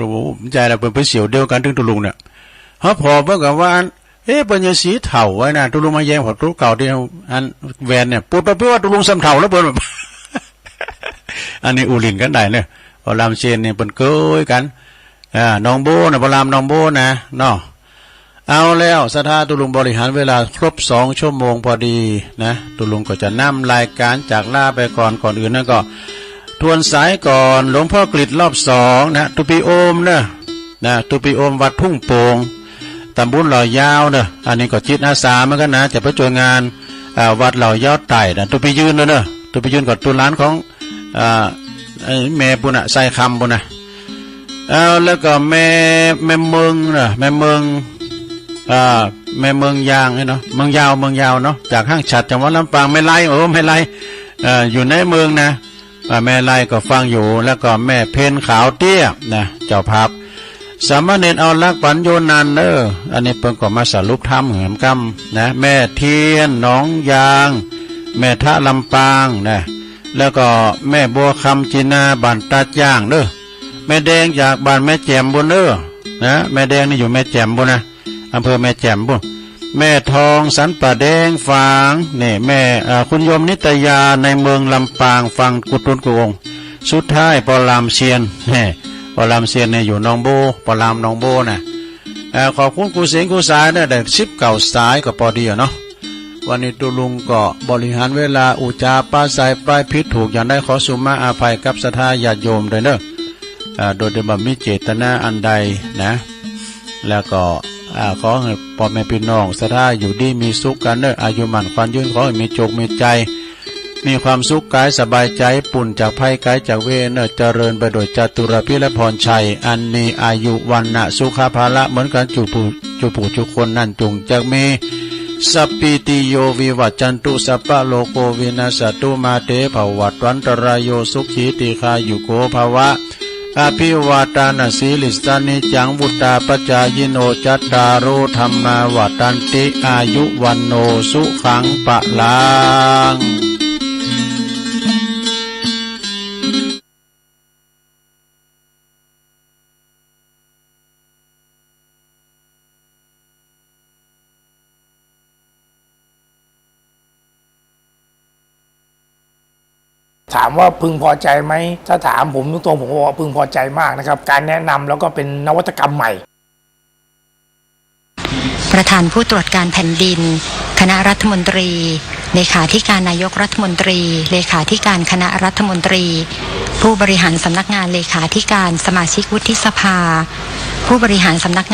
ใจละเปิ้นไปเสียวเดียวกันถึงตุลุงเนี่ยเขาพอเพื่อกับว่าปัญญาสีเถ่าไว้นะตุลุงมาแย่งหัวตุเก่าที่อันแวนเนี่ยปูดไปเพื่อว่าตุลุงซ้ำเถ่าแล้วเปิ้นแบบอันนี้อูลินกันได้เนี่ยพอลามเชนเนี่ยเปิ้นเกยกันน้องโบนะพอลามน้องโบนะเนาะเอาแล้วสถาตุลุงบริหารเวลาครบ2 ชั่วโมงพอดีนะตุลุงก็จะนำรายการจากลาไปก่อนอื่นนั่นก็ทวนสายก่อนหลวงพ่อกฤษรอบ2นะตุปีโอมนะตุปีโอมวัดทุ่งโป่งตำบลเหล่ายาวเนอะอันนี้ก็จิตอาสาเหมือนกันนะจะไปช่วยงานวัดเหล่ายอดไต่นะตัวไปยืนเนอะตัวไปยืนกับตัวร้านของแม่บุญใส่คำบุญนะ แล้วก็แม่เมืองนะแม่เมืองแม่เมืองยางเนาะเมืองยาวเนาะจากห้างฉัดจังหวัดลำปางไม่ไรไม่ไรอยู่ในเมืองนะแม่ไรก็ฟังอยู่แล้วก็แม่เพนขาวเตี้ยนะเจ้าภาพสามเณรเอาลักปัญโยนันอันนี้เพิ่งก็มาสรุปธรรมเหิมกำนะแม่เทียนหนองยางแม่ทะลำปางนะแล้วก็แม่บัวคำจีนาบ้านตาจ้างแม่แดงจากบ้านแม่แจ่มบุญนะแม่แดงนี่อยู่แม่แจ่มบุญนะอำเภอแม่แจ่มบุญแม่ทองสันป่าแดงฝางนี่แม่คุณโยมนิตยาในเมืองลำปางฟังกุตุนกุองสุดท้ายปอลามเซียนปอลามเซียนเนี่ยอยู่หนองโบปอลามหนองโบนะขอบคุณกูเสียงกูสายได้19 สายก็พอดีเนาะวันนี้ตุลุงก็บริหารเวลาอุจาปาใส่ปลายพิษถูกอย่างได้ขอสุมาอาภัยกับศรัทธาญาติโยมด้วยโดยได้บ่มีเจตนาอันใดนะแล้วก็ขอให้พ่อแม่พี่น้องศรัทธาอยู่ดีมีสุขกันอายุมั่นขวัญยืนขอให้มีโชคมีใจมีความสุขกายสบายใจปุ่นจากภัยกายจากเวรเจริญไปโดยจตุรพิและพรชัยอันมีอายุวันนะสุขภาละเหมือนกันจุผู้คนนั่นจงจะมีสัพพิติโยวิวัจจันตุสัพพะโลโกวินาศตุมาเตภวัตวันตรายโยสุขีติคายุโกภวะอภิวาทานาสีลิสานิจังวุตตาปจายโนจัตตารุธรรมาวัตันติอายุวันโนสุขังปะลังถามว่าพึงพอใจไหมถ้าถามผมตรงๆผมบอกว่าพึงพอใจมากนะครับการแนะนำแล้วก็เป็นนวัตกรรมใหม่ประธานผู้ตรวจการแผ่นดินคณะรัฐมนตรีเลขาธิการนายกรัฐมนตรีเลขาธิการคณะรัฐมนตรีผู้บริหารสำนักงานเลขาธิการสมาชิกวุฒิสภาผู้บริหารสำนักงาน